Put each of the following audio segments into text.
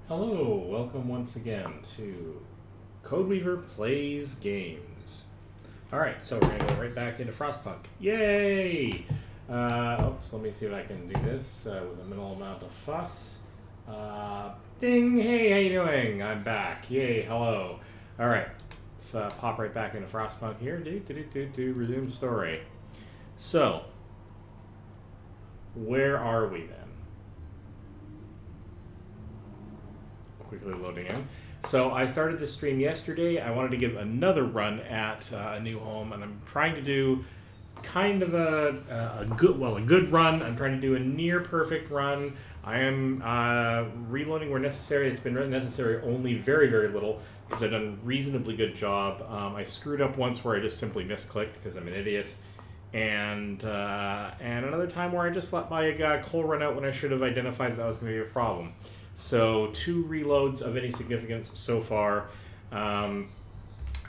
Hello, welcome once again to Codeweaver Plays Games. Alright, so we're going to go right back into FrostPunk. Yay! So let me see if I can do this with a minimal amount of fuss. Ding! Hey, how you doing? I'm back. Yay, hello. Alright, let's pop right back into FrostPunk here. Resume story. So, where are we then? Quickly loading in. So I started this stream yesterday. I wanted to give another run at a new home, and I'm trying to do kind of a good run. I'm trying to do a near perfect run. I am reloading where necessary. It's been necessary only very, very little because I've done a reasonably good job. I screwed up once where I just simply misclicked because I'm an idiot. And another time where I just let my coal run out when I should have identified that was going to be a problem. So 2 reloads of any significance so far.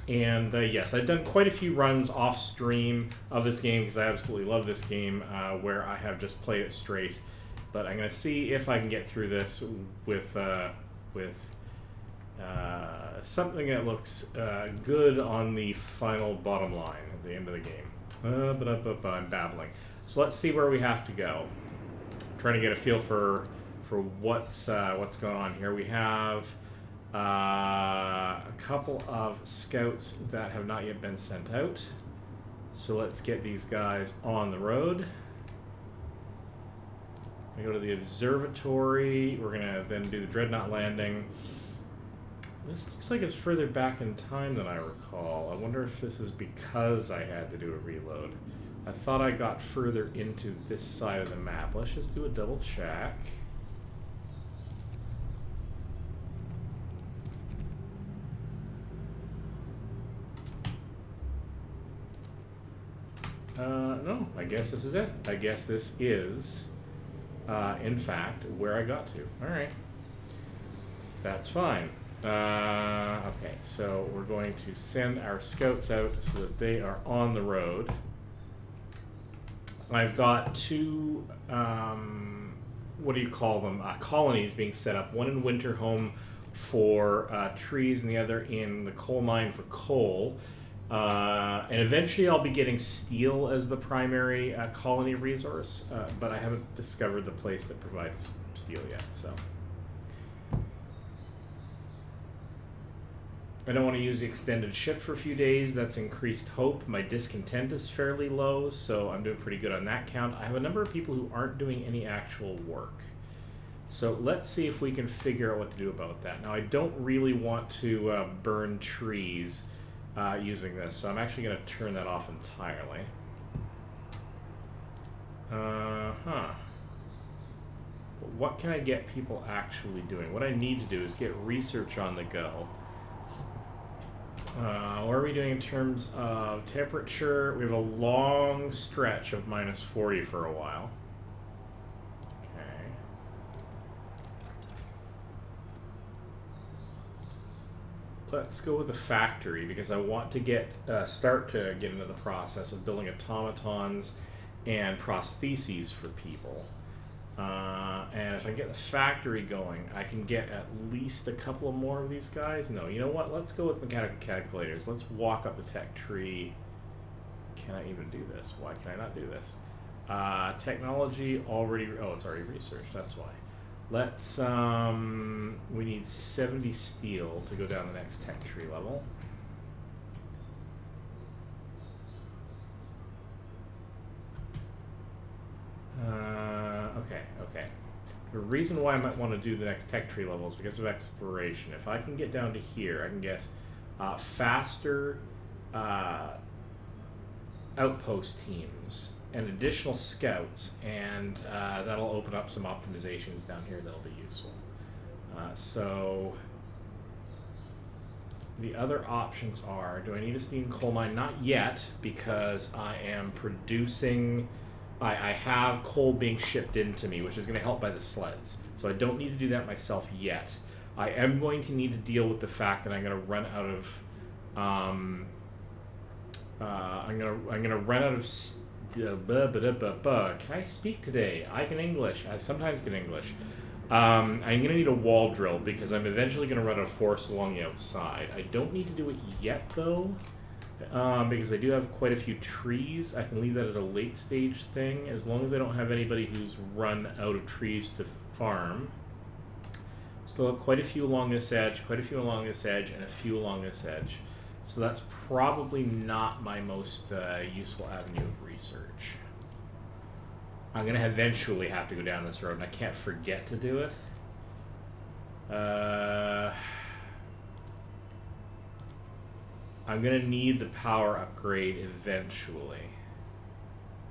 Yes, I've done quite a few runs off stream of this game because I absolutely love this game where I have just played it straight. But I'm going to see if I can get through this with something that looks good on the final bottom line at the end of the game. I'm babbling. So let's see where we have to go. I'm trying to get a feel for what's going on here. We have a couple of scouts that have not yet been sent out. So let's get these guys on the road. We go to the observatory. We're gonna then do the dreadnought landing. This looks like it's further back in time than I recall. I wonder if this is because I had to do a reload. I thought I got further into this side of the map. Let's just do a double check. No, I guess this is it. I guess this is, in fact, where I got to. Alright. That's fine. Okay, so we're going to send our scouts out so that they are on the road. I've got 2, what do you call them, colonies being set up. One in Winterhome for trees and the other in the coal mine for coal. And eventually I'll be getting steel as the primary colony resource, but I haven't discovered the place that provides steel yet, so. I don't want to use the extended shift for a few days. That's increased hope. My discontent is fairly low, so I'm doing pretty good on that count. I have a number of people who aren't doing any actual work. So let's see if we can figure out what to do about that. Now, I don't really want to burn trees using this, so I'm actually going to turn that off entirely. What can I get people actually doing? What I need to do is get research on the go. What are we doing in terms of temperature? We have a long stretch of -40 for a while. Okay. Let's go with the factory because I want to start to get into the process of building automatons and prostheses for people. And if I get the factory going, I can get at least a couple of more of these guys. No, you know what? Let's go with mechanical calculators. Let's walk up the tech tree. Can I even do this? Why can I not do this? Technology already... Oh, it's already researched. That's why. Let's... we need 70 steel to go down the next tech tree level. Okay. The reason why I might want to do the next tech tree level is because of exploration. If I can get down to here, I can get faster outpost teams and additional scouts, and that'll open up some optimizations down here that'll be useful. So the other options are, do I need a steam coal mine? Not yet, because I am producing... I have coal being shipped into me, which is going to help by the sleds. So I don't need to do that myself yet. I am going to need to deal with the fact that I'm going to run out of... I'm going to run out of... Can I speak today? I can English. I sometimes get English. I'm going to need a wall drill because I'm eventually going to run a force along the outside. I don't need to do it yet, though, because I do have quite a few trees. I can leave that as a late stage thing as long as I don't have anybody who's run out of trees to farm. Still have quite a few along this edge, quite a few along this edge, and a few along this edge. So that's probably not my most useful avenue of research. I'm going to eventually have to go down this road, and I can't forget to do it. I'm going to need the power upgrade eventually,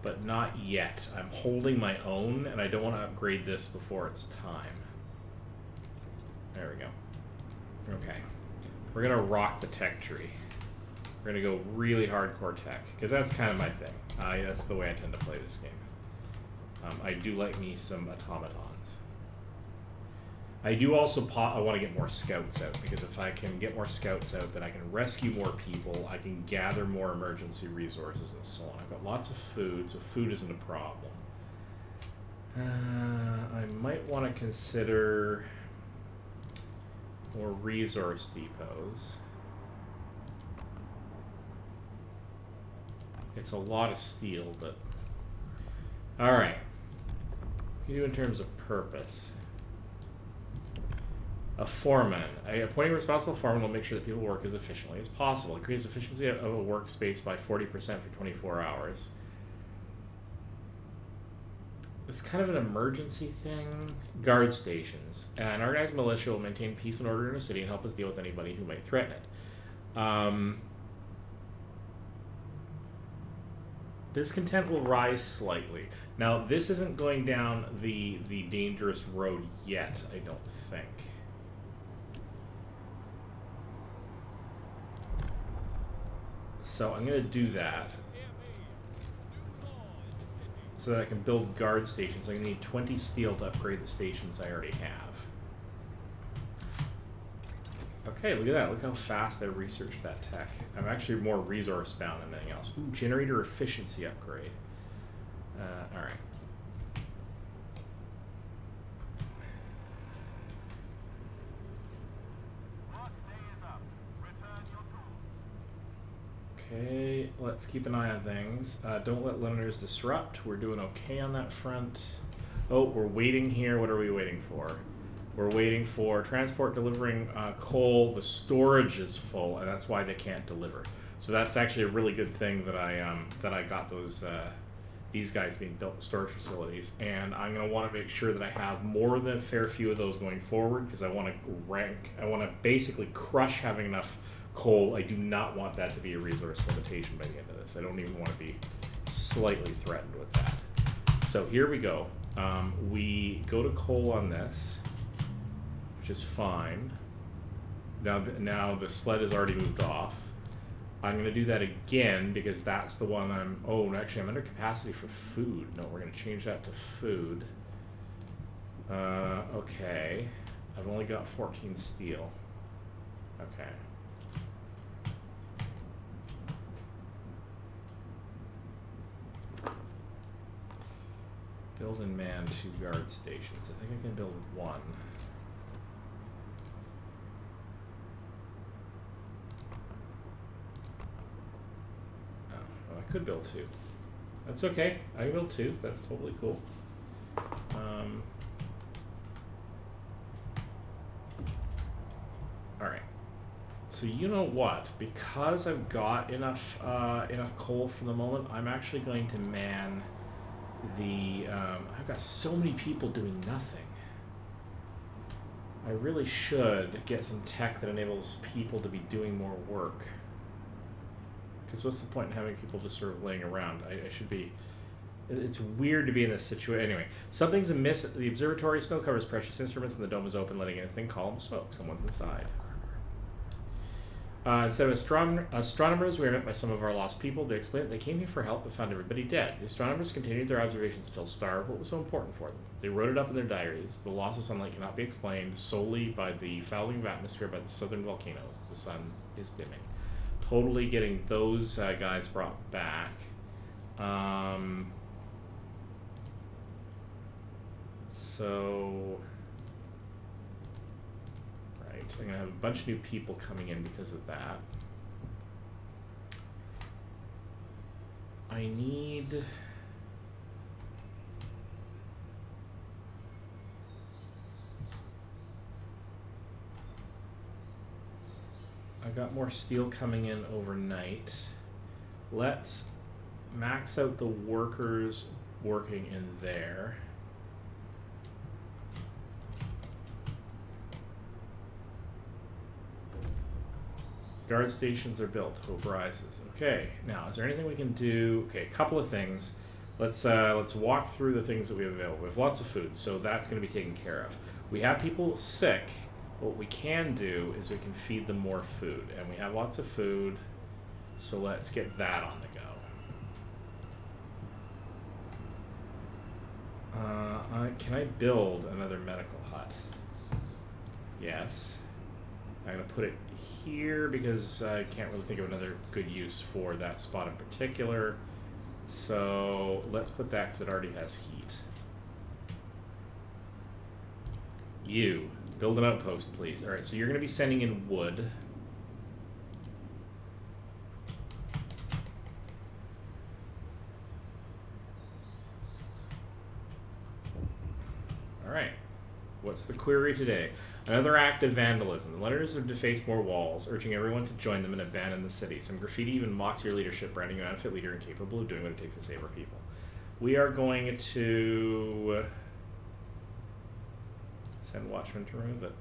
but not yet. I'm holding my own, and I don't want to upgrade this before it's time. There we go. Okay. We're going to rock the tech tree. We're going to go really hardcore tech, because that's kind of my thing. That's the way I tend to play this game. I do like me some automatons. I do also I want to get more scouts out, because if I can get more scouts out, then I can rescue more people, I can gather more emergency resources, and so on. I've got lots of food, so food isn't a problem. I might want to consider more resource depots. It's a lot of steel, but... Alright. What can you do in terms of purpose? A foreman. Appointing a responsible foreman will make sure that people work as efficiently as possible. Increase efficiency of a workspace by 40% for 24 hours. It's kind of an emergency thing. Guard stations. An organized militia will maintain peace and order in a city and help us deal with anybody who might threaten it. Discontent will rise slightly. Now, this isn't going down the dangerous road yet, I don't think. So I'm going to do that so that I can build guard stations. I'm going to need 20 steel to upgrade the stations I already have. Okay, look at that. Look how fast I researched that tech. I'm actually more resource bound than anything else. Ooh, generator efficiency upgrade. Alright. Okay, let's keep an eye on things. Don't let limiters disrupt. We're doing okay on that front. Oh, we're waiting here. What are we waiting for? We're waiting for transport delivering coal. The storage is full, and that's why they can't deliver. So that's actually a really good thing that I got those these guys being built storage facilities. And I'm going to want to make sure that I have more than a fair few of those going forward, because I want to basically crush having enough coal. I do not want that to be a resource limitation by the end of this. I don't even want to be slightly threatened with that. So here we go. We go to coal on this, which is fine. Now the sled has already moved off. I'm going to do that again because that's the one I'm... Oh, actually, I'm under capacity for food. No, we're going to change that to food. Okay. I've only got 14 steel. Okay. Build and man 2 guard stations. I think I can build 1. I could build 2. That's okay. I can build 2. That's totally cool. Alright. So you know what? Because I've got enough coal for the moment, I'm actually going to man the... I've got so many people doing nothing. I really should get some tech that enables people to be doing more work. Because what's the point in having people just sort of laying around? I should be... It's weird to be in this situation. Anyway, something's amiss. The observatory snow covers precious instruments and the dome is open, letting in a thin column of smoke. Someone's inside. Instead of astronomers, we were met by some of our lost people. They explained that they came here for help but found everybody dead. The astronomers continued their observations until starved. What was so important for them? They wrote it up in their diaries. The loss of sunlight cannot be explained solely by the fouling of atmosphere by the southern volcanoes. The sun is dimming. Totally getting those guys brought back. So... 2 I'm going to have a bunch of new people coming in because of that. I need... I got more steel coming in overnight. Let's max out the workers working in there. Guard stations are built. Hope rises. Okay, now is there anything we can do? Okay, a couple of things. Let's walk through the things that we have available. We have lots of food, so that's going to be taken care of. We have people sick. What we can do is we can feed them more food, and we have lots of food, so let's get that on the go. Can I build another medical hut? Yes. I'm going to put it here because I can't really think of another good use for that spot in particular. So let's put that because it already has heat. You, build an outpost, please. All right, so you're going to be sending in wood. All right, what's the query today? Another act of vandalism. The Londoners have defaced more walls, urging everyone to join them and abandon the city. Some graffiti even mocks your leadership, branding you an unfit leader incapable of doing what it takes to save our people. We are going to send watchmen to remove it.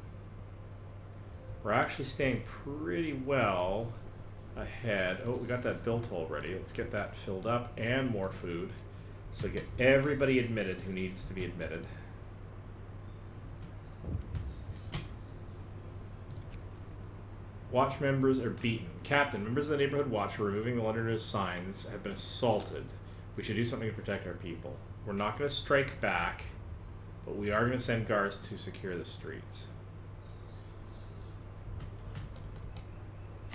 We're actually staying pretty well ahead. Oh, we got that built already. Let's get that filled up and more food. So get everybody admitted who needs to be admitted. Watch members are beaten. Captain, members of the neighborhood watch for removing the Londoners' signs have been assaulted. We should do something to protect our people. We're not going to strike back, but we are going to send guards to secure the streets.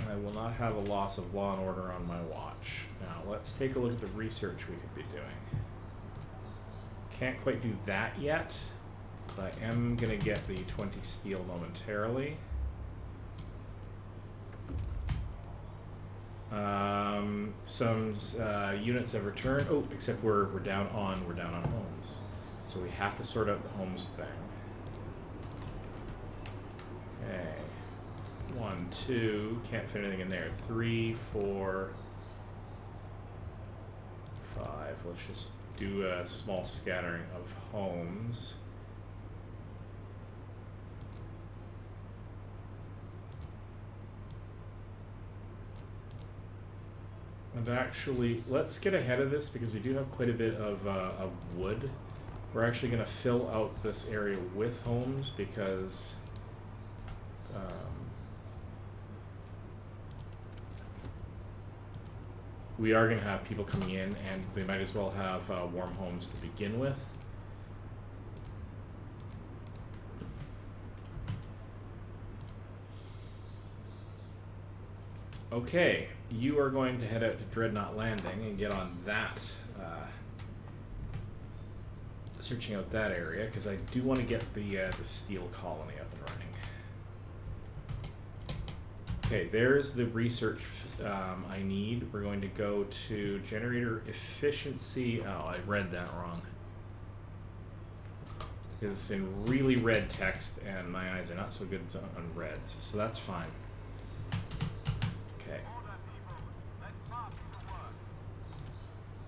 I will not have a loss of law and order on my watch. Now, let's take a look at the research we could be doing. Can't quite do that yet, but I am going to get the 20 steel momentarily. Some units have returned. Oh, except we're down on homes, so we have to sort out the homes thing. Okay, 1, 2, can't fit anything in there. 3, 4, 5. Let's just do a small scattering of homes. And actually, let's get ahead of this because we do have quite a bit of wood. We're actually going to fill out this area with homes because we are going to have people coming in, and they might as well have warm homes to begin with. Okay, you are going to head out to Dreadnought Landing and get on that, searching out that area, because I do want to get the steel colony up and running. Okay, there's the research I need. We're going to go to generator efficiency. Oh, I read that wrong. Because it's in really red text, and my eyes are not so good on reds, so that's fine. Okay.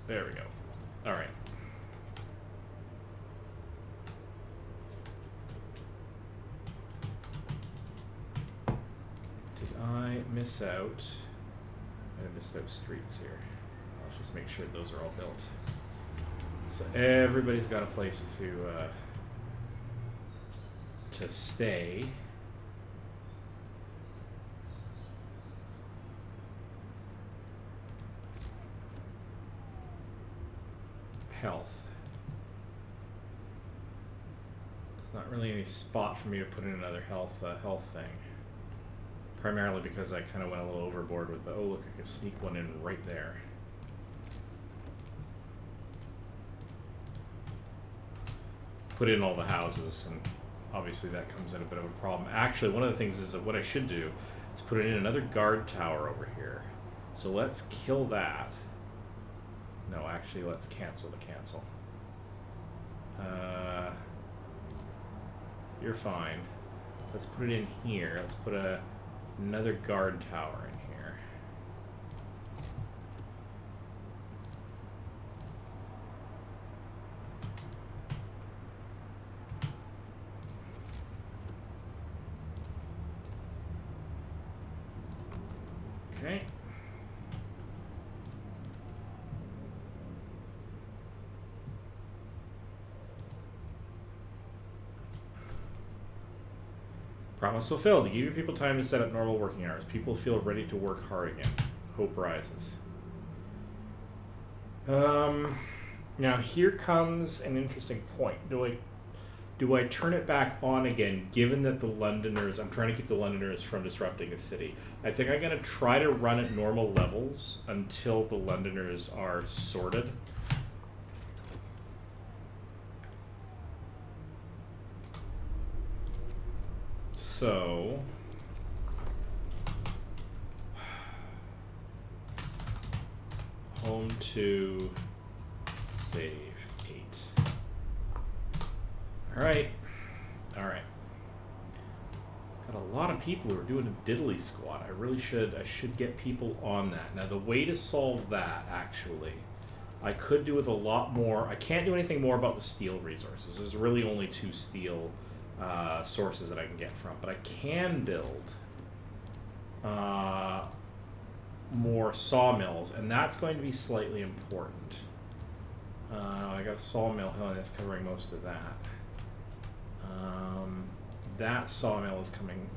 There we go. All right. Did I miss out? I missed out streets here. I'll just make sure those are all built. So everybody's got a place to stay. Health. There's not really any spot for me to put in another health thing. Primarily because I kind of went a little overboard with the, oh look, I could sneak one in right there. Put in all the houses and obviously that comes in a bit of a problem. Actually, one of the things is that what I should do is put in another guard tower over here. So let's kill that. No, actually, let's cancel the cancel. You're fine. Let's put it in here. Let's put another guard tower in here. Okay. Promise fulfilled. Give your people time to set up normal working hours. People feel ready to work hard again. Hope rises. Now here comes an interesting point. Do I turn it back on again, given that the Londoners, I'm trying to keep the Londoners from disrupting the city. I think I'm going to try to run at normal levels until the Londoners are sorted. So, home to save 8. All right. Got a lot of people who are doing a diddly squat. I should get people on that. Now the way to solve that, actually, I could do with a lot more. I can't do anything more about the steel resources. There's really only 2 steel sources that I can get from, but I can build more sawmills, and that's going to be slightly important. I got a sawmill hill, and that's covering most of that. That sawmill is covering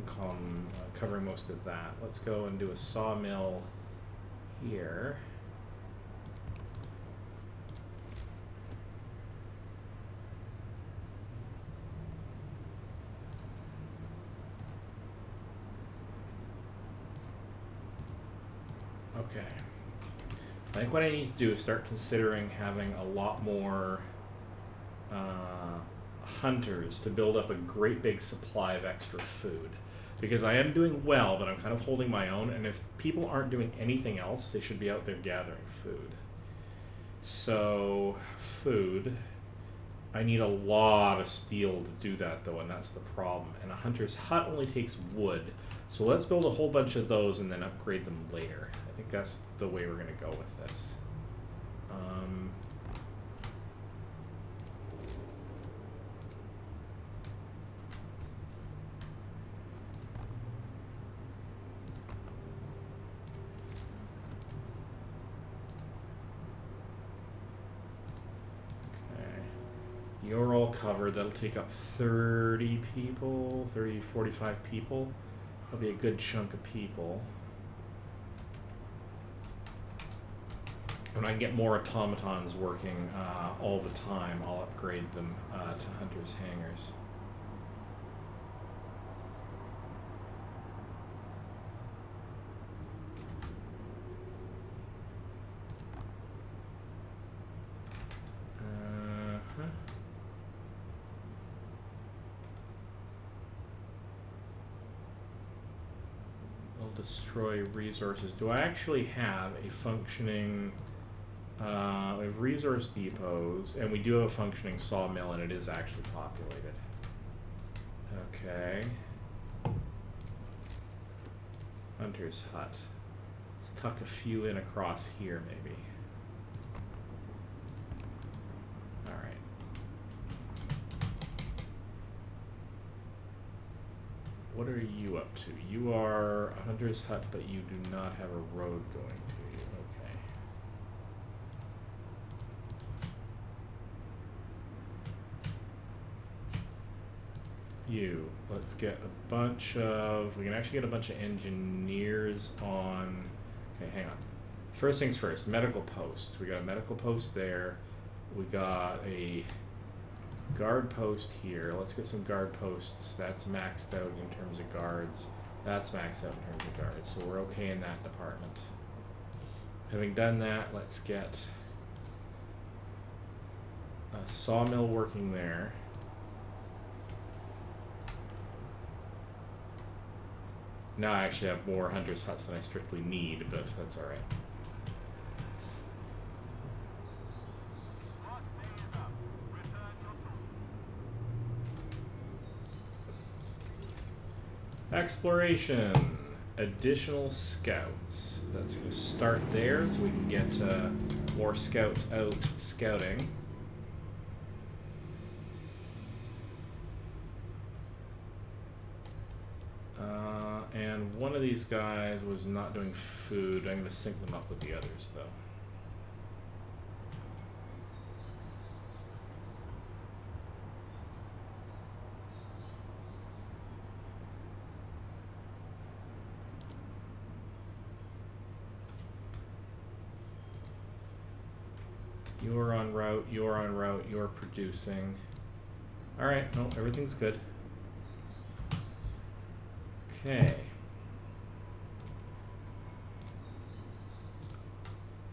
most of that. Let's go and do a sawmill here. Okay. I think what I need to do is start considering having a lot more hunters to build up a great big supply of extra food. Because I am doing well, but I'm kind of holding my own, and if people aren't doing anything else, they should be out there gathering food. So, food. I need a lot of steel to do that, though, and that's the problem. And a hunter's hut only takes wood. So let's build a whole bunch of those and then upgrade them later. I think that's the way we're going to go with this. You're all covered. That'll take up 30 people, 30, 45 people. That'll be a good chunk of people. When I get more automatons working all the time, I'll upgrade them to Hunter's Hangars. Destroy resources. Do I actually have a functioning we have resource depots, and we do have a functioning sawmill, and it is actually populated. Okay. Hunter's hut. Let's tuck a few in across here, maybe. Alright. What are you up to? You are a hunter's hut, but you do not have a road going to you. Okay. You. Let's get a bunch of... We can actually get a bunch of engineers on... Okay, hang on. First things first, medical posts. We got a medical post there. We got a guard post here. Let's get some guard posts. That's maxed out in terms of guards. That's maxed out in terms of guards. So we're okay in that department. Having done that, let's get a sawmill working there. Now I actually have more hunters' huts than I strictly need, but that's alright. Exploration. Additional scouts. That's going to start there so we can get more scouts out scouting. And one of these guys was not doing food. I'm going to sync them up with the others, though. You're on route, you're on route, you're producing. Alright, no, everything's good. Okay.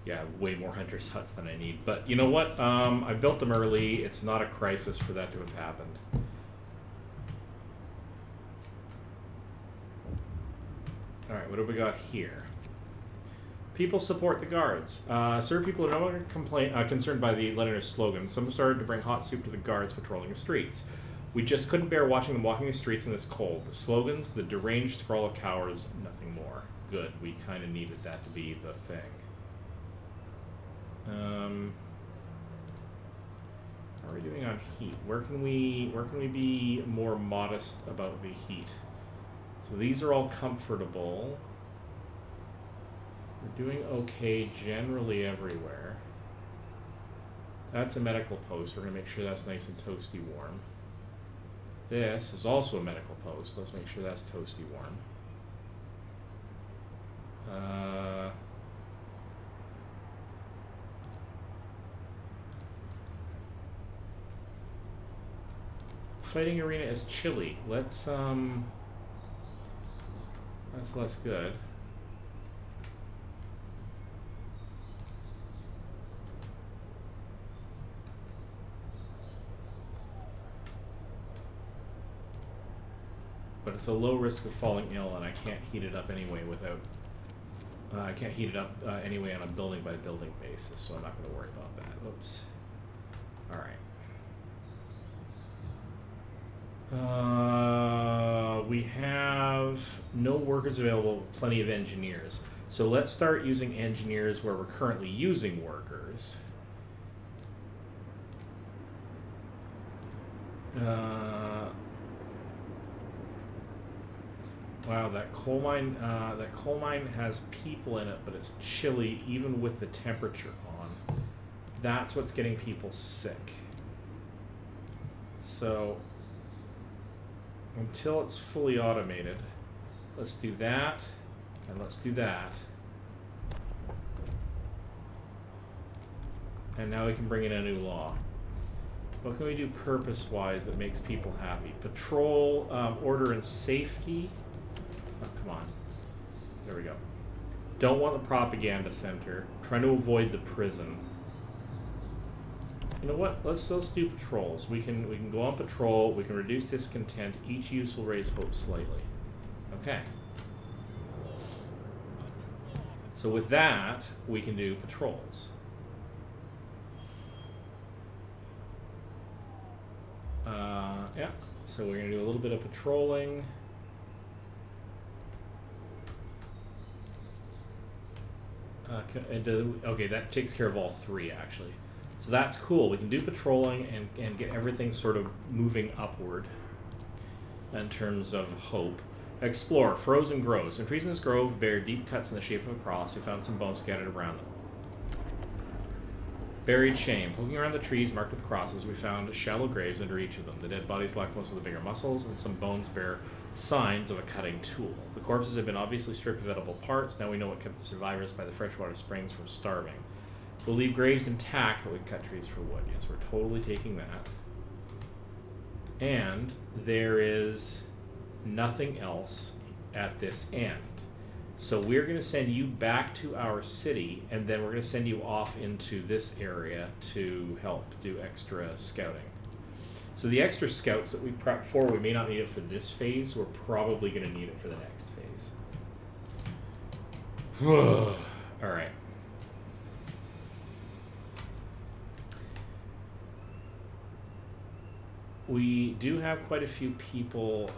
Yeah, way more hunters' huts than I need. But you know what? I built them early. It's not a crisis for that to have happened. Alright, what have we got here? People support the guards. Sir, people are no longer concerned by the Londoners' slogan. Some started to bring hot soup to the guards patrolling the streets. We just couldn't bear watching them walking the streets in this cold. The slogans, the deranged scrawl of cowards, nothing more. Good. We kind of needed that to be the thing. How are we doing on heat? Where can we be more modest about the heat? So these are all comfortable. We're doing okay generally everywhere. That's a medical post. We're going to make sure that's nice and toasty warm. This is also a medical post. Let's make sure that's toasty warm. Fighting arena is chilly. Let's that's less good. But it's a low risk of falling ill, and I can't heat it up anyway without... I can't heat it up anyway on a building-by-building basis, so I'm not going to worry about that. Oops. Alright. We have no workers available, plenty of engineers. So let's start using engineers where we're currently using workers. Wow, that coal mine has people in it, but it's chilly even with the temperature on. That's what's getting people sick. So, until it's fully automated, let's do that, and let's do that. And now we can bring in a new law. What can we do purpose-wise that makes people happy? Patrol, order, and safety. Oh, come on. There we go. Don't want the propaganda center. Trying to avoid the prison. You know what? Let's do patrols. We can go on patrol. We can reduce discontent. Each use will raise hope slightly. Okay. So with that, we can do patrols. Yeah. So we're gonna do a little bit of patrolling. Okay, that takes care of all three, actually. So that's cool. We can do patrolling and get everything sort of moving upward in terms of hope. Explore. Frozen groves. When trees in this grove bear deep cuts in the shape of a cross, we found some bones scattered around them. Buried shame. Poking around the trees marked with crosses, we found shallow graves under each of them. The dead bodies lacked most of the bigger muscles, and some bones bear signs of a cutting tool. The corpses have been obviously stripped of edible parts. Now we know what kept the survivors by the freshwater springs from starving. We'll leave graves intact, but we cut trees for wood. Yes, we're totally taking that. And there is nothing else at this end. So we're going to send you back to our city, and then we're going to send you off into this area to help do extra scouting. So the extra scouts that we prepped for, we may not need it for this phase. We're probably going to need it for the next phase. All right. We do have quite a few people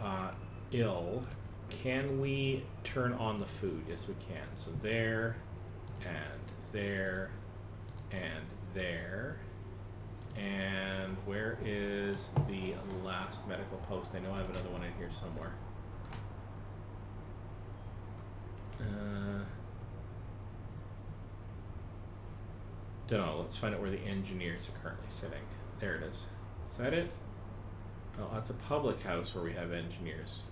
ill. Can we turn on the food? Yes, we can. So there, and there, and there. And where is the last medical post? I know I have another one in here somewhere. Don't know. Let's find out where the engineers are currently sitting. There it is. Is that it? Oh, that's a public house where we have engineers.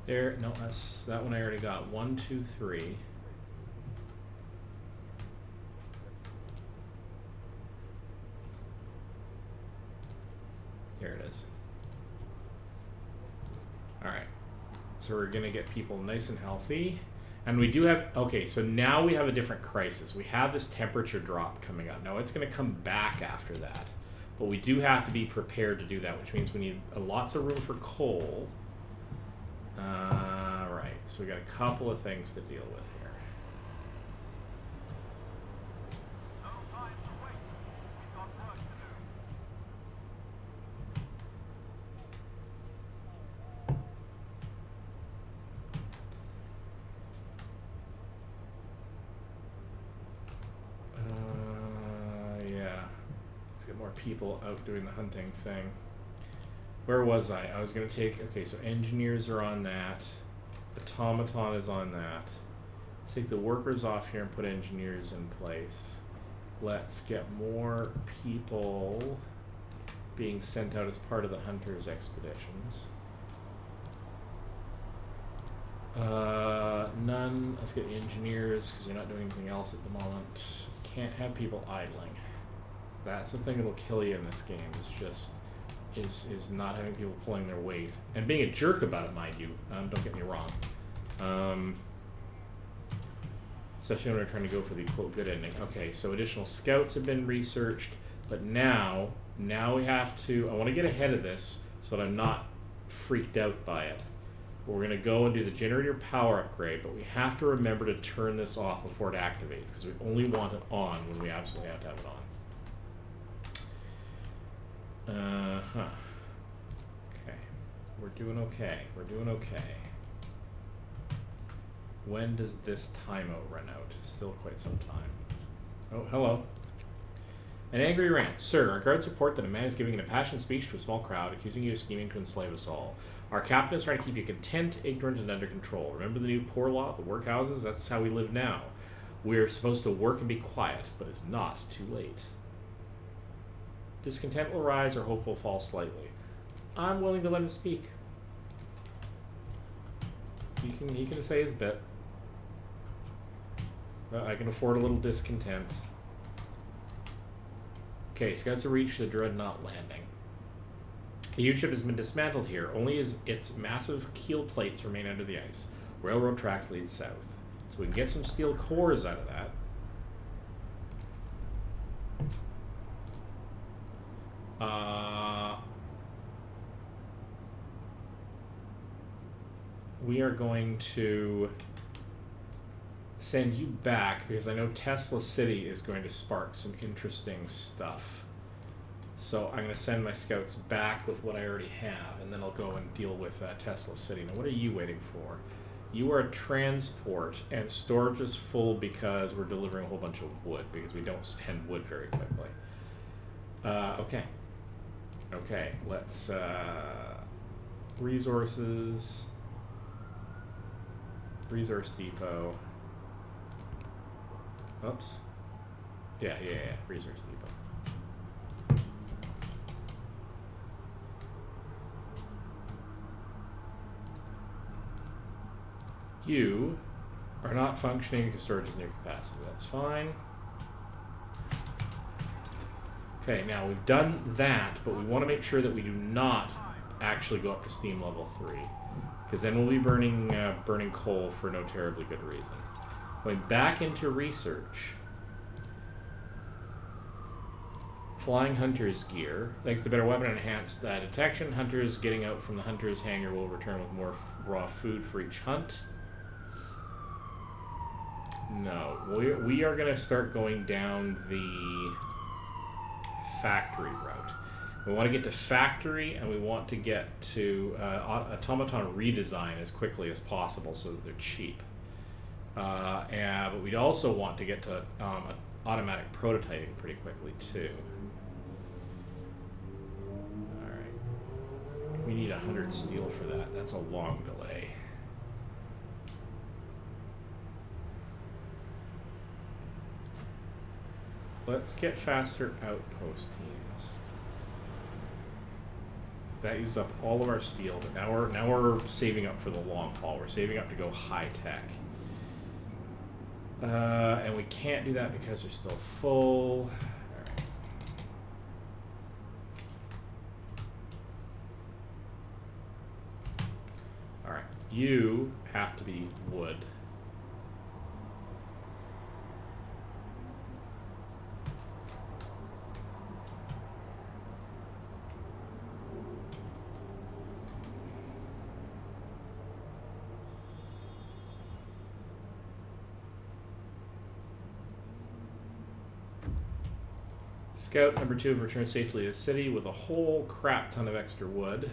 There, no, that's that one I already got. 1, 2, 3. There it is. All right. So we're going to get people nice and healthy. And we do have, okay, so now we have a different crisis. We have this temperature drop coming up. Now it's going to come back after that. But we do have to be prepared to do that, which means we need lots of room for coal. Right, so we got a couple of things to deal with here. Yeah, let's get more people out doing the hunting thing. Where was I? I was going to take... Okay, so engineers are on that. Automaton is on that. Let's take the workers off here and put engineers in place. Let's get more people being sent out as part of the hunters' expeditions. None. Let's get the engineers because they're not doing anything else at the moment. Can't have people idling. That's the thing that'll kill you in this game. It's just... is not having people pulling their weight and being a jerk about it, mind you. Don't get me wrong. Especially when we're trying to go for the quote good ending. Okay, so additional scouts have been researched, but now we have to. I want to get ahead of this so that I'm not freaked out by it. We're going to go and do the generator power upgrade, but we have to remember to turn this off before it activates because we only want it on when we absolutely have to have it on. Okay. We're doing okay. We're doing okay. When does this timeout run out? Still quite some time. Oh, hello. An angry rant. Sir, our guards report that a man is giving an impassioned speech to a small crowd, accusing you of scheming to enslave us all. Our captain is trying to keep you content, ignorant, and under control. Remember the new poor law, the workhouses? That's how we live now. We're supposed to work and be quiet, but it's not too late. Discontent will rise or hope will fall slightly. I'm willing to let him speak. He can say his bit. I can afford a little discontent. Okay, scouts have reached the Dreadnought landing. The U-ship has been dismantled here. Only its massive keel plates remain under the ice. Railroad tracks lead south. So we can get some steel cores out of that. We are going to send you back because I know Tesla City is going to spark some interesting stuff. So I'm going to send my scouts back with what I already have, and then I'll go and deal with Tesla City. Now, what are you waiting for? You are transport, and storage is full because we're delivering a whole bunch of wood, because we don't spend wood very quickly. Okay. Okay, let's... resources... Resource depot. Oops. Yeah. Resource depot. You are not functioning because storage is near capacity. That's fine. Okay, now we've done that, but we want to make sure that we do not actually go up to steam level 3. Because then we'll be burning coal for no terribly good reason. Going back into research. Flying Hunter's gear. Thanks to better weapon and enhanced detection, hunters getting out from the hunter's hangar will return with more raw food for each hunt. No. We are going to start going down the factory route. We want to get to factory, and we want to get to Automaton Redesign as quickly as possible so that they're cheap. But we'd also want to get to automatic prototyping pretty quickly, too. Alright. We need 100 steel for that. That's a long delay. Let's get faster outpost teams. That uses up all of our steel, but now we're saving up for the long haul. We're saving up to go high tech. And we can't do that because they're still full. Alright, you have to be wood. Scout number 2 have returned safely to the city with a whole crap ton of extra wood.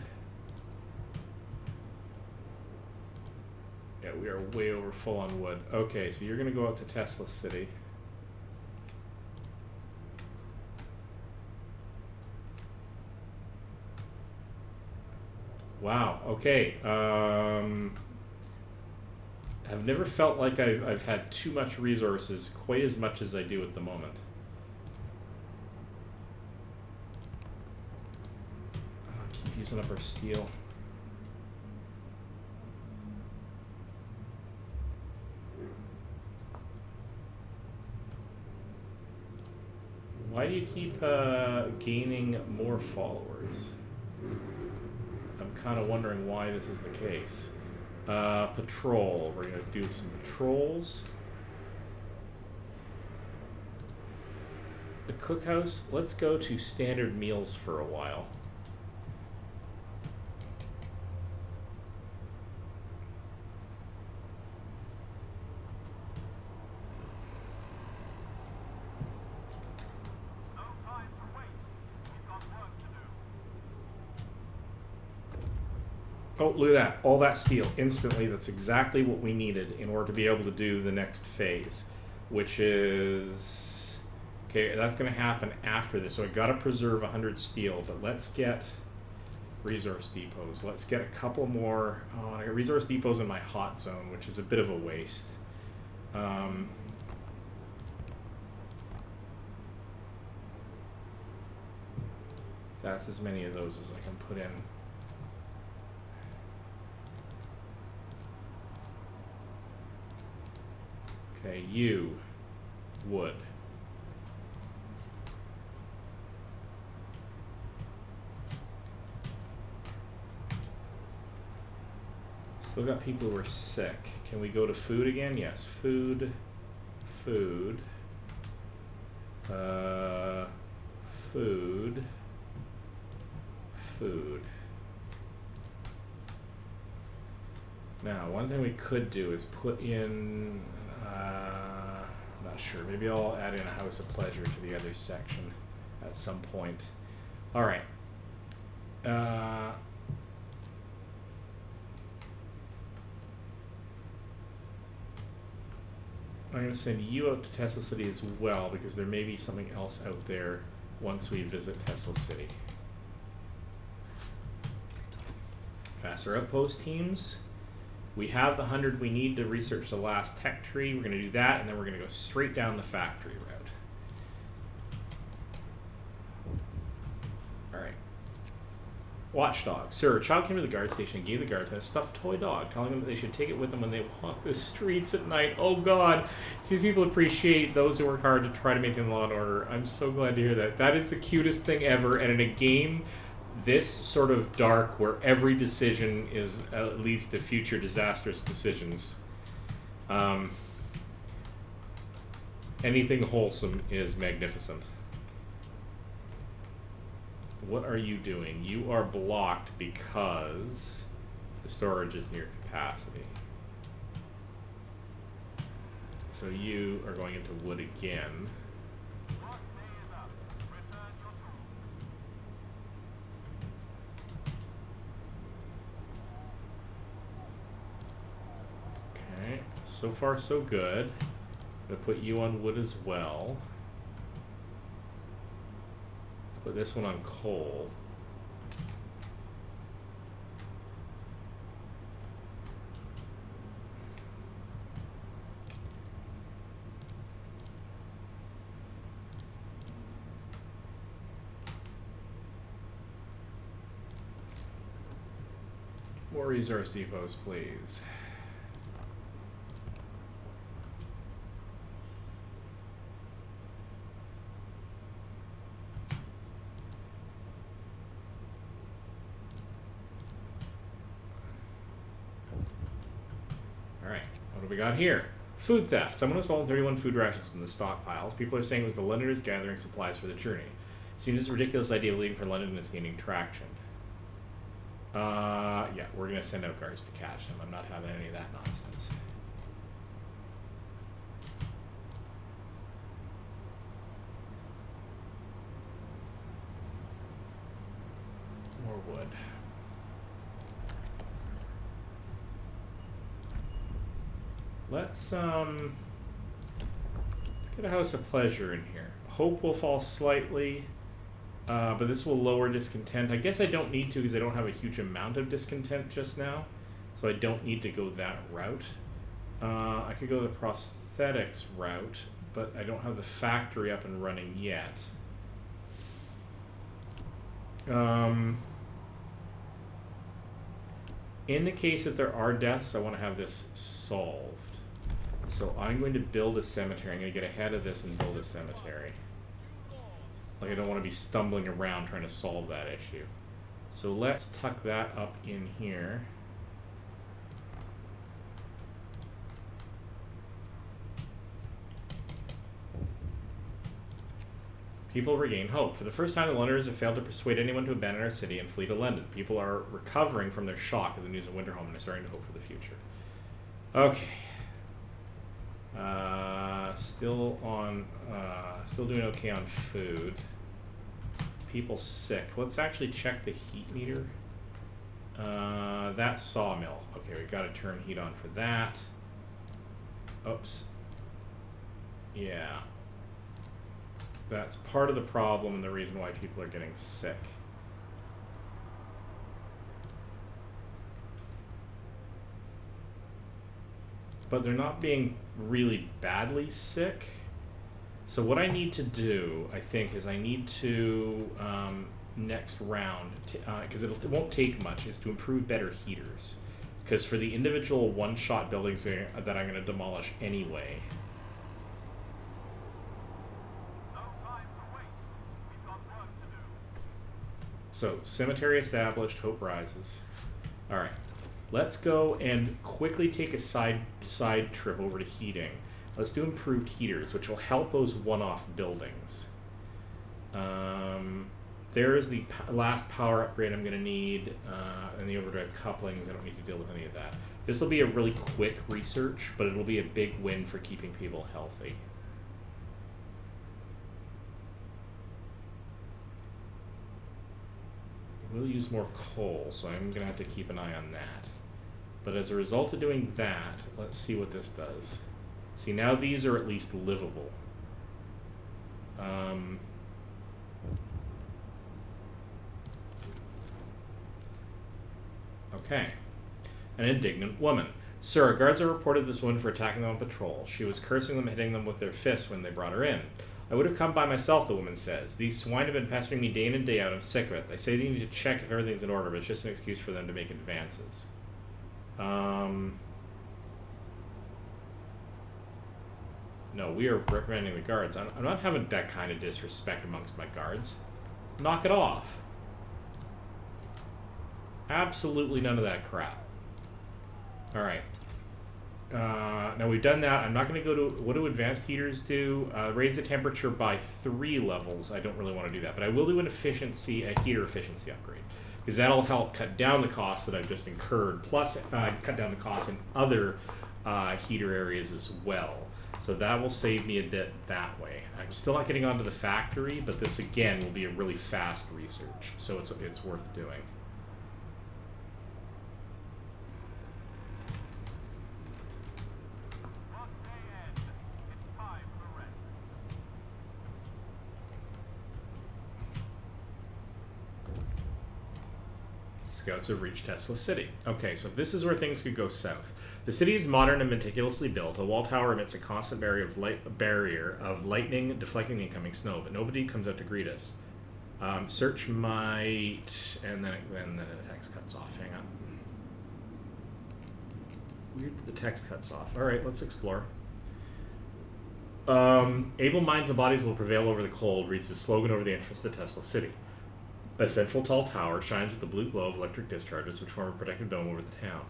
Yeah, we are way over full on wood. Okay, so you're going to go out to Tesla City. Wow, okay. I've never felt like I've had too much resources quite as much as I do at the moment. Using up our steel. Why do you keep gaining more followers? I'm kind of wondering why this is the case. Patrol. We're going to do some patrols. The cookhouse. Let's go to standard meals for a while. Oh, look at that. All that steel instantly. That's exactly what we needed in order to be able to do the next phase, which is... Okay, that's going to happen after this. So I got to preserve 100 steel, but let's get resource depots. Let's get a couple more. Oh, I got resource depots in my hot zone, which is a bit of a waste. That's as many of those as I can put in. Okay, you, wood. Still got people who are sick. Can we go to food again? Yes, food, food, food, food. Now, one thing we could do is put in... not sure. Maybe I'll add in a House of Pleasure to the other section at some point. All right. I'm going to send you out to Tesla City as well because there may be something else out there once we visit Tesla City. Faster outpost teams. We have the 100 we need to research the last tech tree. We're going to do that, and then we're going to go straight down the factory route. All right. Watchdog. Sir, a child came to the guard station and gave the guardsman a stuffed toy dog, telling them that they should take it with them when they walk the streets at night. Oh, God. These people appreciate those who work hard to try to maintain law and order. I'm so glad to hear that. That is the cutest thing ever, and in a game this sort of dark where every decision is leads to future disastrous decisions. Anything wholesome is magnificent. What are you doing? You are blocked because the storage is near capacity. So you are going into wood again. Okay, so far so good. I'm going to put you on wood as well. Put this one on coal. More resource depots, please. Alright, what do we got here? Food theft. Someone has stolen 31 food rations from the stockpiles. People are saying it was the Londoners gathering supplies for the journey. It seems as a ridiculous idea of leaving for London is gaining traction. Yeah, we're going to send out guards to catch them. I'm not having any of that nonsense. More wood. Let's get a house of pleasure in here. Hope will fall slightly. But this will lower discontent. I guess I don't need to because I don't have a huge amount of discontent just now. So I don't need to go that route. I could go the prosthetics route, but I don't have the factory up and running yet. In the case that there are deaths, I want to have this solved. So I'm going to build a cemetery. I'm going to get ahead of this and build a cemetery. Like, I don't want to be stumbling around trying to solve that issue. So let's tuck that up in here. People regain hope. For the first time, the Londoners have failed to persuade anyone to abandon our city and flee to London. People are recovering from their shock of the news of Winterhome and are starting to hope for the future. Okay. Still doing okay on food. People sick. Let's actually check the heat meter. That sawmill. Okay, we've got to turn heat on for that. Oops. Yeah. That's part of the problem and the reason why people are getting sick. But they're not being really badly sick. So what I need to do, I think, is I need to, next round, because it won't take much, is to improve better heaters. Because for the individual one-shot buildings that I'm going to demolish anyway... So, cemetery established, hope rises. Alright, let's go and quickly take a side trip over to heating. Let's do improved heaters, which will help those one-off buildings. There is the last power upgrade I'm going to need, and the overdrive couplings. I don't need to deal with any of that. This will be a really quick research, but it'll be a big win for keeping people healthy. We'll use more coal, so I'm going to have to keep an eye on that. But as a result of doing that, let's see what this does. See, now these are at least livable. Okay. An indignant woman. Sir, guards have reported this woman for attacking them on patrol. She was cursing them and hitting them with their fists when they brought her in. I would have come by myself, the woman says. These swine have been pestering me day in and day out. I'm sick of it. They say they need to check if everything's in order, but it's just an excuse for them to make advances. No, we are reprimanding the guards. I'm not having that kind of disrespect amongst my guards. Knock it off. Absolutely none of that crap. All right. Now we've done that. I'm not going to go to... What do advanced heaters do? Raise the temperature by 3 levels. I don't really want to do that. But I will do a heater efficiency upgrade. Because that'll help cut down the costs that I've just incurred. Plus, cut down the costs in other heater areas as well. So that will save me a bit that way. I'm still not getting onto the factory, but this, again, will be a really fast research. So it's worth doing. Scouts have reached Tesla City. Okay, so this is where things could go south. The city is modern and meticulously built. A wall tower emits a constant barrier of lightning deflecting incoming snow, but nobody comes out to greet us. Search might, and then the text cuts off. Hang on. Weird that the text cuts off. All right, let's explore. Able minds and bodies will prevail over the cold reads the slogan over the entrance to Tesla City. A central tall tower shines with the blue glow of electric discharges which form a protective dome over the town.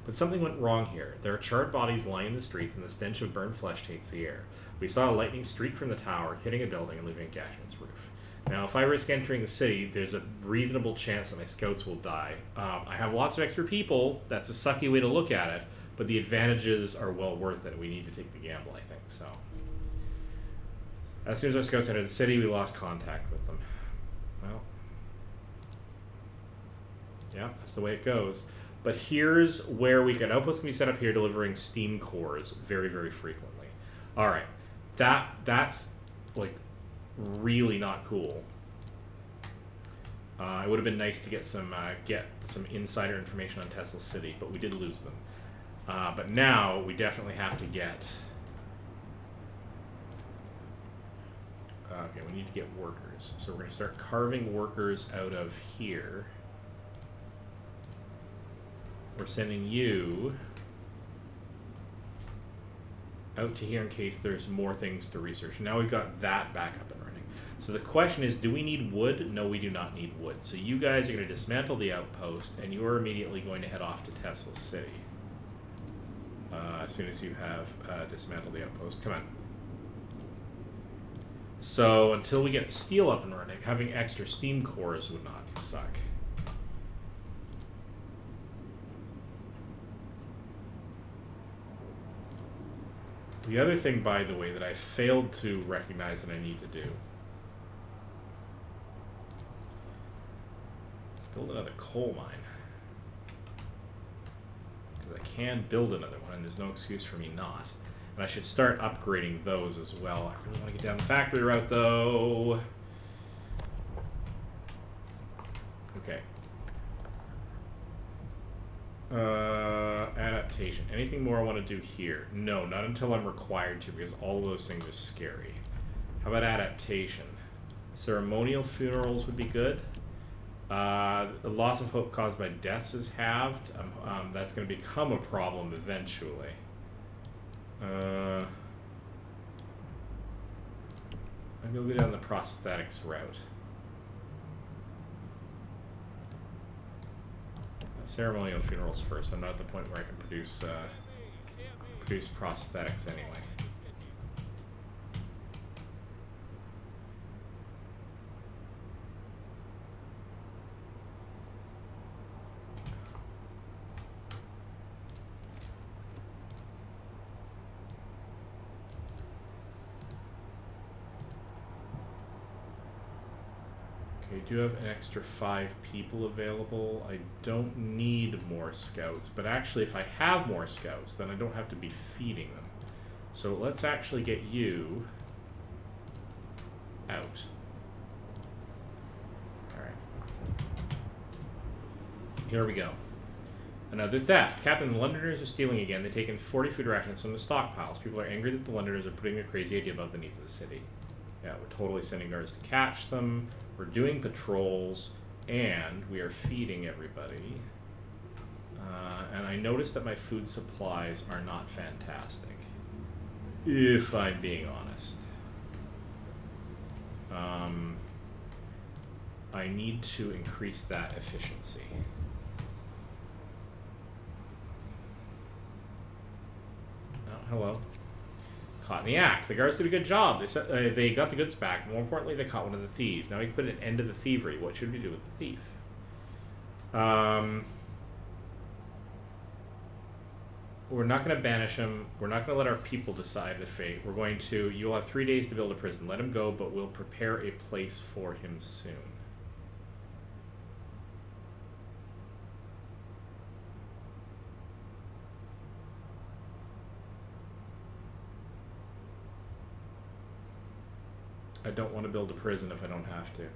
But something went wrong here. There are charred bodies lying in the streets and the stench of burned flesh takes the air. We saw a lightning streak from the tower, hitting a building and leaving a gash in its roof. Now, if I risk entering the city, there's a reasonable chance that my scouts will die. I have lots of extra people. That's a sucky way to look at it, but the advantages are well worth it. We need to take the gamble, I think. So, as soon as our scouts entered the city, we lost contact with them. Well, yeah, that's the way it goes. But here's where we can... Outposts can be set up here, delivering steam cores very, very frequently. All right. That's, like, really not cool. It would have been nice to get some insider information on Tesla City, but we did lose them. But now we definitely have to get... okay, we need to get workers. So we're going to start carving workers out of here. We're sending you out to here in case there's more things to research. Now we've got that back up and running. So the question is, do we need wood? No, we do not need wood. So you guys are going to dismantle the outpost, and you're immediately going to head off to Tesla City. As soon as you have dismantled the outpost. Come on. So until we get steel up and running, having extra steam cores would not suck. The other thing, by the way, that I failed to recognize that I need to do is build another coal mine. Because I can build another one, and there's no excuse for me not. And I should start upgrading those as well. I really want to get down the factory route, though. Okay. Adaptation. Anything more I want to do here? No, not until I'm required to, because all of those things are scary. How about adaptation? Ceremonial funerals would be good. The loss of hope caused by deaths is halved. That's going to become a problem eventually. I'm going to go down the prosthetics route. Ceremonial funerals first. I'm not at the point where I can produce prosthetics anyway. Okay, do have an extra 5 people available. I don't need more scouts, but actually if I have more scouts, then I don't have to be feeding them. So let's actually get you out. Alright. Here we go. Another theft. Captain, the Londoners are stealing again. They've taken 40 food rations from the stockpiles. People are angry that the Londoners are putting their crazy idea above the needs of the city. Yeah, we're totally sending guards to catch them. We're doing patrols, and we are feeding everybody. And I noticed that my food supplies are not fantastic, if I'm being honest. I need to increase that efficiency. hello. Caught in the act. The guards did a good job. They got the goods back. More importantly, they caught one of the thieves. Now we can put an end to the thievery. What should we do with the thief? We're not going to banish him. We're not going to let our people decide the fate. We're going to... You'll have 3 days to build a prison. Let him go, but we'll prepare a place for him soon. I don't want to build a prison if I don't have to.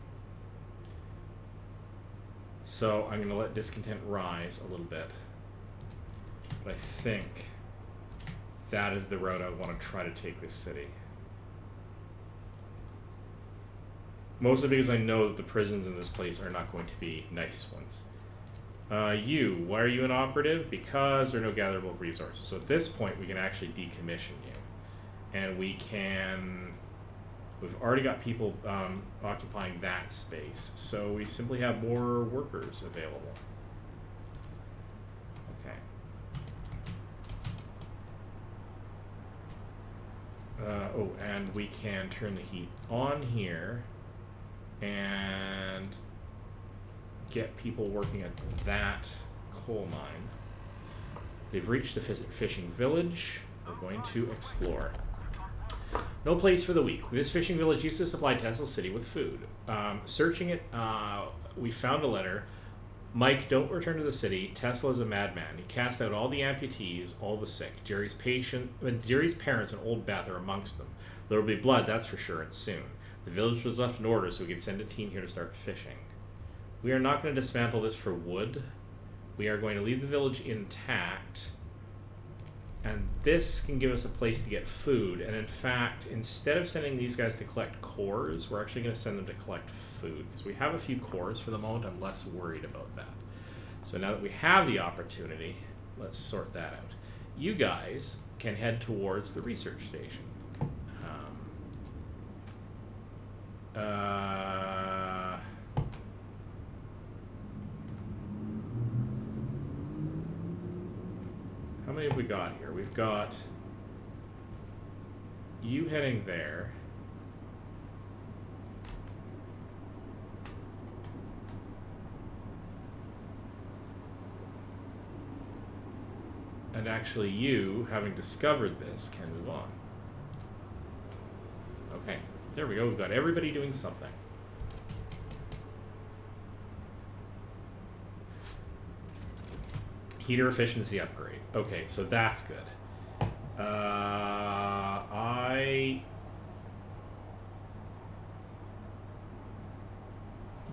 So I'm going to let discontent rise a little bit. But I think that is the route I want to try to take this city. Mostly because I know that the prisons in this place are not going to be nice ones. Why are you an operative? Because there are no gatherable resources. So at this point we can actually decommission you. And we can... We've already got people occupying that space, so we simply have more workers available. Okay. And we can turn the heat on here and get people working at that coal mine. They've reached the fishing village. We're going to explore. No place for the week. This fishing village used to supply Tesla City with food. Searching it, we found a letter. Mike, don't return to the city. Tesla is a madman. He cast out all the amputees, all the sick. Jerry's parents and old Beth are amongst them. There will be blood, that's for sure, and soon. The village was left in order so we could send a team here to start fishing. We are not going to dismantle this for wood. We are going to leave the village intact. And this can give us a place to get food. And in fact, instead of sending these guys to collect cores, we're actually going to send them to collect food. Because we have a few cores for the moment, I'm less worried about that. So now that we have the opportunity, let's sort that out. You guys can head towards the research station. How many have we got here? We've got you heading there. And actually you, having discovered this, can move on. Okay, there we go. We've got everybody doing something. Heater efficiency upgrade. Okay, so that's good.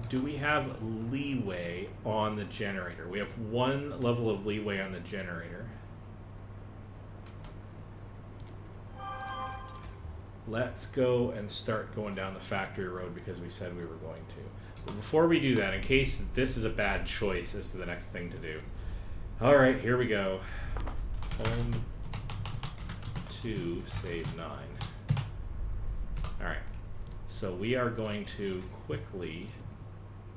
Do we have leeway on the generator? We have one level of leeway on the generator. Let's go and start going down the factory road because we said we were going to. But before we do that, in case this is a bad choice as to the next thing to do. All right, here we go. Home 2, save 9. All right, so we are going to quickly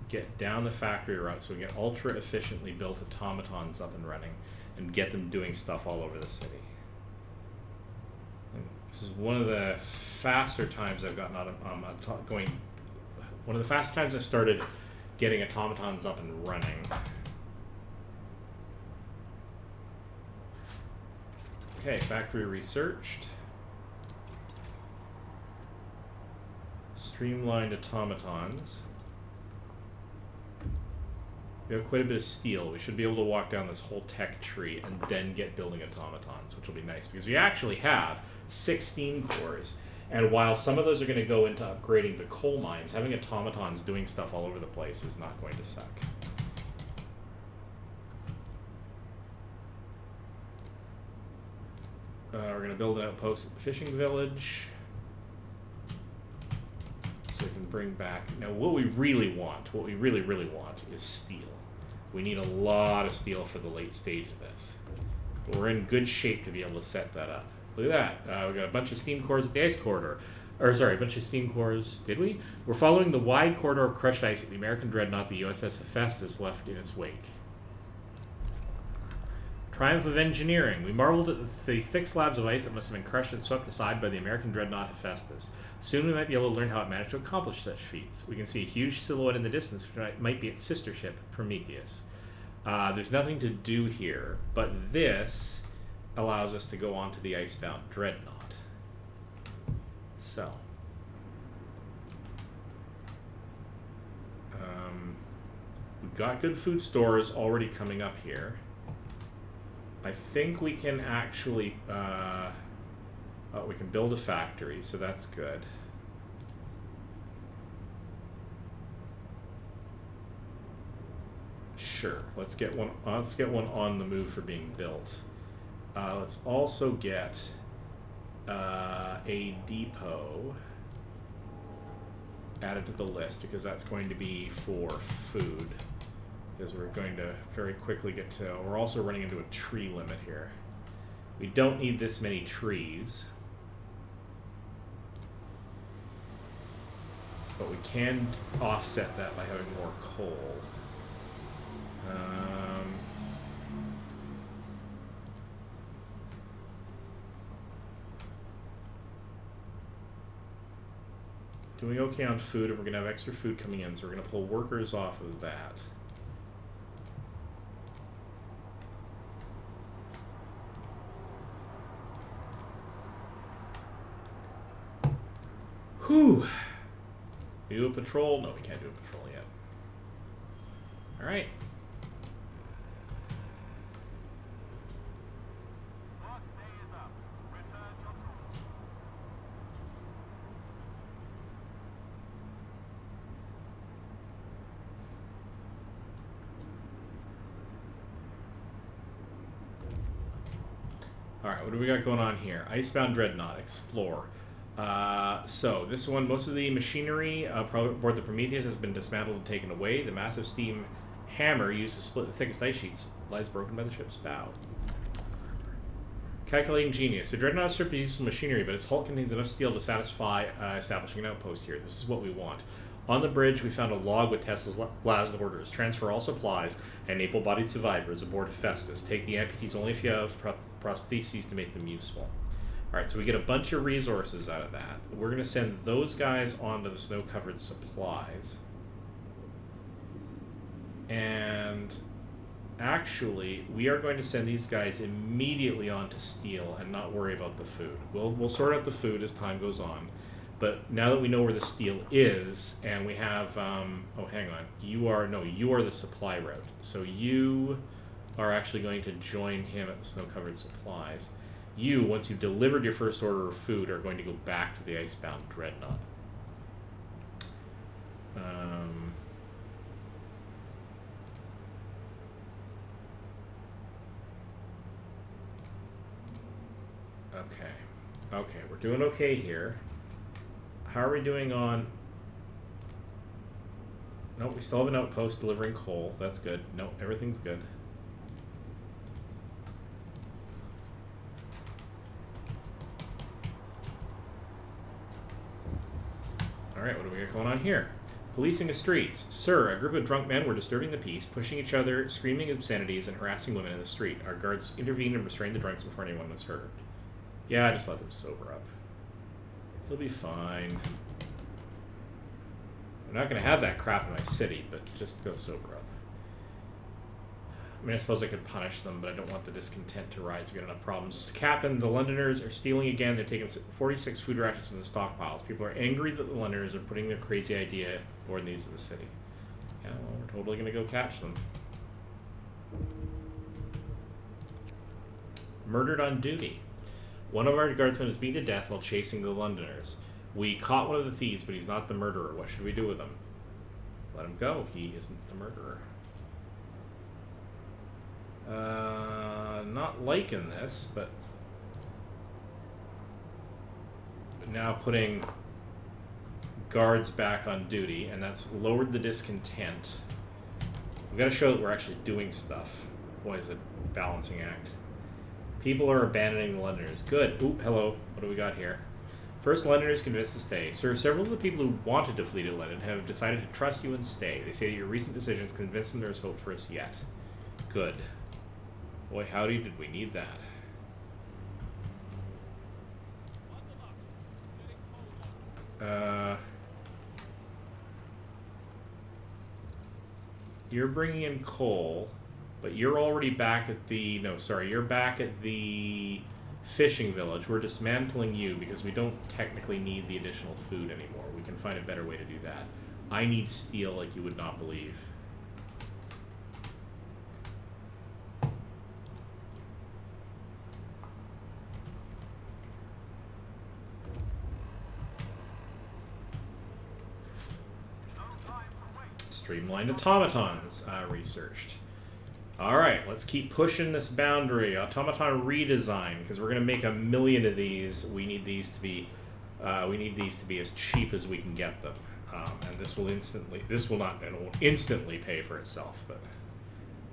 get down the factory route so we get ultra efficiently built automatons up and running and get them doing stuff all over the city. And this is one of the faster times I've gotten one of the faster times I've started getting automatons up and running. Okay, factory researched. Streamlined automatons. We have quite a bit of steel. We should be able to walk down this whole tech tree and then get building automatons, which will be nice because we actually have 16 cores. And while some of those are going to go into upgrading the coal mines, having automatons doing stuff all over the place is not going to suck. We're going to build an outpost at the fishing village so we can bring back... Now, what we really want, what we really, really want is steel. We need a lot of steel for the late stage of this. But we're in good shape to be able to set that up. Look at that. We got a bunch of steam cores at the ice corridor. Or, sorry, a bunch of steam cores... Did we? We're following the wide corridor of crushed ice that the American dreadnought, the USS Hephaestus, left in its wake. Triumph of engineering. We marveled at the thick slabs of ice that must have been crushed and swept aside by the American dreadnought Hephaestus. Soon we might be able to learn how it managed to accomplish such feats. We can see a huge silhouette in the distance, which might be its sister ship, Prometheus. There's nothing to do here, but this allows us to go on to the icebound dreadnought. So. We've got good food stores already coming up here. I think we can actually, we can build a factory, so that's good. Sure, let's get one. Let's get one on the move for being built. Let's also get a depot added to the list because that's going to be for food. Because we're going to very quickly get to... We're also running into a tree limit here. We don't need this many trees. But we can offset that by having more coal. Doing okay on food, and we're going to have extra food coming in, so we're going to pull workers off of that. Whew. We do a patrol? No, we can't do a patrol yet. Alright. Alright, what do we got going on here? Icebound Dreadnought, Explore. So, this one, most of the machinery aboard the Prometheus has been dismantled and taken away. The massive steam hammer used to split the thickest ice sheets lies broken by the ship's bow. Calculating genius. The Dreadnought strip is useful machinery, but its hull contains enough steel to satisfy establishing an outpost here. This is what we want. On the bridge, we found a log with Tesla's last orders. Transfer all supplies and able-bodied survivors aboard Hephaestus. Take the amputees only if you have prostheses to make them useful. Alright, so we get a bunch of resources out of that. We're going to send those guys onto the snow-covered supplies. And actually, we are going to send these guys immediately onto steel and not worry about the food. We'll sort out the food as time goes on. But now that we know where the steel is, and we have, oh, hang on. You are the supply route. So you are actually going to join him at the snow-covered supplies. You, once you've delivered your first order of food, are going to go back to the Icebound Dreadnought. Okay, we're doing okay here. How are we doing on... Nope, we still have an outpost delivering coal. That's good. Nope, everything's good. Alright, what do we got going on here? Policing the streets. Sir, a group of drunk men were disturbing the peace, pushing each other, screaming obscenities, and harassing women in the street. Our guards intervened and restrained the drunks before anyone was hurt. Yeah, just let them sober up. He'll be fine. I'm not going to have that crap in my city, but just go sober up. I mean, I suppose I could punish them, but I don't want the discontent to rise. We've got enough problems. Captain, the Londoners are stealing again. They're taking 46 food rations from the stockpiles. People are angry that the Londoners are putting their crazy idea aboard these of the city. Yeah, well, we're totally going to go catch them. Murdered on duty. One of our guardsmen is beaten to death while chasing the Londoners. We caught one of the thieves, but he's not the murderer. What should we do with him? Let him go. He isn't the murderer. Not liking this, but now putting guards back on duty, and that's lowered the discontent. We've got to show that we're actually doing stuff. Boy, is it a balancing act. People are abandoning the Londoners. Good. Oop, hello. What do we got here? First, Londoners convinced to stay. Sir, several of the people who wanted to flee to London have decided to trust you and stay. They say that your recent decisions convinced them there is hope for us yet. Good. Boy, howdy, did we need that. You're bringing in coal, but you're already back at the... No, sorry, you're back at the fishing village. We're dismantling you because we don't technically need the additional food anymore. We can find a better way to do that. I need steel like you would not believe. Streamlined automatons researched. Alright, let's keep pushing this boundary. Automaton redesign, because we're going to make 1 million of these. We need these to be as cheap as we can get them. And this will instantly pay for itself. But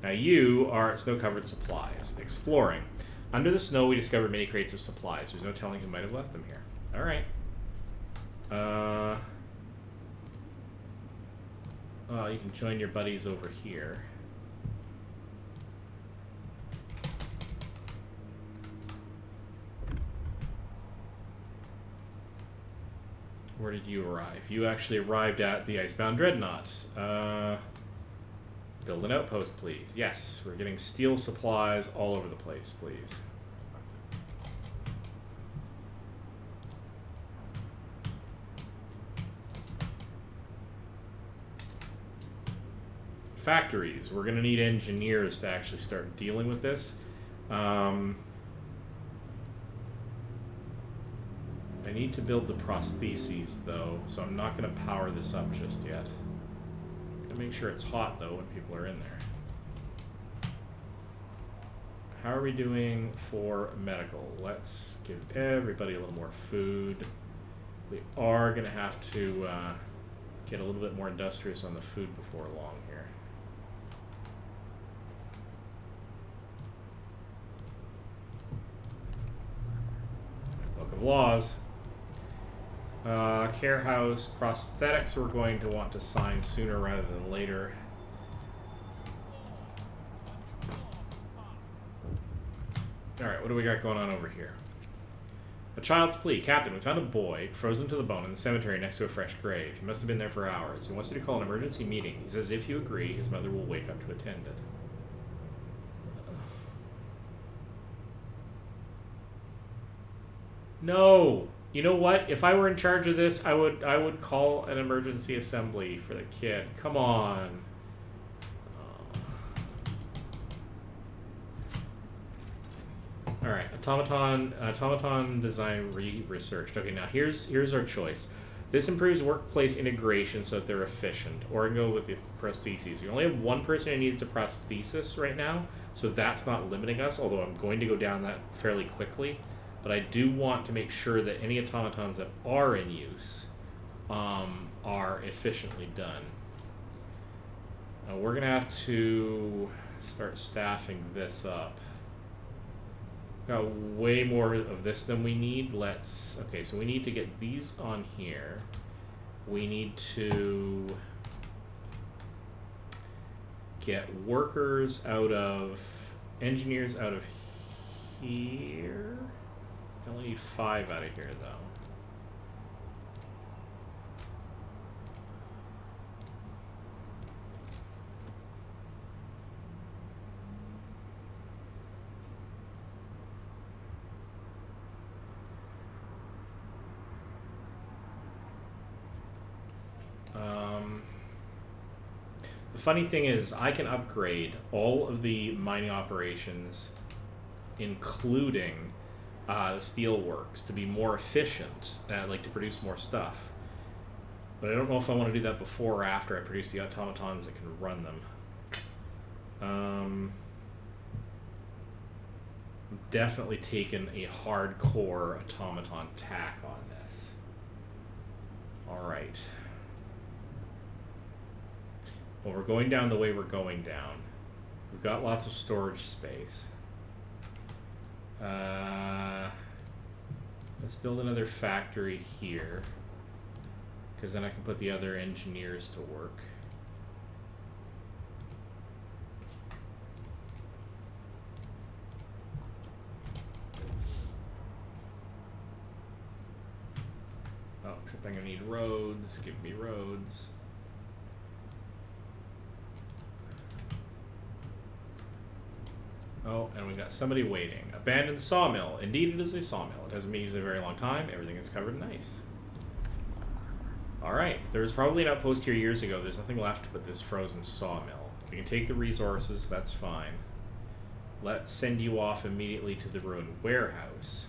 now you are snow-covered supplies. Exploring. Under the snow, we discovered many crates of supplies. There's no telling who might have left them here. Alright. You can join your buddies over here. Where did you arrive? You actually arrived at the Icebound Dreadnought. Build an outpost, please. Yes, we're getting steel supplies all over the place, please. Factories. We're going to need engineers to actually start dealing with this. I need to build the prostheses, though, so I'm not going to power this up just yet. Gotta make sure it's hot, though, when people are in there. How are we doing for medical? Let's give everybody a little more food. We are going to have to get a little bit more industrious on the food before long here. Book of Laws. Care House. Prosthetics we're going to want to sign sooner rather than later. Alright, what do we got going on over here? A child's plea. Captain, we found a boy frozen to the bone in the cemetery next to a fresh grave. He must have been there for hours. He wants you to call an emergency meeting. He says if you agree, his mother will wake up to attend it. No! You know what? If I were in charge of this, I would call an emergency assembly for the kid. Come on. Alright, automaton design researched. Okay, now here's our choice. This improves workplace integration so that they're efficient. Or I can go with the prostheses. You only have one person who needs a prosthesis right now, so that's not limiting us, although I'm going to go down that fairly quickly. But I do want to make sure that any automatons that are in use are efficiently done. We're going to have to start staffing this up. Got way more of this than we need. Okay, so we need to get these on here. We need to get engineers out of here. I only need 5 out of here, though. The funny thing is, I can upgrade all of the mining operations, including the steelworks, to be more efficient, like to produce more stuff. But I don't know if I want to do that before or after I produce the automatons that can run them. I'm definitely taking a hardcore automaton tack on this. Alright. Well, we're going down the way we're going down. We've got lots of storage space. Let's build another factory here, because then I can put the other engineers to work. Oh, except I'm going to need roads. Give me roads. Oh, and we got somebody waiting. Abandoned sawmill. Indeed, it is a sawmill. It hasn't been used in a very long time. Everything is covered in ice. Alright, there was probably an outpost here years ago. There's nothing left but this frozen sawmill. We can take the resources, that's fine. Let's send you off immediately to the ruined warehouse.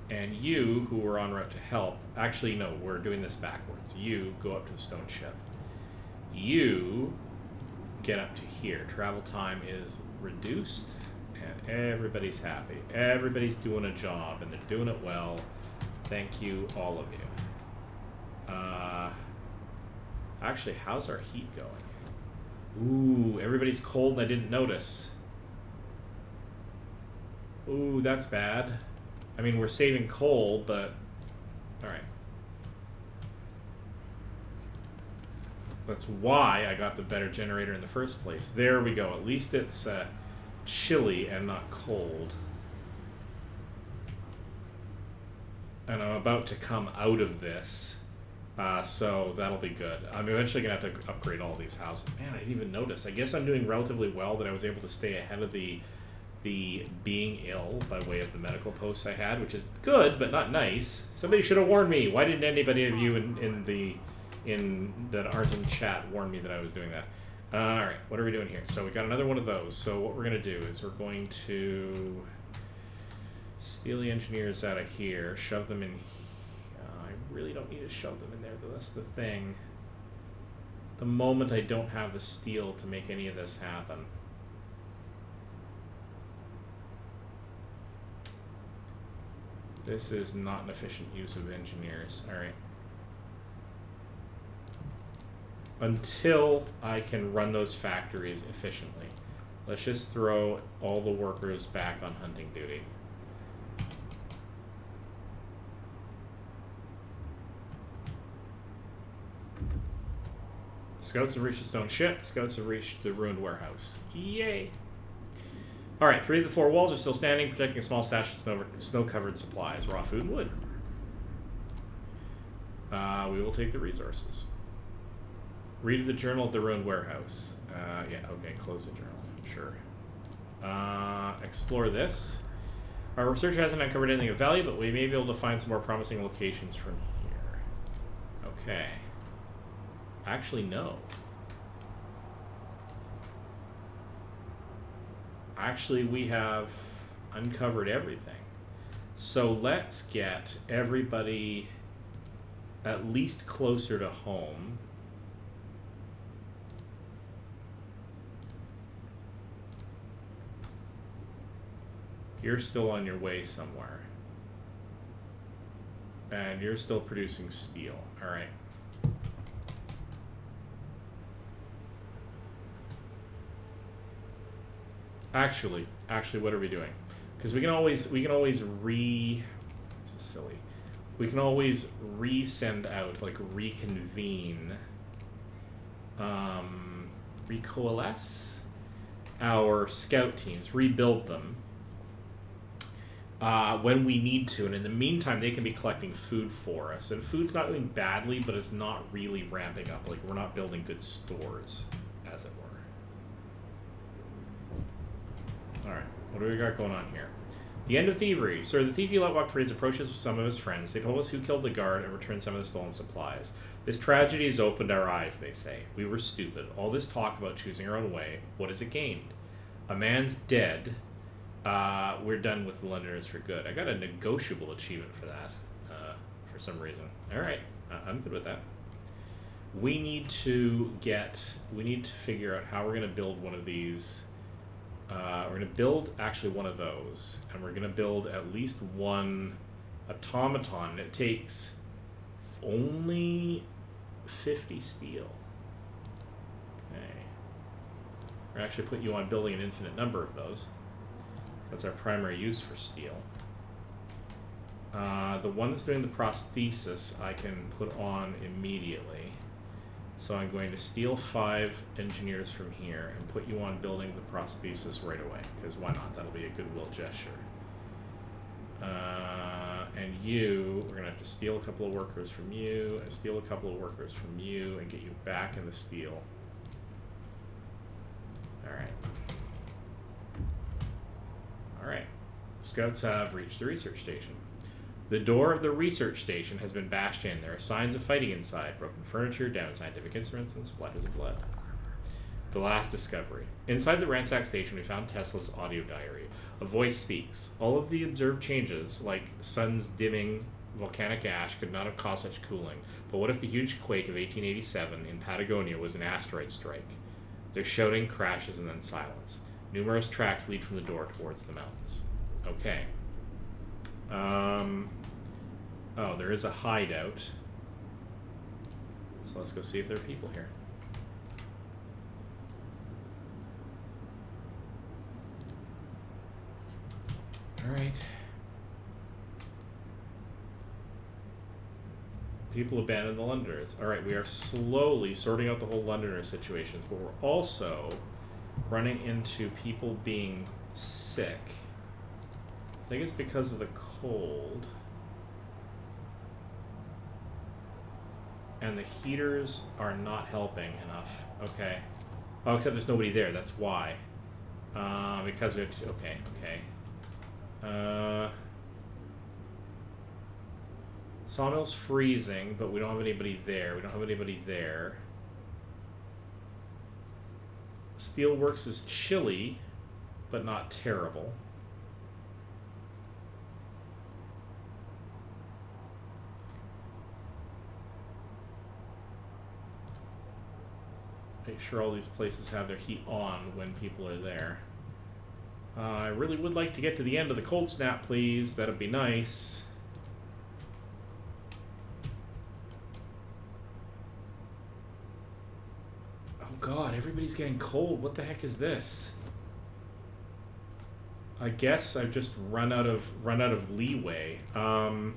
And you, who were en route to help... Actually, no, we're doing this backwards. You go up to the stone ship. You get up to here. Travel time is reduced, and everybody's happy. Everybody's doing a job, and they're doing it well. Thank you, all of you. Actually, how's our heat going? Ooh, everybody's cold and I didn't notice. Ooh, that's bad. I mean, we're saving coal, but... Alright. That's why I got the better generator in the first place. There we go. At least it's chilly and not cold. And I'm about to come out of this. So that'll be good. I'm eventually going to have to upgrade all these houses. Man, I didn't even notice. I guess I'm doing relatively well that I was able to stay ahead of the being ill by way of the medical posts I had, which is good, but not nice. Somebody should have warned me. Why didn't anybody of you in that aren't in chat warn me that I was doing that? Alright, what are we doing here? So we got another one of those. So what we're going to do is we're going to steal the engineers out of here, shove them in here. I really don't need to shove them in there, though. That's the thing. The moment I don't have the steel to make any of this happen. This is not an efficient use of engineers. Alright. Until I can run those factories efficiently. Let's just throw all the workers back on hunting duty. Scouts have reached the stone ship. Scouts have reached the ruined warehouse. Yay! Alright, 3 of the 4 walls are still standing, protecting a small stash of snow-covered supplies, raw food and wood. We will take the resources. Read the journal at the ruined warehouse. Yeah, okay, close the journal. Sure. Explore this. Our research hasn't uncovered anything of value, but we may be able to find some more promising locations from here. Okay. Actually, no. Actually, we have uncovered everything. So let's get everybody at least closer to home. You're still on your way somewhere. And you're still producing steel. All right. Actually, what are we doing? Because we can always this is silly. We can always resend out, like reconvene, recoalesce our scout teams, rebuild them when we need to, and in the meantime, they can be collecting food for us. And food's not doing badly, but it's not really ramping up. Like we're not building good stores, as it were. Alright, what do we got going on here? The End of Thievery. Sir, the thief you let walk free has approached us with some of his friends. They told us who killed the guard and returned some of the stolen supplies. This tragedy has opened our eyes, they say. We were stupid. All this talk about choosing our own way, what has it gained? A man's dead. We're done with the Londoners for good. I got a negotiable achievement for that, for some reason. Alright, I'm good with that. We need to figure out how we're going to build one of these. We're going to build actually one of those, and we're going to build at least one automaton. It takes only 50 steel. Okay. We're going to actually put you on building an infinite number of those. That's our primary use for steel. The one that's doing the prosthesis I can put on immediately. So I'm going to steal 5 engineers from here and put you on building the prosthesis right away, because why not? That'll be a goodwill gesture. And you, we're going to have to steal a couple of workers from you, and steal a couple of workers from you, and get you back in the steel. Alright. Alright. Scouts have reached the research station. The door of the research station has been bashed in. There are signs of fighting inside, broken furniture, damaged scientific instruments, and splatters of blood. The last discovery. Inside the ransacked station, we found Tesla's audio diary. A voice speaks. All of the observed changes, like suns dimming, volcanic ash, could not have caused such cooling. But what if the huge quake of 1887 in Patagonia was an asteroid strike? There's shouting, crashes, and then silence. Numerous tracks lead from the door towards the mountains. Okay. Oh, there is a hideout. So let's go see if there are people here. Alright. People abandon the Londoners. Alright, we are slowly sorting out the whole Londoner situations, but we're also running into people being sick. I think it's because of the cold. And the heaters are not helping enough. Okay. Oh, except there's nobody there. That's why. Because we have to... Okay, okay. Sawmill's freezing, but we don't have anybody there. We don't have anybody there. Steelworks is chilly, but not terrible. Make sure all these places have their heat on when people are there. I really would like to get to the end of the cold snap, please. That'd be nice. Oh god, everybody's getting cold. What the heck is this? I guess I've just run out of leeway. Alright,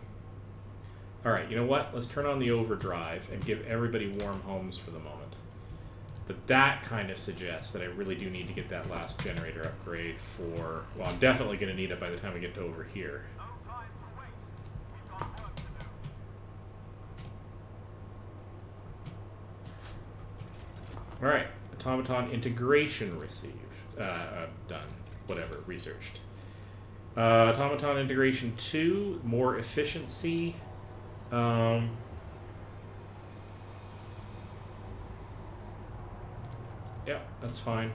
you know what? Let's turn on the overdrive and give everybody warm homes for the moment. But that kind of suggests that I really do need to get that last generator upgrade for... Well, I'm definitely going to need it by the time we get to over here. Alright, Automaton integration received. Done. Whatever, researched. Automaton integration 2, more efficiency. Yeah, that's fine.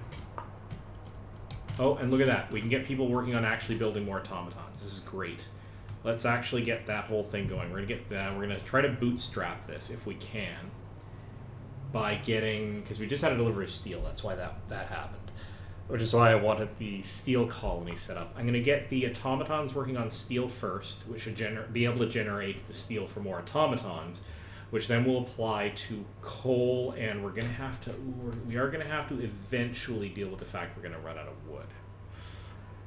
Oh, and look at that. We can get people working on actually building more automatons. This is great. Let's actually get that whole thing going. We're gonna get that. We're gonna try to bootstrap this if we can by getting, because we just had a delivery of steel. That's why that happened. Which is why I wanted the steel colony set up. I'm gonna get the automatons working on steel first, which should be able to generate the steel for more automatons, which then will apply to coal, and we are going to have to eventually deal with the fact we're going to run out of wood.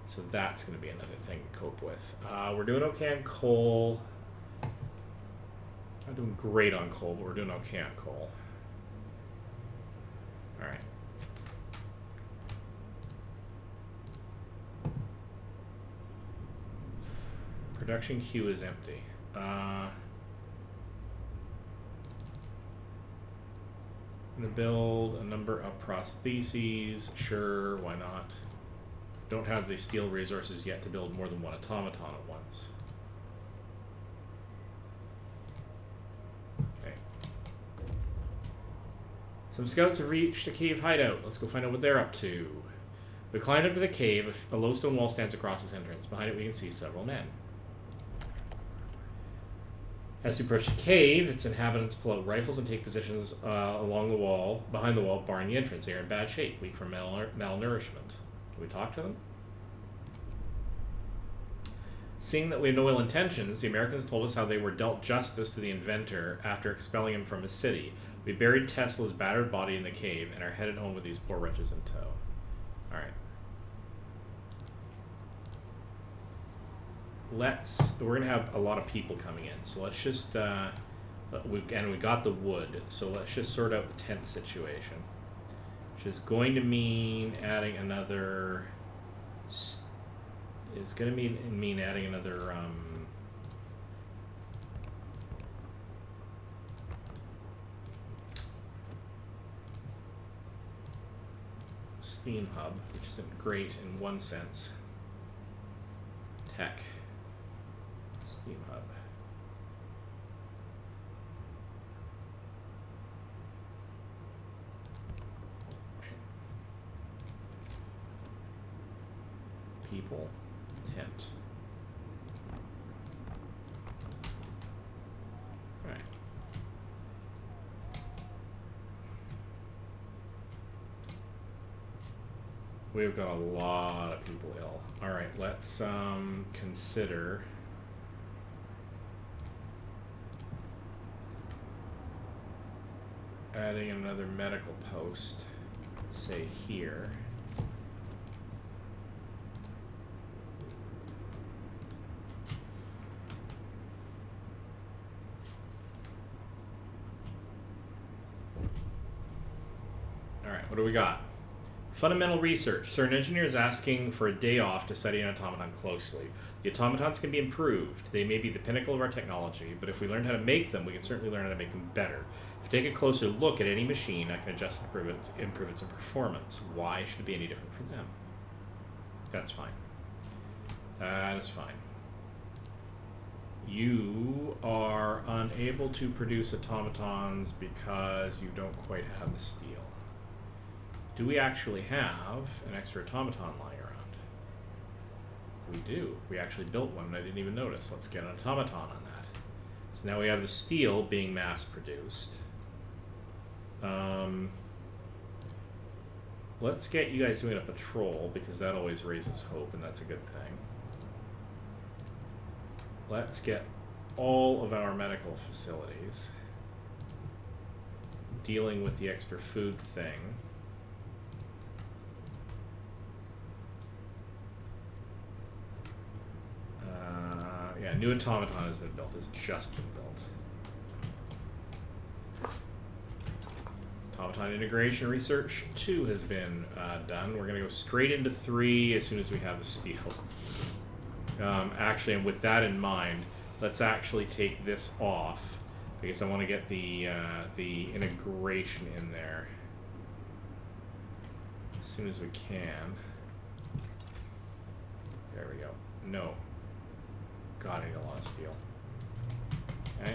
So that's going to be another thing to cope with. We're doing okay on coal. Not doing great on coal, but we're doing okay on coal. Alright. Production queue is empty. I'm going to build a number of prostheses. Sure, why not? Don't have the steel resources yet to build more than one automaton at once. Okay. Some scouts have reached a cave hideout. Let's go find out what they're up to. We climbed up to the cave. A low stone wall stands across its entrance. Behind it we can see several men. As we approach the cave, its inhabitants pull out rifles and take positions along the wall, behind the wall, barring the entrance. They are in bad shape, weak from malnourishment. Can we talk to them? Seeing that we have no ill intentions, the Americans told us how they were dealt justice to the inventor after expelling him from his city. We buried Tesla's battered body in the cave and are headed home with these poor wretches in tow. Alright. We're gonna have a lot of people coming in, so let's just we got the wood, so let's just sort out the tent situation, which is going to mean adding another adding another Steam hub, which isn't great in one sense. Tech. Steam hub. People. Tent. Right. We've got a lot of people ill. All right, let's consider adding another medical post, say here. All right, what do we got? Fundamental research. Certain engineers asking for a day off to study an automaton closely. The automatons can be improved. They may be the pinnacle of our technology, but if we learn how to make them, we can certainly learn how to make them better. If you take a closer look at any machine, I can adjust and improve its performance. Why should it be any different for them? That's fine. That is fine. You are unable to produce automatons because you don't quite have the steel. Do we actually have an extra automaton lying around? We do. We actually built one and I didn't even notice. Let's get an automaton on that. So now we have the steel being mass produced. Let's get you guys doing a patrol because that always raises hope and that's a good thing. Let's get all of our medical facilities dealing with the extra food thing. Yeah, new automaton has been built. It's just been built. Automaton integration research 2 has been done. We're going to go straight into 3 as soon as we have the steel. Actually, and with that in mind, let's actually take this off because I want to get the integration in there as soon as we can. There we go. No. God, I need a lot of steel. Okay.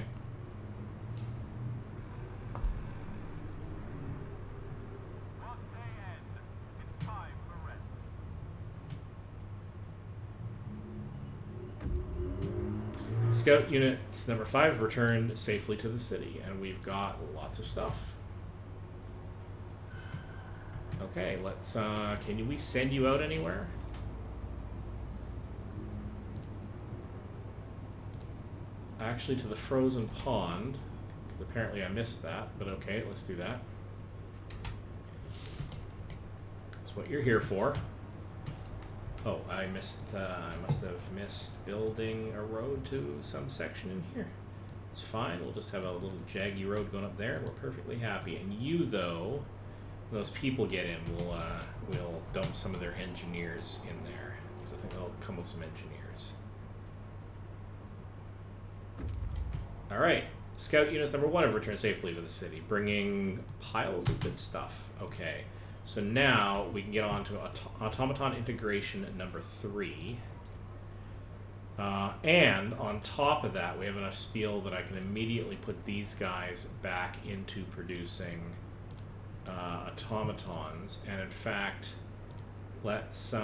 It's time for rest. Scout units number 5 returned safely to the city, and we've got lots of stuff. Okay, let's. Can we send you out anywhere? Actually, to the frozen pond, because apparently I missed that, but okay, let's do that. That's what you're here for. Oh, I must have missed building a road to some section in here. It's fine, we'll just have a little jaggy road going up there, we're perfectly happy. And you, though, when those people get in, we'll dump some of their engineers in there, because I think they'll come with some engineers. Alright, Scout units number 1 have returned safely to the city, bringing piles of good stuff. Okay, so now we can get on to automaton integration number 3. And on top of that, we have enough steel that I can immediately put these guys back into producing automatons. And in fact, let's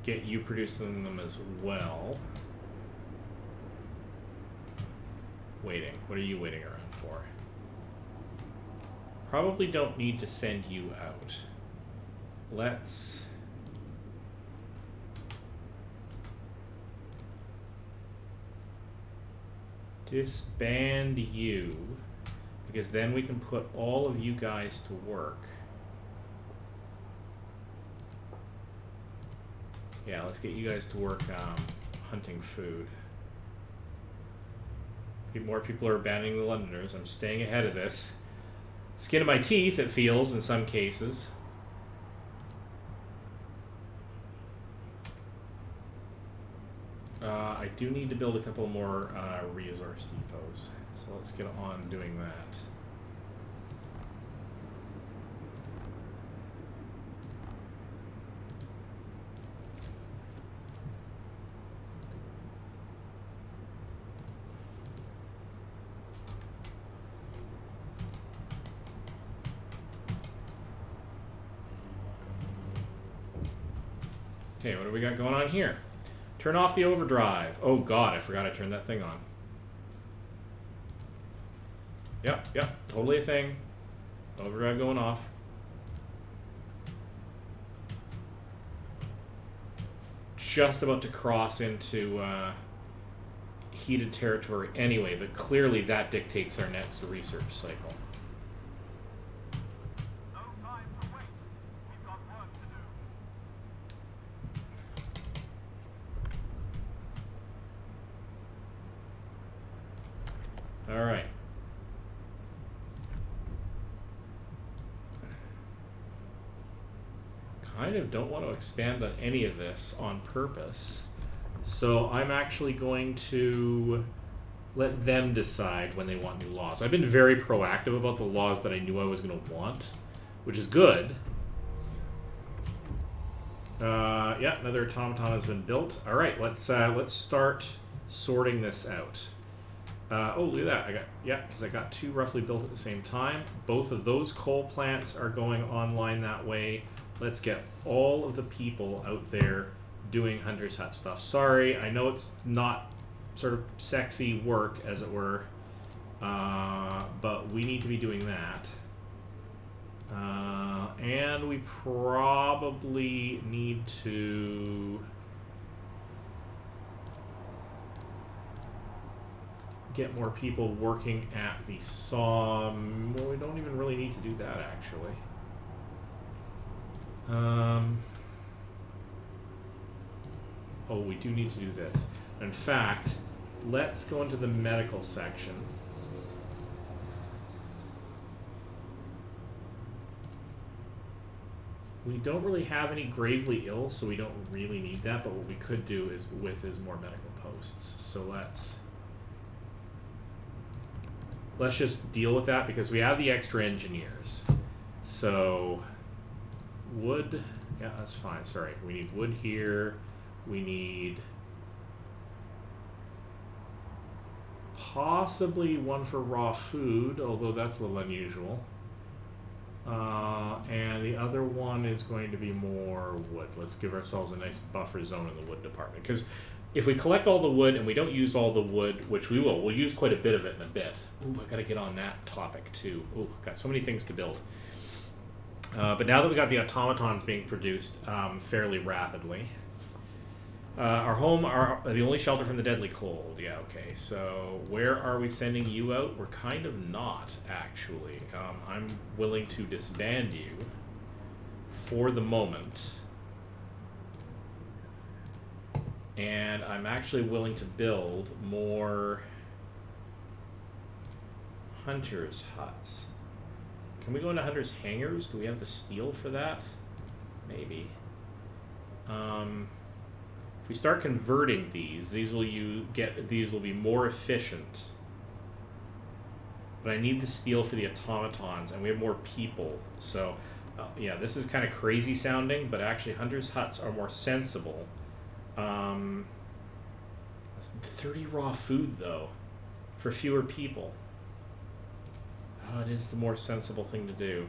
get you producing them as well. Waiting. What are you waiting around for? Probably don't need to send you out. Let's disband you, because then we can put all of you guys to work. Yeah, let's get you guys to work hunting food. More people are abandoning the Londoners. I'm staying ahead of this. Skin of my teeth, it feels, in some cases. I do need to build a couple more resource depots. So let's get on doing that. Okay, what do we got going on here? Turn off the overdrive. Oh god, I forgot I turned that thing on. Yep, totally a thing. Overdrive going off. Just about to cross into heated territory anyway, but clearly that dictates our next research cycle. No time to wait. We've got work to do. All right. Kind of don't want to expand on any of this on purpose. So I'm actually going to let them decide when they want new laws. I've been very proactive about the laws that I knew I was going to want, which is good. Yeah, another automaton has been built. All right, let's start sorting this out. Oh, look at that! Because I got two roughly built at the same time. Both of those coal plants are going online that way. Let's get all of the people out there doing Hunter's Hut stuff. Sorry, I know it's not sort of sexy work, as it were, but we need to be doing that. And we probably need to get more people working at the saw. Well, we don't even really need to do that, actually. Oh, we do need to do this. In fact, let's go into the medical section. We don't really have any gravely ill, so we don't really need that, but what we could do is more medical posts. So let's just deal with that because we have the extra engineers. So wood, yeah, that's fine. Sorry, we need wood here. We need possibly one for raw food, although that's a little unusual. And the other one is going to be more wood. Let's give ourselves a nice buffer zone in the wood department. Because if we collect all the wood and we don't use all the wood, which we will, we'll use quite a bit of it in a bit. Ooh, I gotta get on that topic too. Ooh, got so many things to build. But now that we got the automatons being produced fairly rapidly, our home, the only shelter from the deadly cold. Yeah, okay. So where are we sending you out? We're kind of not, actually. I'm willing to disband you for the moment. And I'm actually willing to build more hunters' huts. Can we go into hunters' hangars? Do we have the steel for that? Maybe. If we start converting these will be more efficient. But I need the steel for the automatons, and we have more people. So, yeah, this is kind of crazy sounding, but actually hunters' huts are more sensible. 30 raw food, though, for fewer people. Oh, it is the more sensible thing to do.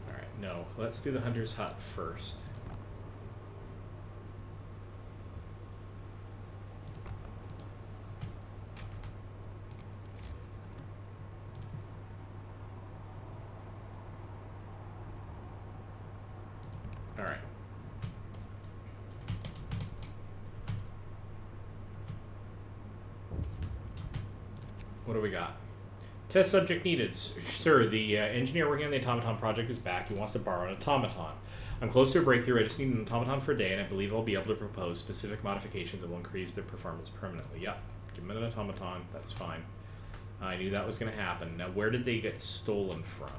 Alright, no. Let's do the hunter's hut first. Alright. What do we got? Test subject needed. Sir, the engineer working on the Automaton Project is back. He wants to borrow an automaton. I'm close to a breakthrough. I just need an automaton for a day, and I believe I'll be able to propose specific modifications that will increase their performance permanently. Yep. Give him an automaton. That's fine. I knew that was going to happen. Now, where did they get stolen from?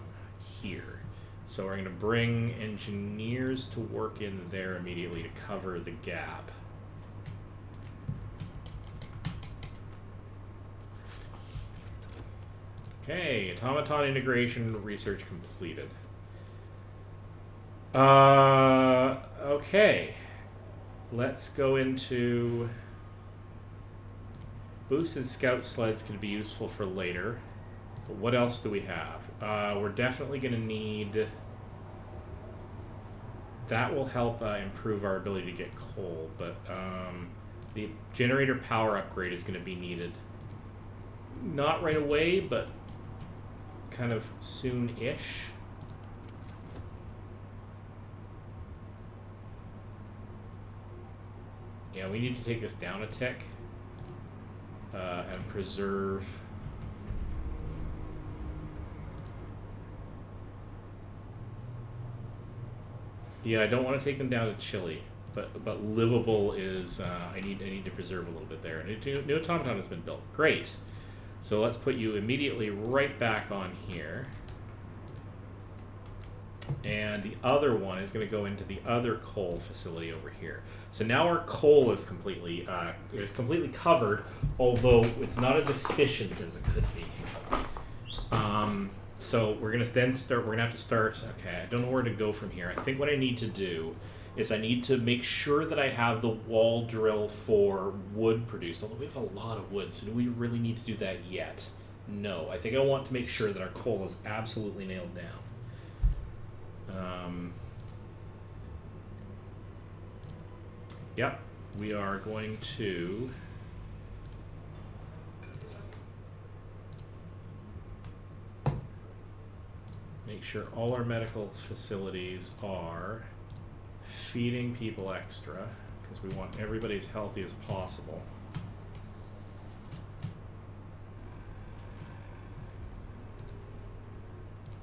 Here. So we're going to bring engineers to work in there immediately to cover the gap. Okay, automaton integration research completed. Okay. Let's go into... Boosted scout sleds can be useful for later. But what else do we have? We're definitely going to need... That will help improve our ability to get coal, but the generator power upgrade is going to be needed. Not right away, but kind of soon-ish. Yeah, we need to take this down a tick and preserve... Yeah, I don't want to take them down to chilly, but livable is I need to preserve a little bit there. And new automaton has been built. Great. So let's put you immediately right back on here. And the other one is going to go into the other coal facility over here. So now our coal is completely covered, although it's not as efficient as it could be. So we're gonna then start. We're gonna have to start. Okay, I don't know where to go from here. I think what I need to do is I need to make sure that I have the wall drill for wood produced. Although we have a lot of wood, so do we really need to do that yet? No. I think I want to make sure that our coal is absolutely nailed down. Yep, we are going to. Make sure all our medical facilities are feeding people extra, because we want everybody as healthy as possible.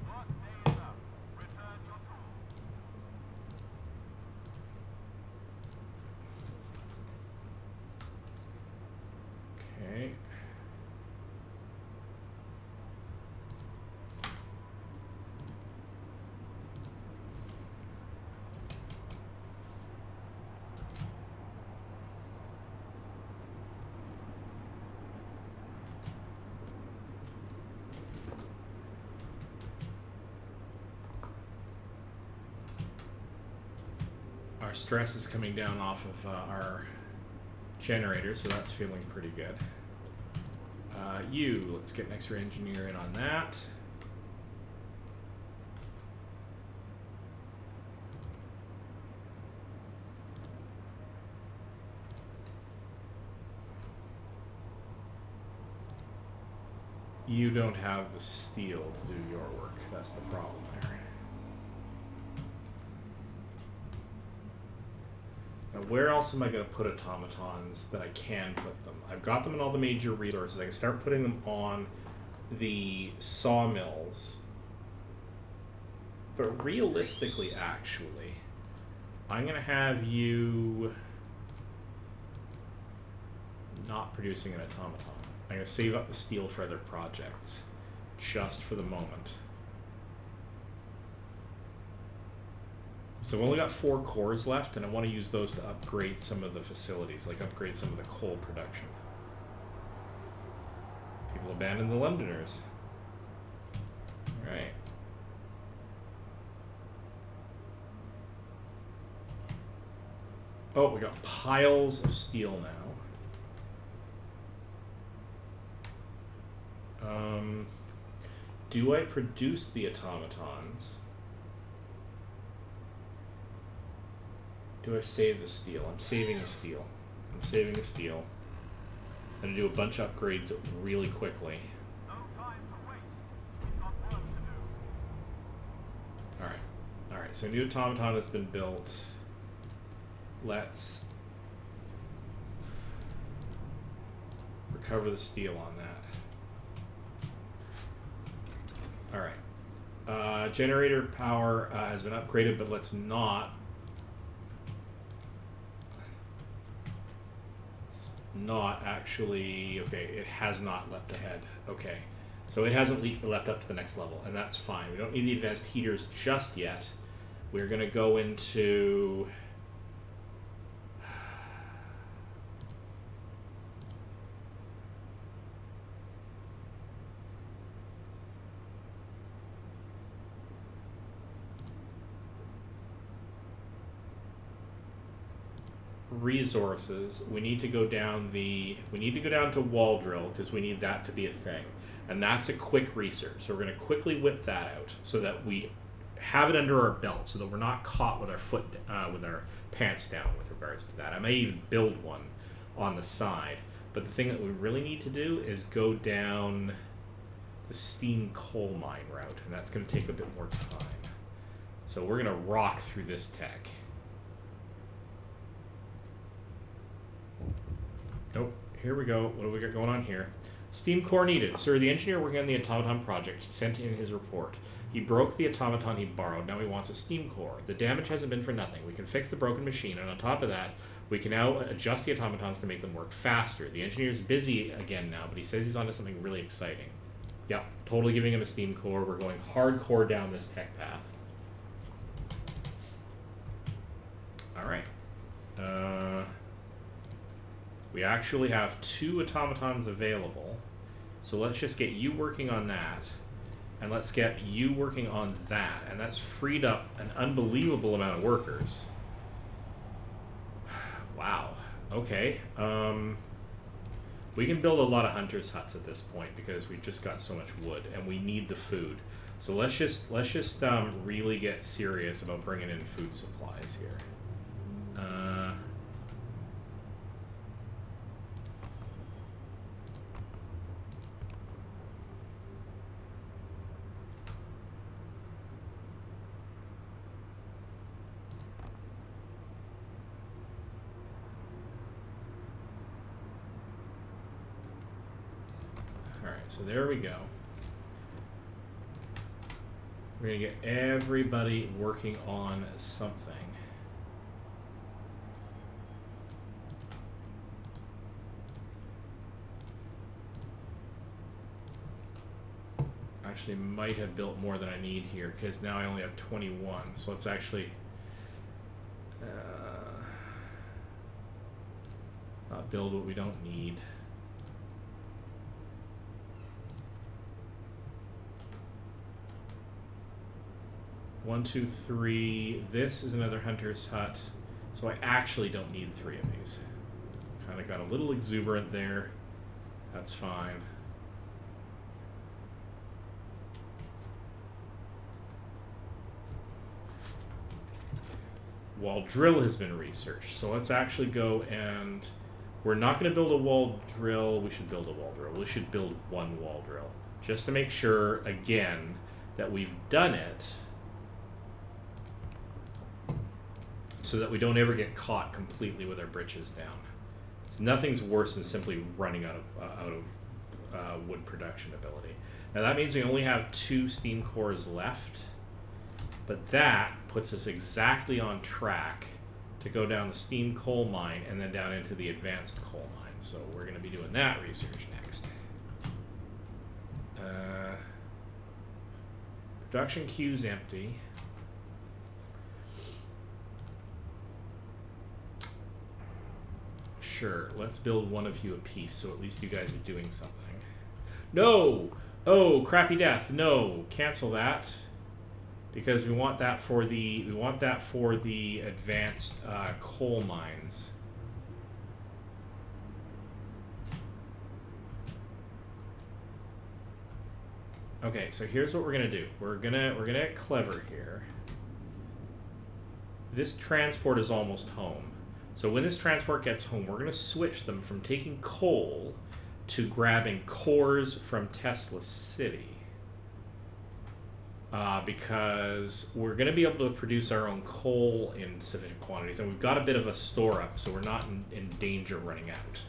Work day is up. Return your tools. Okay. Our stress is coming down off of our generator, so that's feeling pretty good. Let's get an extra engineer in on that. You don't have the steel to do your work. That's the problem there. Now, where else am I going to put automatons that I can put them? I've got them in all the major resources. I can start putting them on the sawmills. But realistically, actually, I'm going to have you not producing an automaton. I'm going to save up the steel for other projects, just for the moment. So I've only got 4 cores left, and I want to use those to upgrade some of the facilities, like upgrade some of the coal production. People abandon the Londoners. Alright. Oh, we got piles of steel now. Do I produce the automatons? Do I save the steel? I'm saving the steel. I'm saving the steel. I'm going to do a bunch of upgrades really quickly. No time to waste. We've got work to do. Alright. Alright, so a new automaton has been built. Let's recover the steel on that. Alright. Generator power has been upgraded, but let's not actually, okay, it has not leapt ahead. Okay, so it hasn't leapt up to the next level, and that's fine. We don't need the advanced heaters just yet. We're going to go into resources, we need to go down to wall drill because we need that to be a thing. And that's a quick research. So we're going to quickly whip that out so that we have it under our belt so that we're not caught with our pants down with regards to that. I may even build one on the side. But the thing that we really need to do is go down the steam coal mine route, and that's going to take a bit more time. So we're going to rock through this tech. Oh, here we go. What do we got going on here? Steam core needed. Sir, the engineer working on the Automaton Project sent in his report. He broke the automaton he borrowed. Now he wants a steam core. The damage hasn't been for nothing. We can fix the broken machine, and on top of that, we can now adjust the automatons to make them work faster. The engineer's busy again now, but he says he's onto something really exciting. Yep, totally giving him a steam core. We're going hardcore down this tech path. Alright. We actually have 2 automatons available. So let's just get you working on that. And let's get you working on that. And that's freed up an unbelievable amount of workers. Wow. Okay. We can build a lot of hunters' huts at this point because we've just got so much wood and we need the food. So let's just really get serious about bringing in food supplies here. So there we go. We're going to get everybody working on something. Actually, might have built more than I need here because now I only have 21. So let's actually... let's not build what we don't need. One, two, three. This is another hunter's hut. So I actually don't need 3 of these. Kind of got a little exuberant there. That's fine. Wall drill has been researched. So let's actually go and... We're not going to build a wall drill. We should build a wall drill. We should build 1 wall drill. Just to make sure, again, that we've done it. So that we don't ever get caught completely with our britches down. So nothing's worse than simply running out of wood production ability. Now that means we only have 2 steam cores left, but that puts us exactly on track to go down the steam coal mine and then down into the advanced coal mine. So we're going to be doing that research next. Production queue's empty. Sure, let's build 1 of you a piece, so at least you guys are doing something. No! Oh, crappy death. No, cancel that. Because we want that for the advanced coal mines. Okay, so here's what we're gonna do. We're gonna get clever here. This transport is almost home. So when this transport gets home, we're going to switch them from taking coal to grabbing cores from Tesla City. Because we're going to be able to produce our own coal in sufficient quantities. And we've got a bit of a store up, so we're not in danger of running out.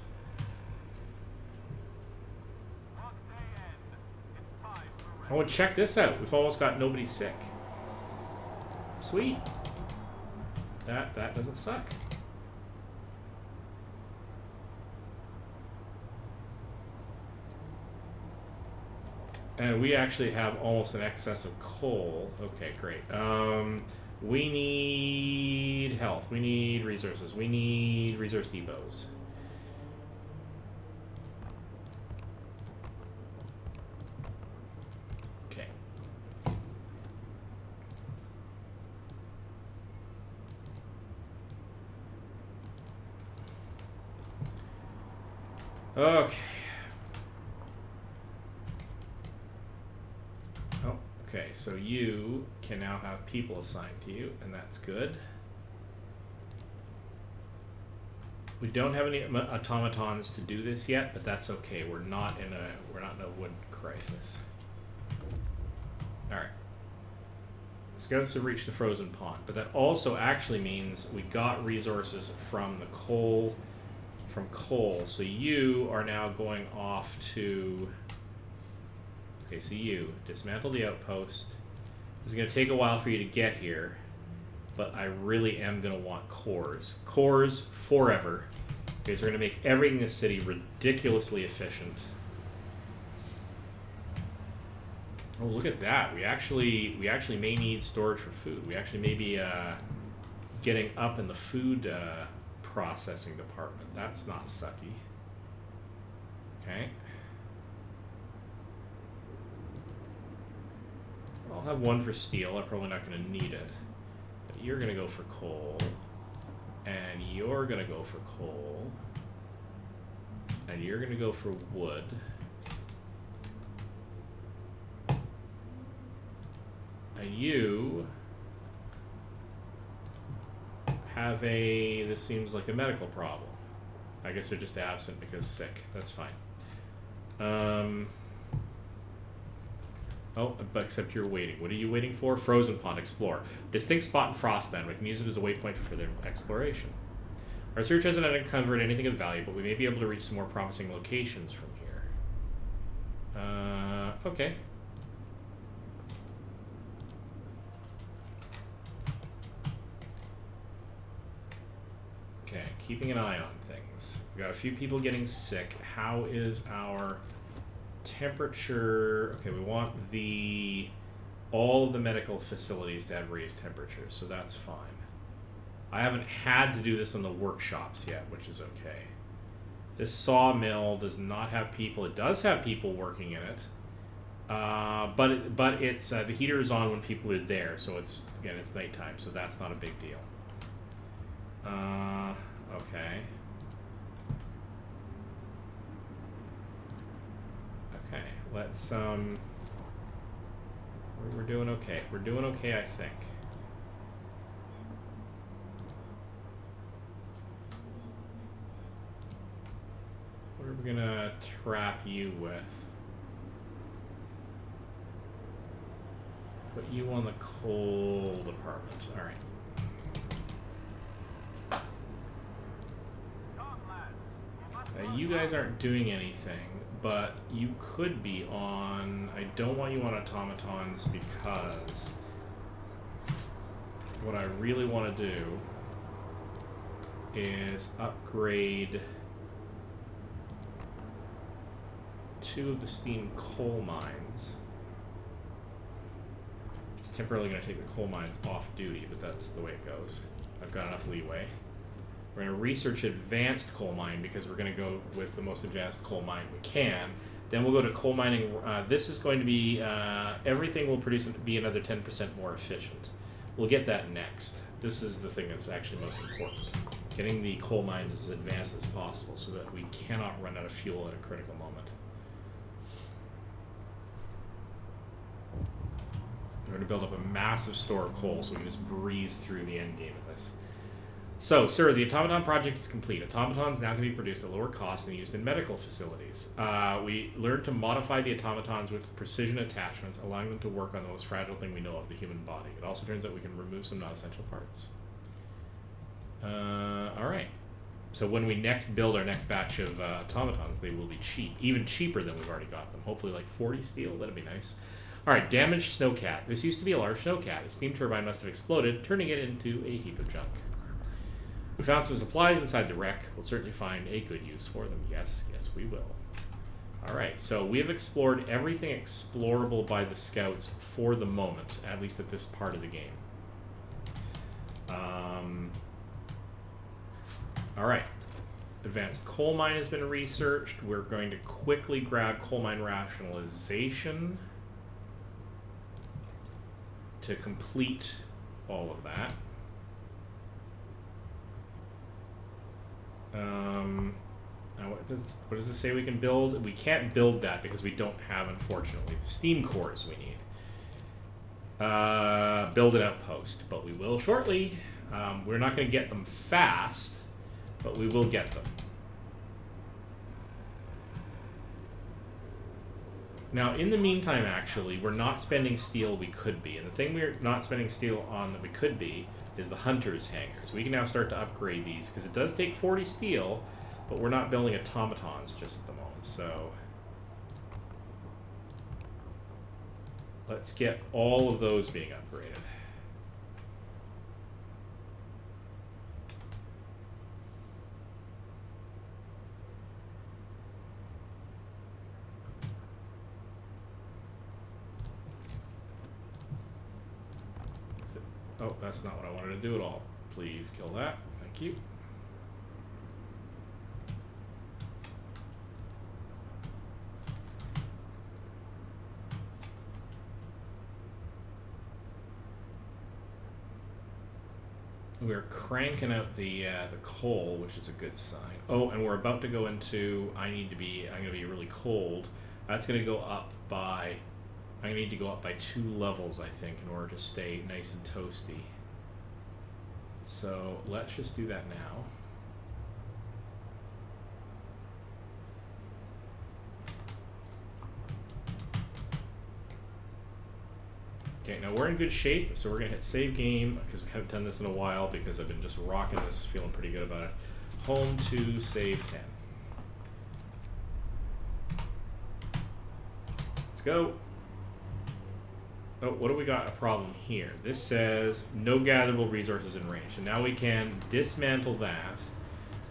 Oh, and check this out. We've almost got nobody sick. Sweet. That doesn't suck. And we actually have almost an excess of coal. Okay, great. We need health. We need resources. We need resource depots. Okay. Okay. Oh, okay. So you can now have people assigned to you, and that's good. We don't have any automatons to do this yet, but that's okay. We're not in a wood crisis. All right. Scouts have reached the frozen pond, but that also actually means we got resources from the coal. From coal, so you are now going off to. Okay, so you dismantle the outpost. It's going to take a while for you to get here, but I really am going to want cores. Cores forever. Okay, so we're going to make everything in the city ridiculously efficient. Oh, look at that! We actually may need storage for food. We actually may be getting up in the food processing department. That's not sucky. Okay. I'll have one for steel. I'm probably not going to need it. But you're going to go for coal. And you're going to go for coal. And you're going to go for wood. And you have this seems like a medical problem. I guess they're just absent because sick. That's fine. Oh, but except you're waiting. What are you waiting for? Frozen Pond, explore. Distinct spot in Frostland. We can use it as a waypoint for further exploration. Our search hasn't uncovered anything of value, but we may be able to reach some more promising locations from here. Okay. Okay, keeping an eye on things. We got a few people getting sick. How is our temperature? Okay, we want all of the medical facilities to have raised temperatures, so that's fine. I haven't had to do this in the workshops yet, which is okay. This sawmill does not have people. It does have people working in it, but it's the heater is on when people are there, so it's nighttime, so that's not a big deal. Okay. Okay, let's, we're doing okay. We're doing okay, I think. What are we gonna trap you with? Put you on the coal department. Alright. You guys aren't doing anything, but you could be on. I don't want you on automatons because what I really want to do is upgrade 2 of the steam coal mines. Just temporarily going to take the coal mines off duty, but that's the way it goes. I've got enough leeway. We're going to research advanced coal mine because we're going to go with the most advanced coal mine we can. Then we'll go to coal mining. This is going to be, everything will be another 10% more efficient. We'll get that next. This is the thing that's actually most important. Getting the coal mines as advanced as possible so that we cannot run out of fuel at a critical moment. We're going to build up a massive store of coal so we can just breeze through the end game of this. So, sir, the Automaton Project is complete. Automatons now can be produced at lower cost and used in medical facilities. We learned to modify the automatons with precision attachments, allowing them to work on the most fragile thing we know of, the human body. It also turns out we can remove some non-essential parts. Alright. So when we next build our next batch of automatons, they will be cheap. Even cheaper than we've already got them. Hopefully like 40 steel, that'd be nice. Alright, damaged snowcat. This used to be a large snowcat. A steam turbine must have exploded, turning it into a heap of junk. We found some supplies inside the wreck. We'll certainly find a good use for them. Yes, yes we will. Alright, so we have explored everything explorable by the scouts for the moment, at least at this part of the game. Alright. Advanced coal mine has been researched. We're going to quickly grab coal mine rationalization to complete all of that. Now, what does this say we can build? We can't build that because we don't have, unfortunately, the steam cores we need. Build an outpost, but we will shortly. We're not going to get them fast, but we will get them. Now, in the meantime, actually, we're not spending steel we could be. And the thing we're not spending steel on that we could be is the Hunter's Hangars. We can now start to upgrade these, because it does take 40 steel, but we're not building automatons just at the moment. So let's get all of those being upgraded. Oh, that's not what I wanted to do at all. Please kill that. Thank you. We're cranking out the coal, which is a good sign. Oh, and we're about to go into. I'm going to be really cold. That's going to go up by. I'm going to need to go up by 2 levels, I think, in order to stay nice and toasty. So let's just do that now. Okay, now we're in good shape, so we're going to hit save game, because we haven't done this in a while, because I've been just rocking this, feeling pretty good about it. Home to save 10. Let's go. Oh, what do we got? A problem here. This says no gatherable resources in range. And now we can dismantle that.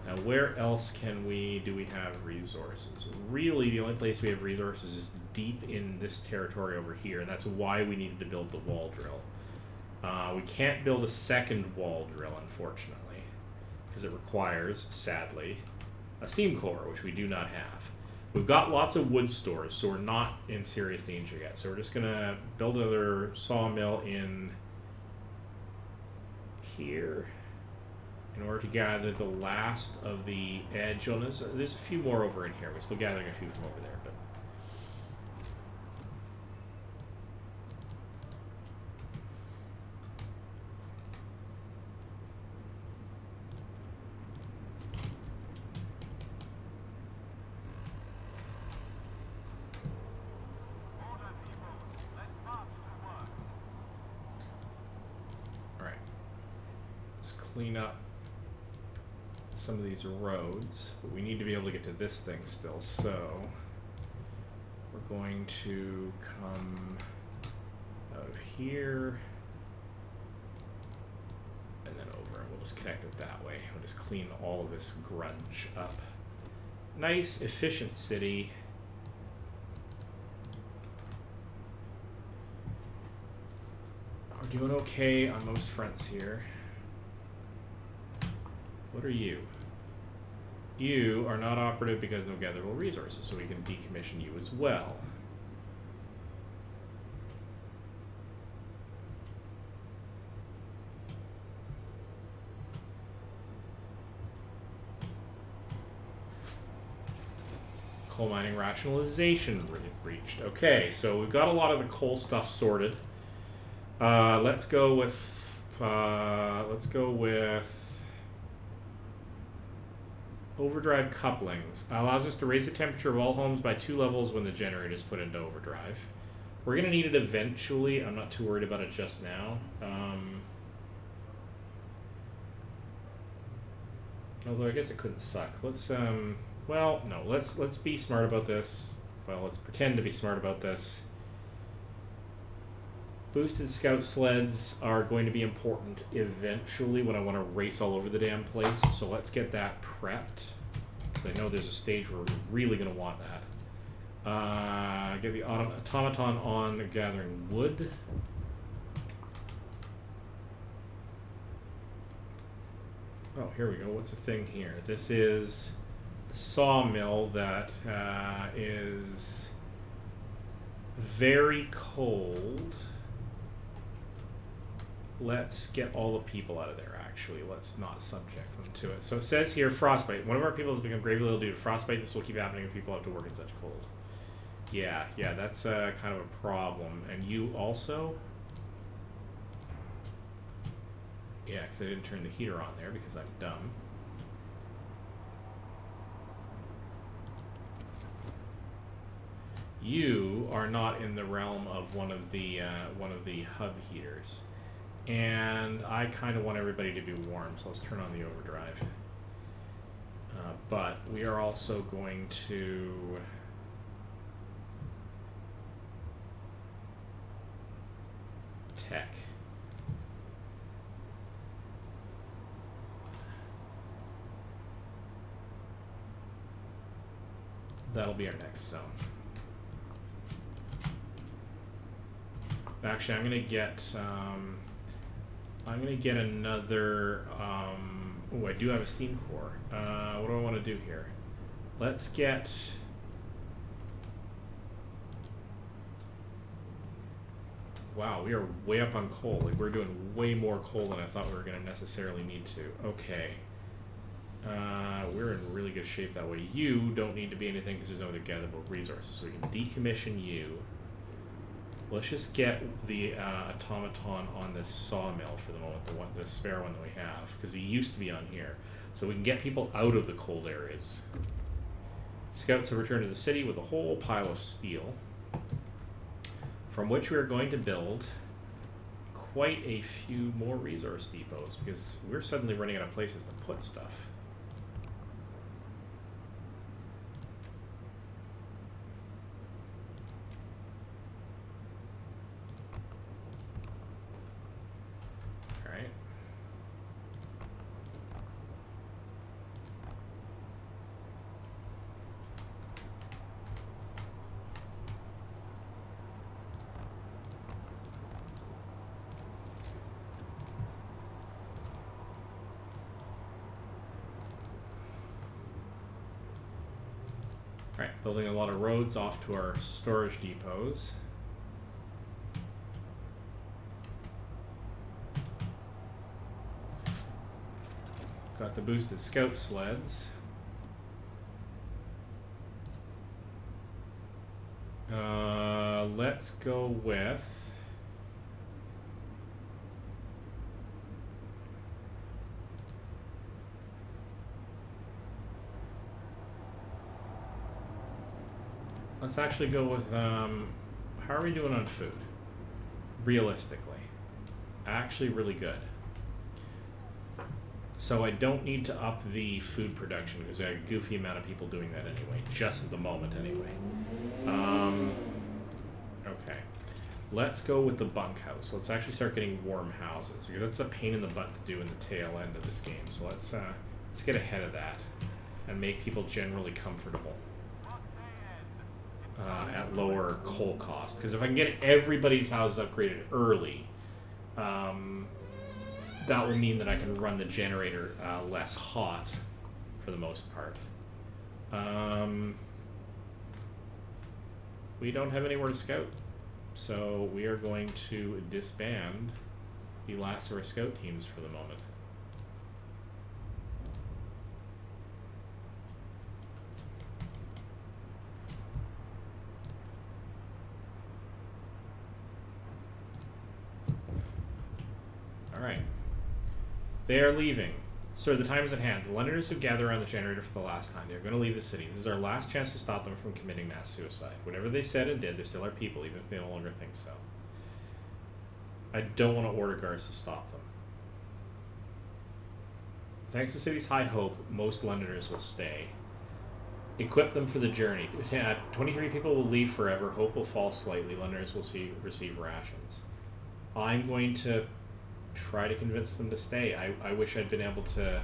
Now, where else do we have resources? Really, the only place we have resources is deep in this territory over here, and that's why we needed to build the wall drill. We can't build a second wall drill, unfortunately, because it requires, sadly, a steam core, which we do not have. We've got lots of wood stores, so we're not in serious danger yet. So we're just going to build another sawmill in here in order to gather the last of the edge. Oh, there's a few more over in here. We're still gathering a few from over there, but clean up some of these roads, but we need to be able to get to this thing still, so we're going to come out of here and then over, and we'll just connect it that way. We'll just clean all of this grunge up. Nice, efficient city. We're doing okay on most fronts here. What are you? You are not operative because no gatherable resources, so we can decommission you as well. Coal mining rationalization reached. Okay, so we've got a lot of the coal stuff sorted. Let's go with Overdrive Couplings. Allows us to raise the temperature of all homes by 2 levels when the generator is put into overdrive. We're going to need it eventually. I'm not too worried about it just now. Although I guess it couldn't suck. Let's well, no. Let's be smart about this. Well, let's pretend to be smart about this. Boosted scout sleds are going to be important eventually when I want to race all over the damn place. So let's get that prepped, because I know there's a stage where we're really going to want that. Get the automaton on gathering wood. Oh, here we go. What's the thing here? This is a sawmill that is very cold. let's get all the people out of there, actually. Let's not subject them to it. So it says here, frostbite. One of our people has become gravely ill due to frostbite. This will keep happening if people have to work in such cold. Yeah, that's kind of a problem. And you also? Yeah, because I didn't turn the heater on there because I'm dumb. You are not in the realm of one of the hub heaters. And I kind of want everybody to be warm, so let's turn on the overdrive. But we are also going to tech. That'll be our next zone. Actually, I'm gonna get another. Oh, I do have a steam core. What do I want to do here? Let's get. Wow, we are way up on coal. Like, we're doing way more coal than I thought we were gonna necessarily need to. Okay. We're in really good shape that way. You don't need to be anything because there's no other gatherable resources, so we can decommission you. Let's just get the automaton on this sawmill for the moment, the spare one that we have, because he used to be on here. So we can get people out of the cold areas. Scouts have returned to the city with a whole pile of steel, from which we are going to build quite a few more resource depots, because we're suddenly running out of places to put stuff. Building a lot of roads off to our storage depots. Got the boosted scout sleds. Let's go with... Let's actually go with, how are we doing on food? Realistically. Actually really good. So I don't need to up the food production because I have a goofy amount of people doing that anyway, just at the moment anyway. Okay. Let's go with the bunkhouse. Let's actually start getting warm houses because that's a pain in the butt to do in the tail end of this game. So let's get ahead of that and make people generally comfortable. At lower coal cost, because if I can get everybody's houses upgraded early, that will mean that I can run the generator less hot for the most part. We don't have anywhere to scout, so we are going to disband the last of our scout teams for the moment. Alright. They are leaving. Sir, the time is at hand. The Londoners have gathered around the generator for the last time. They are going to leave the city. This is our last chance to stop them from committing mass suicide. Whatever they said and did, they're still our people, even if they no longer think so. I don't want to order guards to stop them. Thanks to the city's high hope, most Londoners will stay. Equip them for the journey. 23 people will leave forever. Hope will fall slightly. Londoners will receive rations. I'm going to try to convince them to stay. I wish I'd been able to...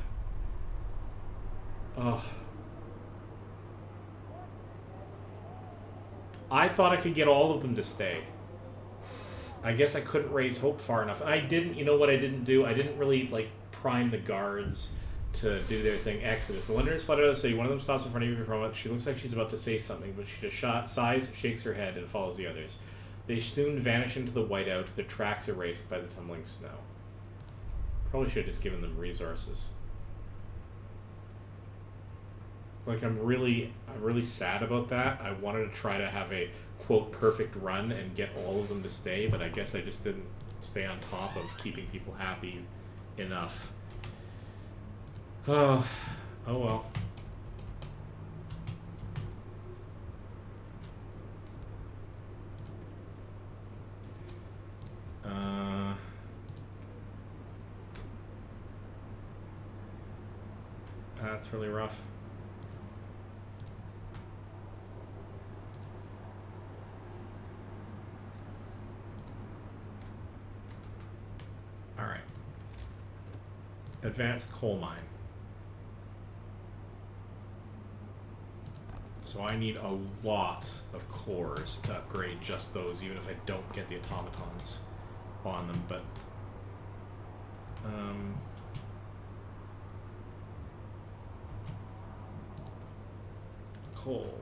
I thought I could get all of them to stay. I guess I couldn't raise hope far enough. And I didn't, you know what I didn't do? I didn't really, like, prime the guards to do their thing. Exodus. The Londoners flooded out of the city. One of them stops in front of you from it. She looks like she's about to say something, but she just sighs, shakes her head, and follows the others. They soon vanish into the whiteout, their tracks erased by the tumbling snow. Probably should have just given them resources. Like, I'm really sad about that. I wanted to try to have a quote perfect run and get all of them to stay, but I guess I just didn't stay on top of keeping people happy enough. Oh well. That's really rough. All right. Advanced coal mine. So I need a lot of cores to upgrade just those, even if I don't get the automatons on them, but coal.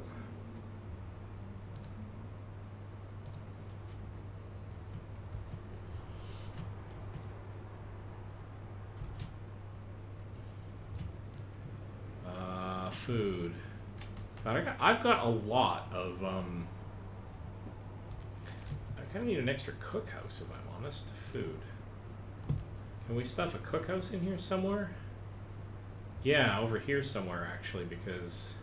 Food. I've got a lot of I kind of need an extra cookhouse if I'm honest. Food. Can we stuff a cookhouse in here somewhere? Yeah, over here somewhere actually, because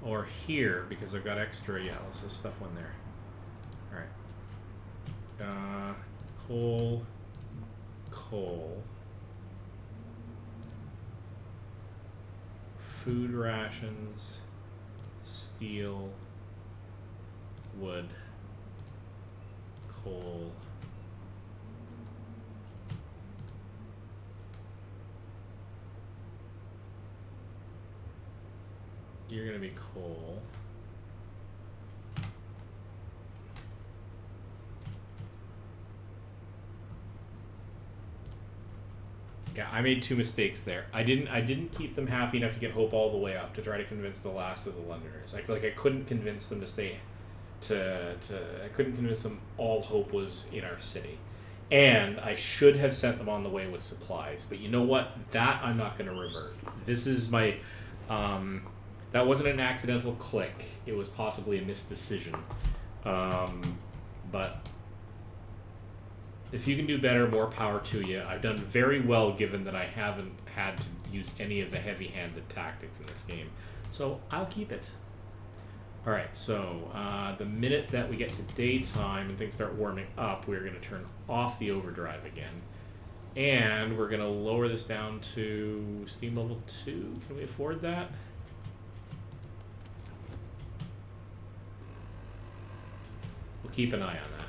or here because I've got extra. Yeah, let's just stuff one there. All right. Coal. Food rations, steel, wood, coal. You're gonna be coal. Yeah, I made two mistakes there. I didn't keep them happy enough to get hope all the way up to try to convince the last of the Londoners. I couldn't convince them to stay. I couldn't convince them all hope was in our city, and I should have sent them on the way with supplies. But you know what? That I'm not going to revert. This is my. That wasn't an accidental click. It was possibly a misdecision. But. If you can do better, more power to you. I've done very well given that I haven't had to use any of the heavy-handed tactics in this game. So I'll keep it. Alright, so the minute that we get to daytime and things start warming up, we're going to turn off the overdrive again. And we're going to lower this down to steam level 2. Can we afford that? We'll keep an eye on that.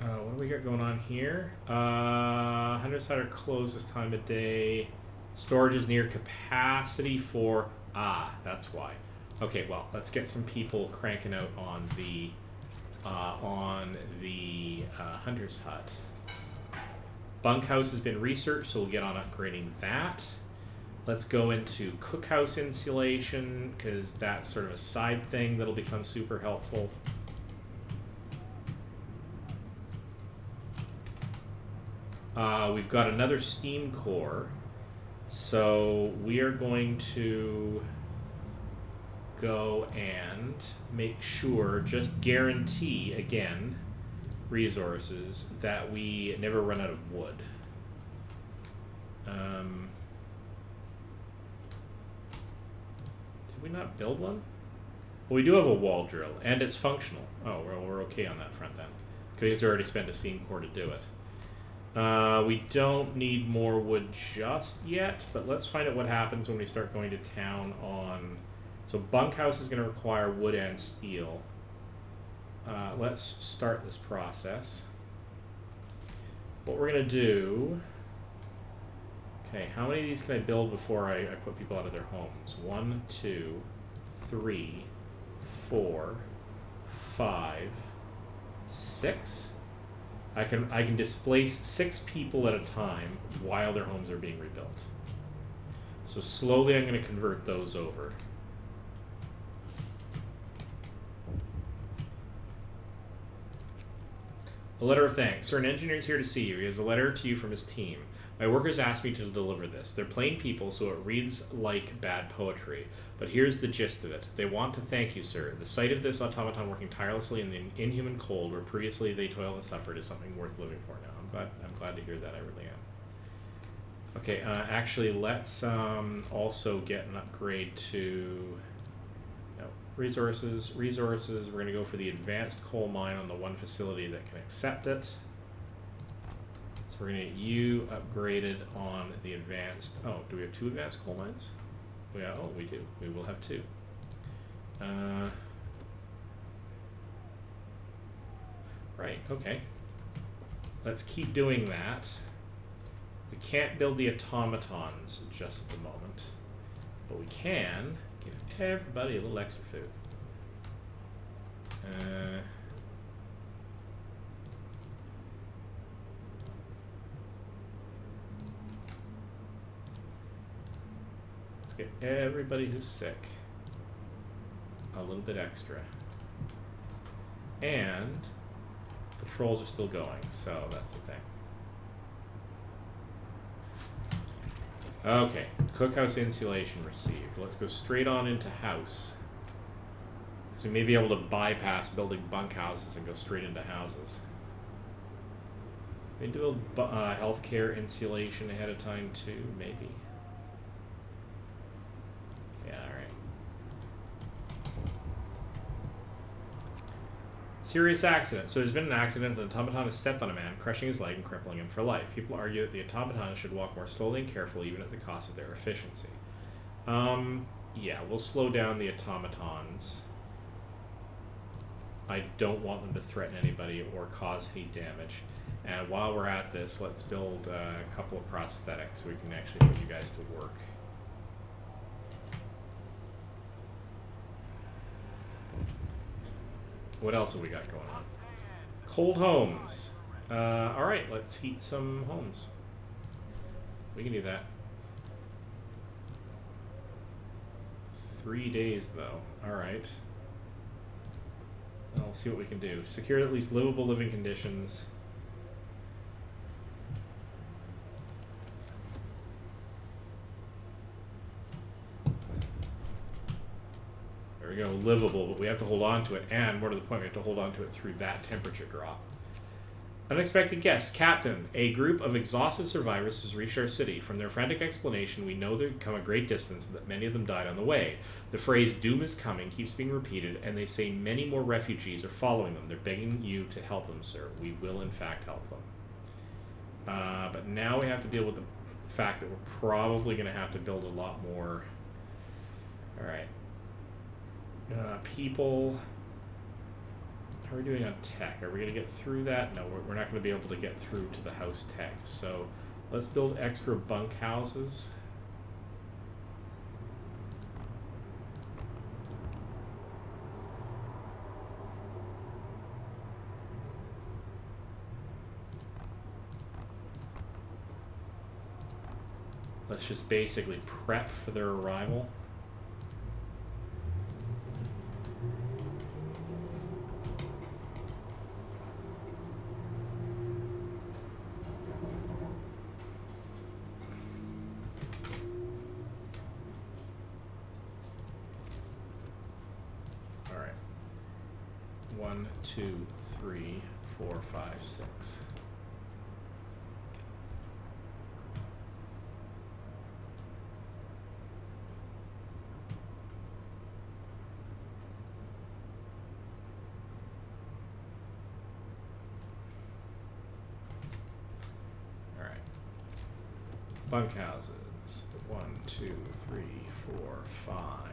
What do we got going on here? 100 side are closed this time of day. Storage is near capacity for... that's why. Okay, well, let's get some people cranking out on the Hunter's Hut. Bunkhouse has been researched, so we'll get on upgrading that. Let's go into cookhouse insulation, because that's sort of a side thing that'll become super helpful. We've got another steam core, so we are going to go and make sure, just guarantee, again, resources, that we never run out of wood. Did we not build one? Well, we do have a wall drill, and it's functional. Oh, well, we're okay on that front then, because we already spent a steam core to do it. We don't need more wood just yet, but let's find out what happens when we start going to town on... So bunkhouse is going to require wood and steel. Let's start this process. What we're going to do... Okay, how many of these can I build before I put people out of their homes? 1, 2, 3, 4, 5, 6... I can displace 6 people at a time while their homes are being rebuilt. So slowly I'm going to convert those over. A letter of thanks. Sir, an engineer is here to see you. He has a letter to you from his team. My workers asked me to deliver this. They're plain people, so it reads like bad poetry. But here's the gist of it. They want to thank you, sir. The sight of this automaton working tirelessly in the inhuman cold where previously they toiled and suffered is something worth living for now. I'm glad to hear that. I really am. Okay, actually, let's also get an upgrade to... No, resources. We're going to go for the advanced coal mine on the one facility that can accept it. So we're going to get you upgraded on the advanced... Oh, do we have 2 advanced coal mines? Yeah, oh, we do. We will have 2. Right, okay. Let's keep doing that. We can't build the automatons just at the moment. But we can give everybody a little extra food. Get everybody who's sick a little bit extra. And patrols are still going, so that's the thing. Okay, cookhouse insulation received. Let's go straight on into house. So we may be able to bypass building bunkhouses and go straight into houses. Maybe build healthcare insulation ahead of time too, maybe. Serious accident. So there's been an accident. The automaton has stepped on a man, crushing his leg and crippling him for life. People argue that the automaton should walk more slowly and carefully, even at the cost of their efficiency. Yeah, we'll slow down the automatons. I don't want them to threaten anybody or cause any damage. And while we're at this, let's build a couple of prosthetics so we can actually put you guys to work. What else have we got going on? Cold homes. Alright, let's heat some homes. We can do that. 3 days, though. Alright. I'll see what we can do. Secure at least livable living conditions. There we go, livable, but we have to hold on to it, and more to the point, we have to hold on to it through that temperature drop. Unexpected guests. Captain, a group of exhausted survivors has reached our city. From their frantic explanation, we know they've come a great distance and that many of them died on the way. The phrase, doom is coming, keeps being repeated, and they say many more refugees are following them. They're begging you to help them, sir. We will, in fact, help them. But now we have to deal with the fact that we're probably going to have to build a lot more. Alright. People. How are we doing on tech? Are we going to get through that? No, we're not going to be able to get through to the house tech. So let's build extra bunk houses. Let's just basically prep for their arrival. All right. 1, 2, 3, 4, 5, 6. Bunkhouses. 1, 2, 3, 4, 5.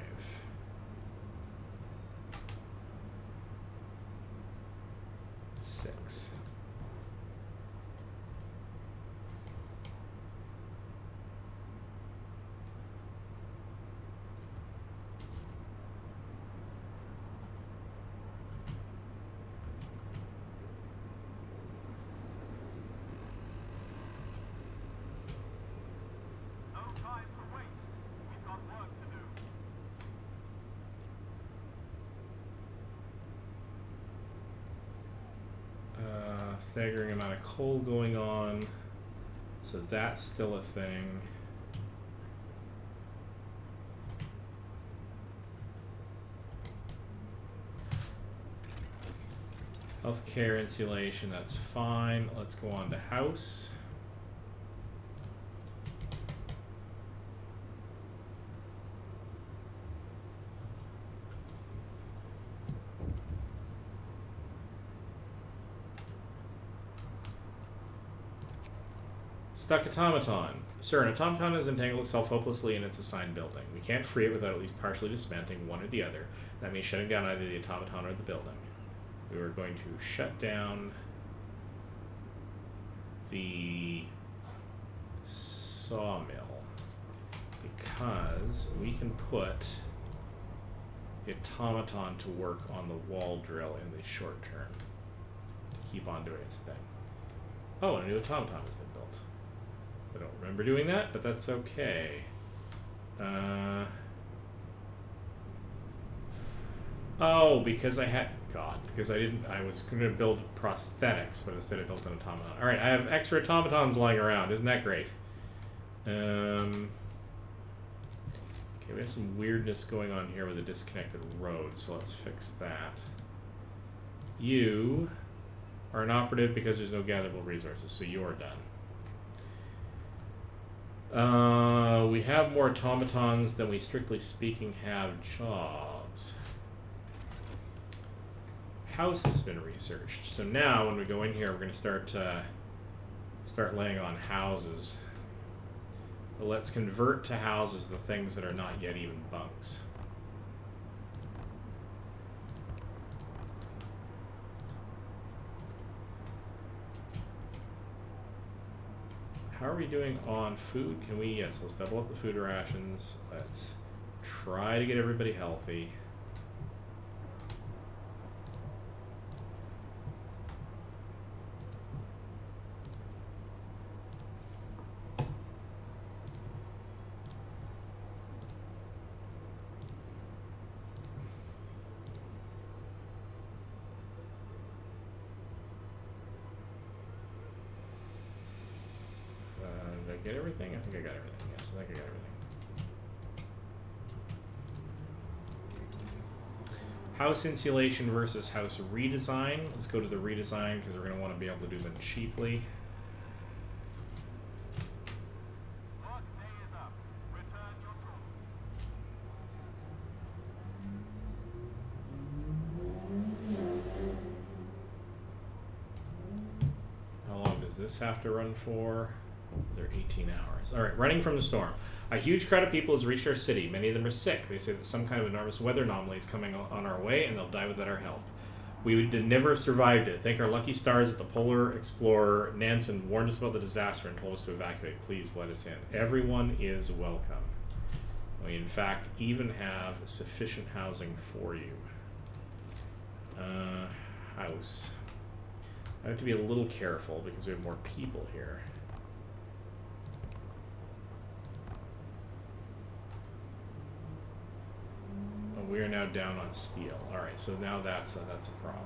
Six. No time to waste. staggering amount of coal going on. So that's still a thing. Healthcare insulation, that's fine. Let's go on to house. Stuck automaton. Sir, an automaton has entangled itself hopelessly in its assigned building. We can't free it without at least partially dismantling one or the other. That means shutting down either the automaton or the building. We were going to shut down the sawmill because we can put the automaton to work on the wall drill in the short term to keep on doing its thing. Oh, a new automaton has been built. I don't remember doing that, but that's okay. Oh, because I was going to build prosthetics, but instead I built an automaton. Alright, I have extra automatons lying around. Isn't that great? Okay, we have some weirdness going on here with a disconnected road, so let's fix that. You are an operative because there's no gatherable resources, so you're done. We have more automatons than we strictly speaking have jobs. House has been researched, so now when we go in here, we're going to start laying on houses. But let's convert to houses the things that are not yet even bunks. How are we doing on food? Can we, yes, let's double up the food rations. Let's try to get everybody healthy. Did I get everything? I think I got everything. Yes, I think I got everything. House insulation versus house redesign. Let's go to the redesign because we're going to want to be able to do them cheaply. Work day is up. Return your tools. How long does this have to run for? They're 18 hours. All right, running from the storm. A huge crowd of people has reached our city. Many of them are sick. They say that some kind of enormous weather anomaly is coming on our way, and they'll die without our help. We would never have survived it. Thank our lucky stars that the polar explorer Nansen warned us about the disaster and told us to evacuate. Please let us in. Everyone is welcome. We, in fact, even have sufficient housing for you. House. I have to be a little careful because we have more people here. We are now down on steel. All right, so now that's a problem.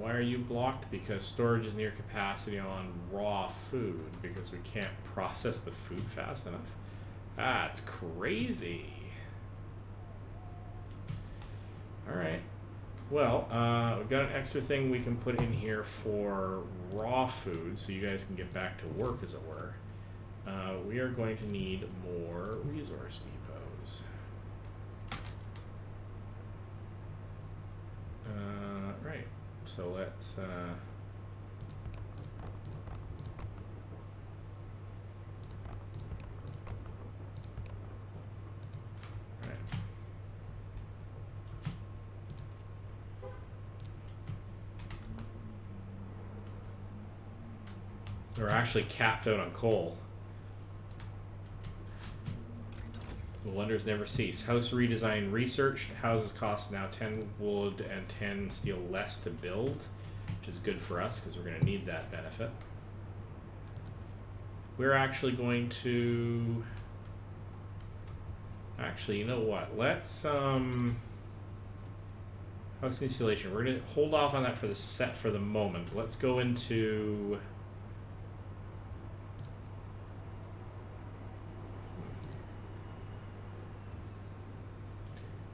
Why are you blocked? Because storage is near capacity on raw food because we can't process the food fast enough. That's crazy. Alright. Well, we've got an extra thing we can put in here for raw food so you guys can get back to work, as it were. We are going to need more resource depots. Right. So let's We're actually capped out on coal. The wonders never cease. House redesign researched. Houses cost now 10 wood and 10 steel less to build, which is good for us because we're going to need that benefit. We're actually going to... Actually, you know what? Let's... House insulation. We're going to hold off on that for the set for the moment. Let's go into...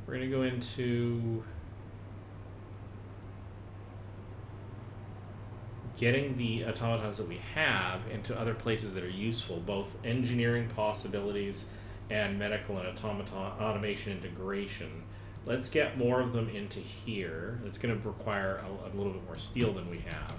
We're going to go into getting the automatons that we have into other places that are useful, both engineering possibilities and medical and automation integration. Let's get more of them into here. It's going to require a little bit more steel than we have,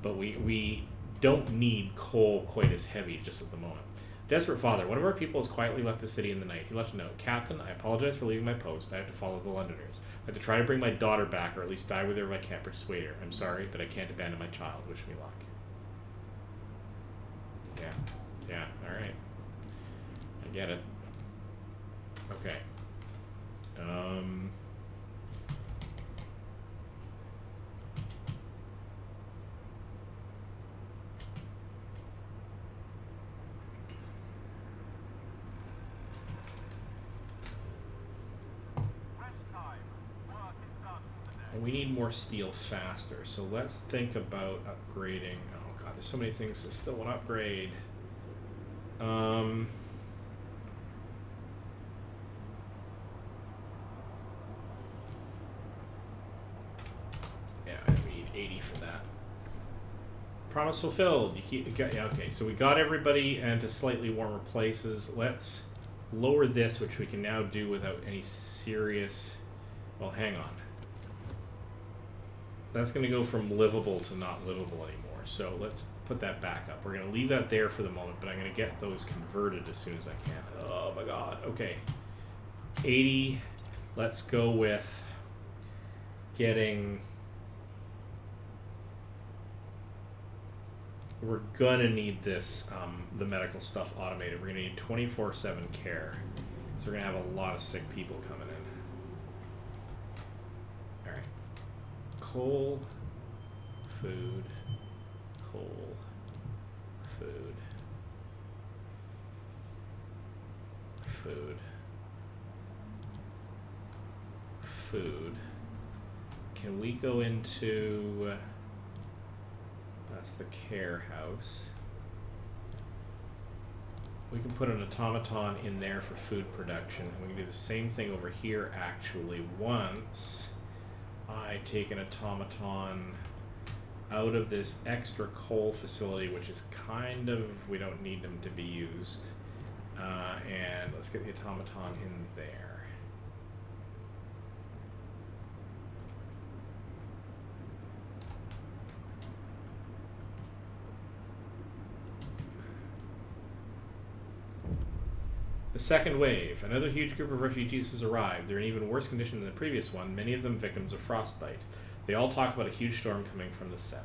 but we don't need coal quite as heavy just at the moment. Desperate father. One of our people has quietly left the city in the night. He left a note. Captain, I apologize for leaving my post. I have to follow the Londoners. I have to try to bring my daughter back, or at least die with her if I can't persuade her. I'm sorry, but I can't abandon my child. Wish me luck. Yeah, alright. I get it. Okay. Rest time. Work is done for the day. We need more steel faster, so let's think about upgrading. Oh god, there's so many things that still want to upgrade. Yeah, we need 80 for that. Promise fulfilled. Yeah, okay, so we got everybody into slightly warmer places. Let's lower this, which we can now do without any serious... Well, hang on. That's going to go from livable to not livable anymore. So let's put that back up. We're going to leave that there for the moment, but I'm going to get those converted as soon as I can. Oh my god. Okay. 80. Let's go with getting... We're going to need this, the medical stuff automated. We're going to need 24/7 care. So we're going to have a lot of sick people coming in. Alright. Coal, food, coal, food, food, food. Can we go into... That's the care house. We can put an automaton in there for food production, and we can do the same thing over here actually once I take an automaton out of this extra coal facility, which is kind of, we don't need them to be used. And let's get the automaton in there. The second wave. Another huge group of refugees has arrived. They're in even worse condition than the previous one, many of them victims of frostbite. They all talk about a huge storm coming from the south.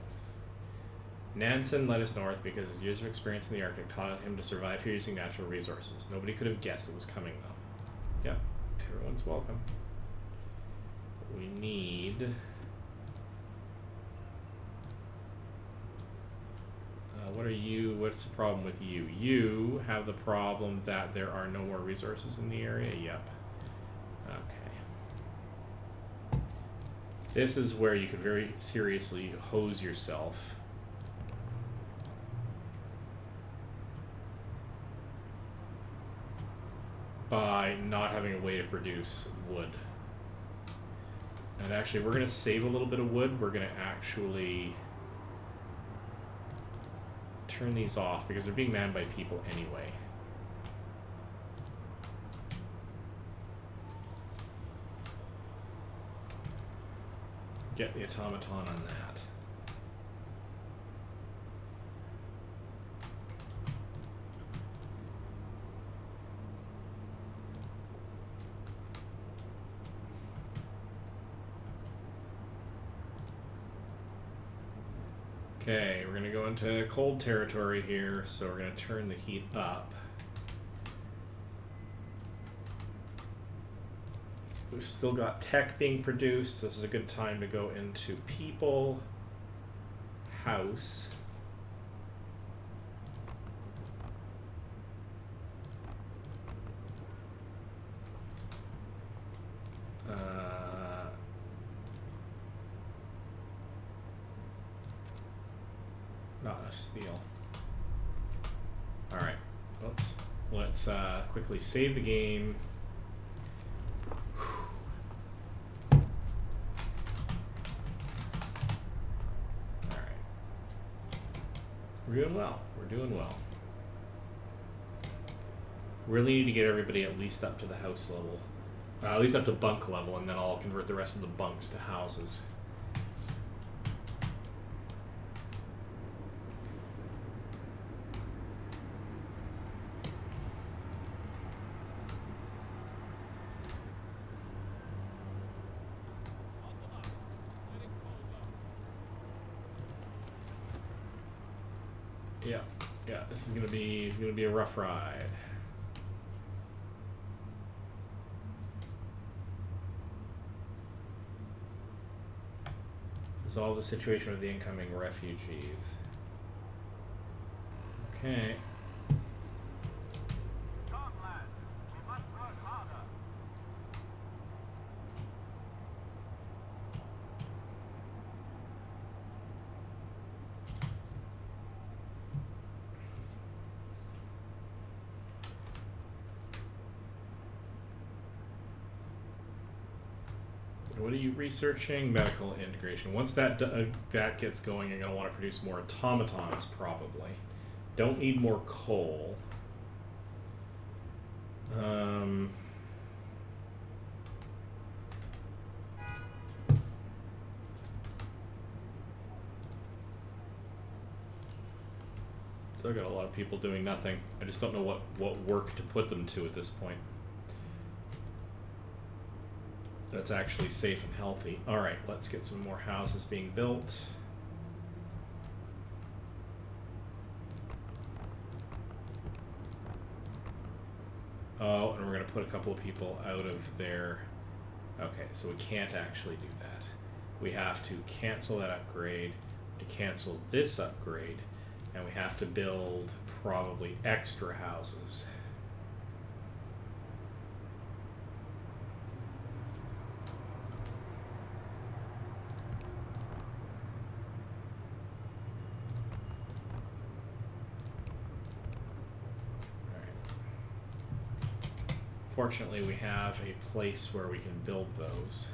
Nansen led us north because his years of experience in the Arctic taught him to survive here using natural resources. Nobody could have guessed what was coming, though. Yep, everyone's welcome. We need... what are you? What's the problem with you? You have the problem that there are no more resources in the area. Yep. Okay. This is where you could very seriously hose yourself. By not having a way to produce wood. And actually, we're going to save a little bit of wood. We're going to actually... turn these off because they're being manned by people anyway. Get the automaton on that. Okay, we're gonna go into cold territory here, so we're gonna turn the heat up. We've still got tech being produced, so this is a good time to go into people, house. Not enough steel. Alright, oops. Let's quickly save the game. Alright. We're doing well. We're doing well. Really need to get everybody at least up to the house level. At least up to bunk level, and then I'll convert the rest of the bunks to houses. Yeah, this is gonna be a rough ride. Resolve the situation with the incoming refugees. Okay. Come, lads. We must work harder. What are you researching? Medical integration. Once that that gets going, you're going to want to produce more automatons, probably. Don't need more coal. Still got a lot of people doing nothing. I just don't know what work to put them to at this point. That's actually safe and healthy. Alright, let's get some more houses being built. Oh, and we're going to put a couple of people out of there. Okay, so we can't actually do that. We have to cancel that upgrade, to cancel this upgrade, and we have to build probably extra houses. Fortunately, we have a place where we can build those.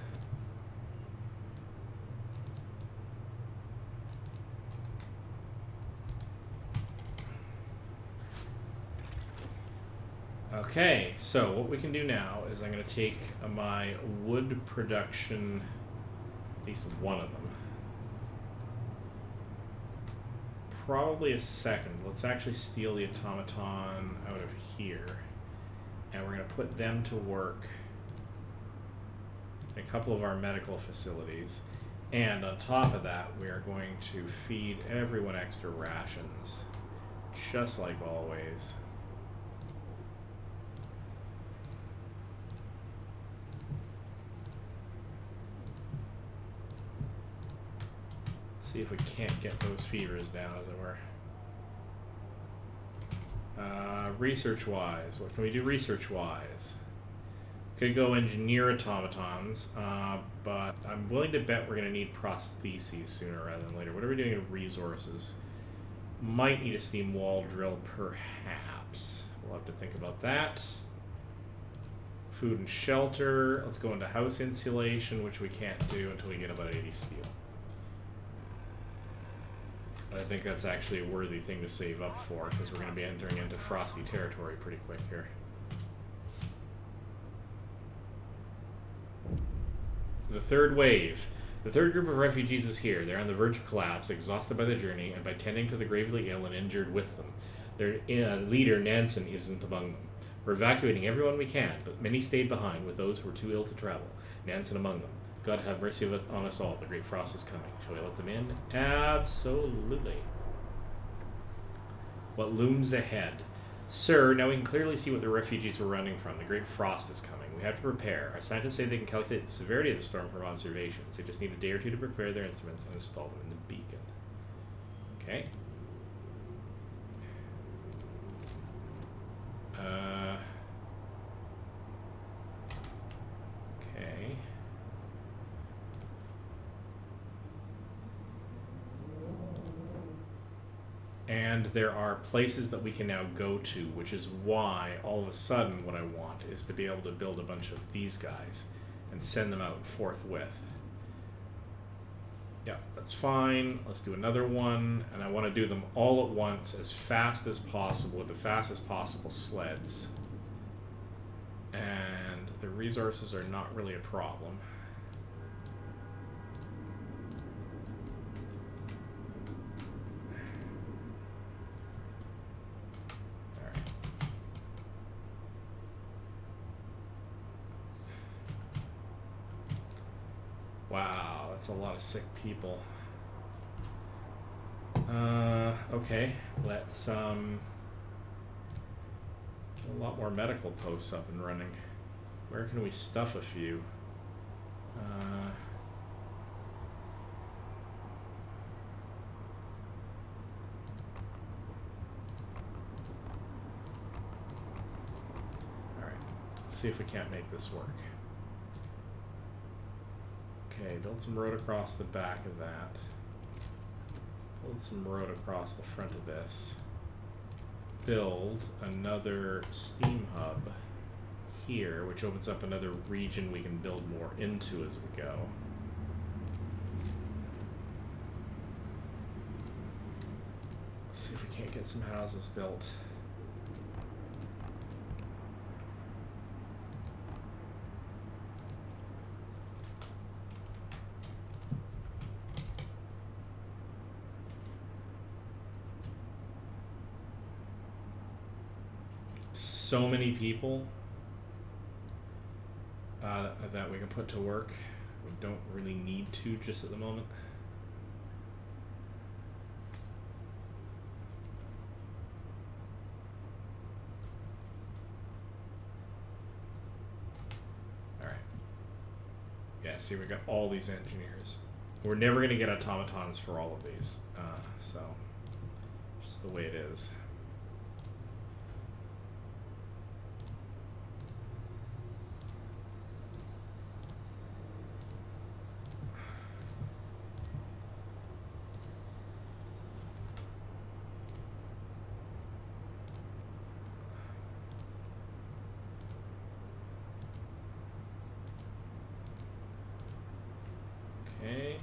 Okay, so what we can do now is I'm going to take my wood production, at least one of them. Probably a second. Let's actually steal the automaton out of here. And we're going to put them to work in a couple of our medical facilities. And on top of that, we are going to feed everyone extra rations, just like always. See if we can't get those fevers down, as it were. Research-wise, what can we do research-wise? Could go engineer automatons, but I'm willing to bet we're going to need prostheses sooner rather than later. What are we doing in resources? Might need a steam wall drill, perhaps. We'll have to think about that. Food and shelter. Let's go into house insulation, which we can't do until we get about 80 steel. I think that's actually a worthy thing to save up for, because we're going to be entering into frosty territory pretty quick here. The third wave. The third group of refugees is here. They're on the verge of collapse, exhausted by the journey, and by tending to the gravely ill and injured with them. Their leader, Nansen, isn't among them. We're evacuating everyone we can, but many stayed behind with those who were too ill to travel. Nansen among them. God have mercy on us all. The great frost is coming. Shall we let them in? Absolutely. What looms ahead? Sir, now we can clearly see what the refugees were running from. The great frost is coming. We have to prepare. Our scientists say they can calculate the severity of the storm from observations. They just need a day or two to prepare their instruments and install them in the beacon. Okay. Okay. And there are places that we can now go to, which is why all of a sudden what I want is to be able to build a bunch of these guys and send them out forthwith. Yeah, that's fine. Let's do another one, and I want to do them all at once as fast as possible with the fastest possible sleds. And the resources are not really a problem. Wow, that's a lot of sick people. Okay, let's get a lot more medical posts up and running. Where can we stuff a few? Alright, let's see if we can't make this work. Okay, build some road across the back of that. Build some road across the front of this. Build another steam hub here, which opens up another region we can build more into as we go. Let's see if we can't get some houses built. So many people that we can put to work. We don't really need to just at the moment. Alright. Yeah, see, we got all these engineers. We're never going to get automatons for all of these, so just the way it is. Okay.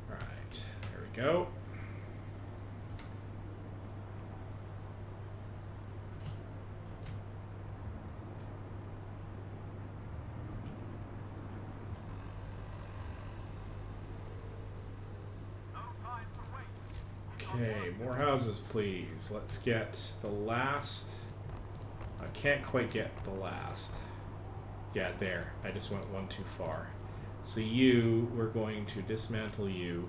Right, there we go. No time to wait. Okay, more houses, please. Let's get the last. I can't quite get the last. Yeah, there. I just went one too far. So you, we're going to dismantle you.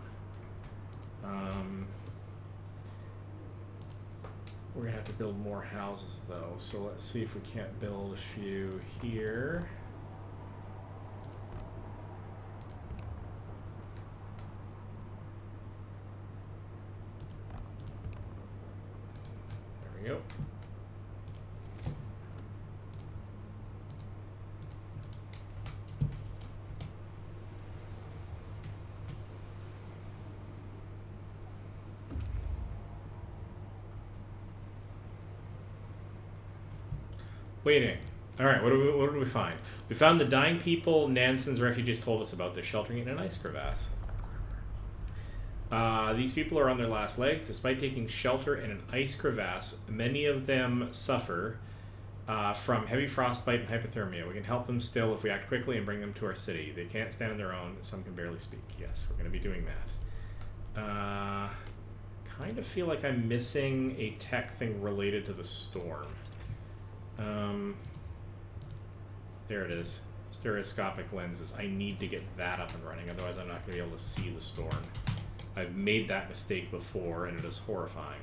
We're going to have to build more houses, though. So let's see if we can't build a few here. There we go. Waiting. Alright, what did we find? We found the dying people Nansen's refugees told us about. They're sheltering in an ice crevasse. These people are on their last legs. Despite taking shelter in an ice crevasse, many of them suffer from heavy frostbite and hypothermia. We can help them still if we act quickly and bring them to our city. They can't stand on their own. Some can barely speak. Yes, we're going to be doing that. kind of feel like I'm missing a tech thing related to the storm. There it is. Stereoscopic lenses. I need to get that up and running, otherwise I'm not going to be able to see the storm. I've made that mistake before, and it is horrifying.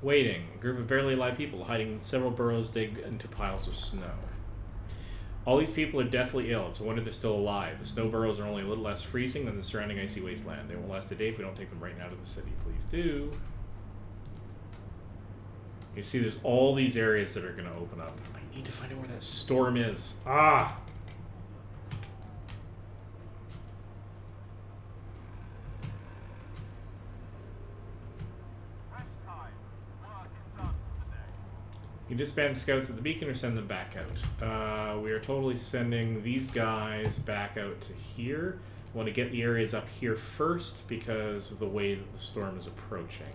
Waiting. A group of barely alive people hiding in several burrows dig into piles of snow. All these people are deathly ill. It's a wonder they're still alive. The snow burrows are only a little less freezing than the surrounding icy wasteland. They won't last a day if we don't take them right now to the city. Please do. You see, there's all these areas that are going to open up. I need to find out where that storm is. Ah! You disband scouts at the beacon or send them back out. We are totally sending these guys back out to here. I want to get the areas up here first because of the way that the storm is approaching.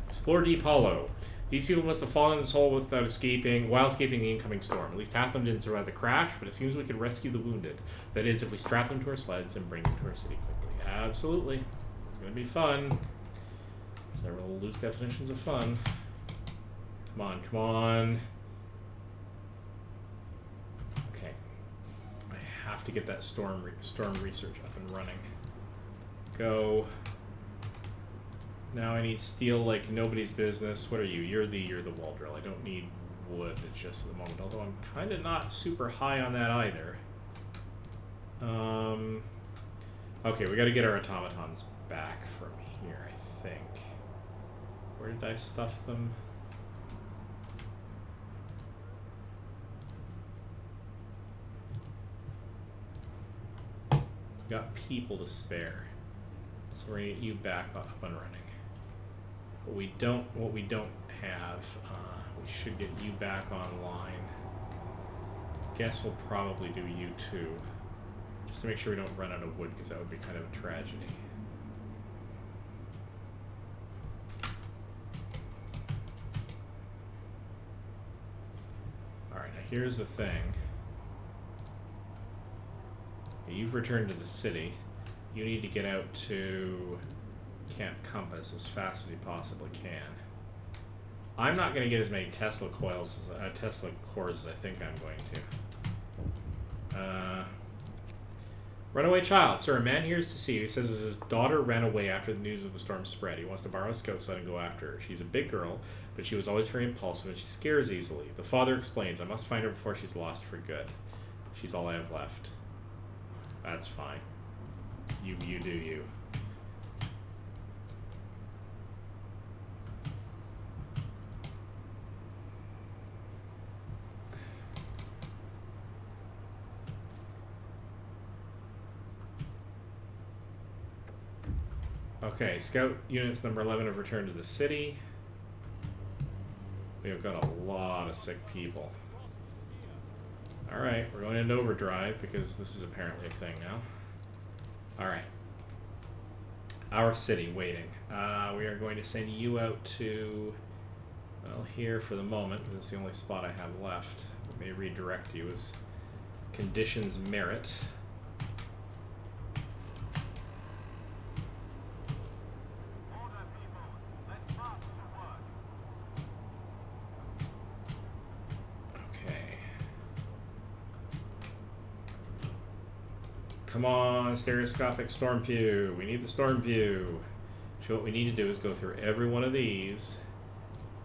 Explore Deep Hollow. These people must have fallen in this hole while escaping the incoming storm. At least half of them didn't survive the crash, but it seems we could rescue the wounded. That is, if we strap them to our sleds and bring them to our city quickly. Absolutely. It's going to be fun. Several loose definitions of fun. Come on, come on. Okay. I have to get that storm research up and running. Go. Now I need steel like nobody's business. What are you? You're the wall drill. I don't need wood just at the moment, although I'm kind of not super high on that either. Okay, we got to get our automatons back from here, I think. Where did I stuff them? Got people to spare, so we're gonna get you back up and running. What we don't have, we should get you back online. Guess we'll probably do you too, just to make sure we don't run out of wood, because that would be kind of a tragedy. All right, now here's the thing. You've returned to the city. You need to get out to Camp Compass as fast as you possibly can. I'm not going to get as many Tesla cores as I think I'm going to. Runaway Child. Sir, a man here is to see you. He says his daughter ran away after the news of the storm spread. He wants to borrow a scout sled and go after her. She's a big girl, but she was always very impulsive and she scares easily. The father explains, I must find her before she's lost for good. She's all I have left. That's fine. You do you. Okay, scout units number 11 have returned to the city. We have got a lot of sick people. Alright, we're going into overdrive because this is apparently a thing now. Alright. Our city, waiting. We are going to send you out to, well, here for the moment, because it's the only spot I have left. We may redirect you as conditions merit. Come on, stereoscopic storm view. We need the storm view. So what we need to do is go through every one of these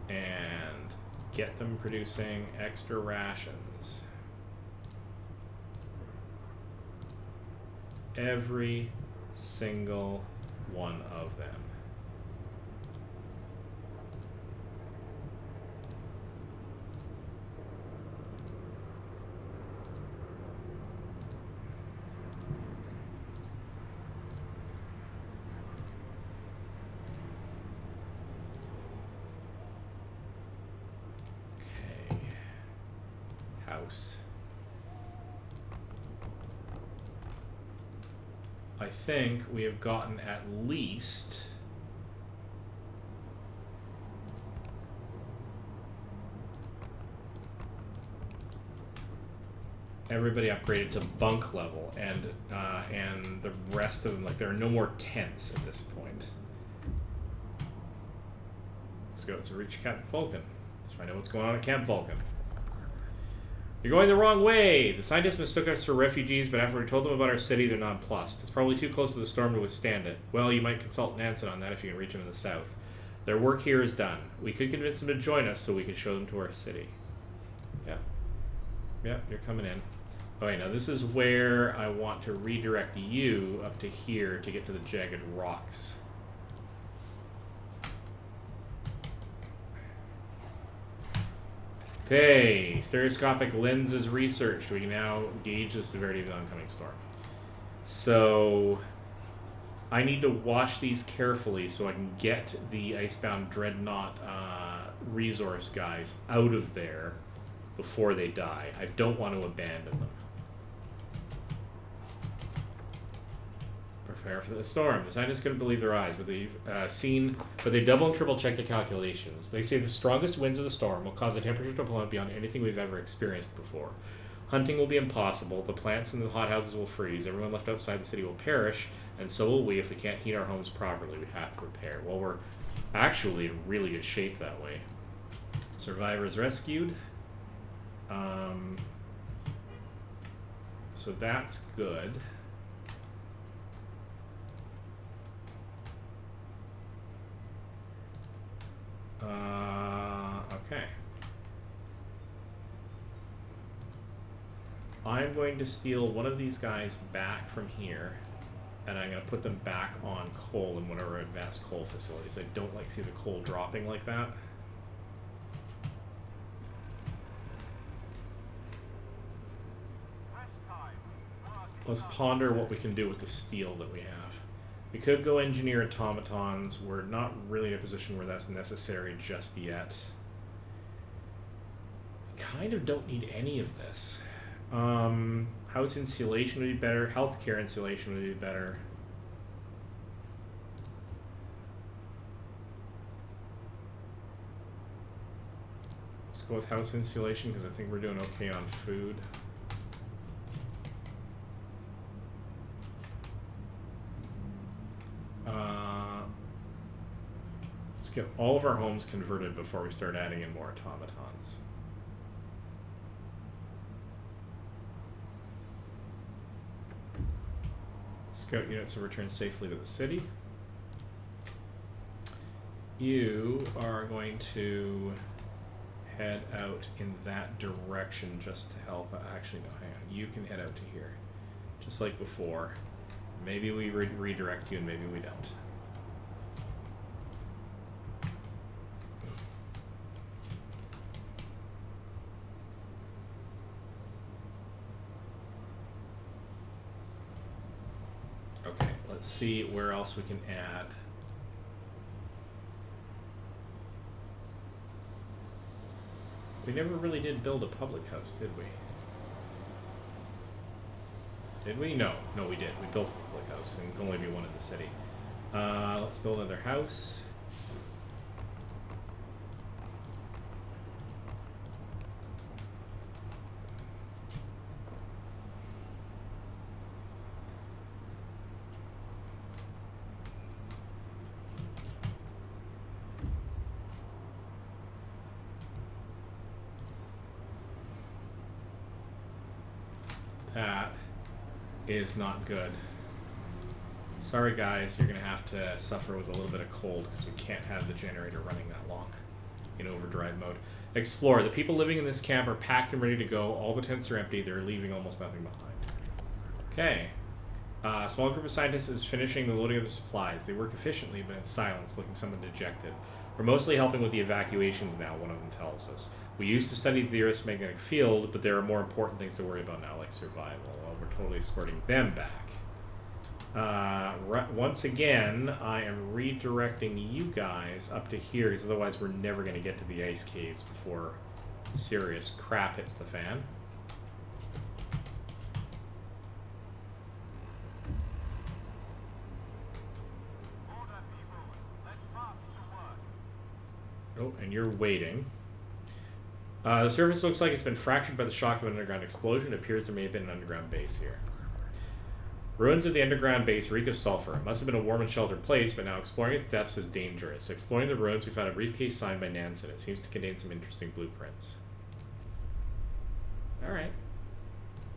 and get them producing extra rations. Every single one of them. I I think we have gotten at least... everybody upgraded to bunk level, and the rest of them, like, there are no more tents at this point. Let's go. Let's reach Camp Vulcan. Let's find out what's going on at Camp Vulcan. You're going the wrong way! The scientists mistook us for refugees, but after we told them about our city, they're nonplussed. It's probably too close to the storm to withstand it. Well, you might consult Nansen on that if you can reach him in the south. Their work here is done. We could convince them to join us so we could show them to our city. Yeah. Yeah, you're coming in. Okay, now this is where I want to redirect you up to here to get to the jagged rocks. Okay, stereoscopic lenses researched. We can now gauge the severity of the oncoming storm. So I need to watch these carefully so I can get the Icebound Dreadnought resource guys out of there before they die. I don't want to abandon them. Prepare for the storm. The scientists couldn't believe their eyes, but they double and triple checked the calculations. They say the strongest winds of the storm will cause the temperature to plummet beyond anything we've ever experienced before. Hunting will be impossible. The plants in the hothouses will freeze. Everyone left outside the city will perish, and so will we if we can't heat our homes properly. We have to prepare. Well, we're actually in really good shape that way. Survivors rescued. So that's good. Okay. I'm going to steal one of these guys back from here, and I'm going to put them back on coal in one of our advanced coal facilities. I don't like to see the coal dropping like that. Let's ponder what we can do with the steel that we have. We could go engineer automatons. We're not really in a position where that's necessary just yet. We kind of don't need any of this. House insulation would be better. Healthcare insulation would be better. Let's go with house insulation because I think we're doing okay on food. Let's get all of our homes converted before we start adding in more automatons. Scout units have returned safely to the city. You are going to head out in that direction just to help. Actually, no, hang on. You can head out to here. Just like before. Maybe we redirect you and maybe we don't. Okay, let's see where else we can add. We never really did build a public house, did we? Did we? No. No, we did. We built a public house, and it can only be one in the city. Let's build another house. That is not good. Sorry guys, you're gonna have to suffer with a little bit of cold because we can't have the generator running that long in overdrive mode. Explore. The people living in this camp are packed and ready to go. All the tents are empty. They're leaving almost nothing behind. Okay. A small group of scientists is finishing the loading of the supplies. They work efficiently, but in silence, looking somewhat dejected. We're mostly helping with the evacuations now, one of them tells us. We used to study the Earth's magnetic field, but there are more important things to worry about now, like survival. Well, we're totally escorting them back. Once again, I am redirecting you guys up to here, because otherwise we're never going to get to the ice caves before serious crap hits the fan. Oh, and you're waiting. The surface looks like it's been fractured by the shock of an underground explosion. It appears there may have been an underground base here. Ruins of the underground base reek of sulfur. It must have been a warm and sheltered place, but now exploring its depths is dangerous. Exploring the ruins, we found a briefcase signed by Nansen. It seems to contain some interesting blueprints. Alright.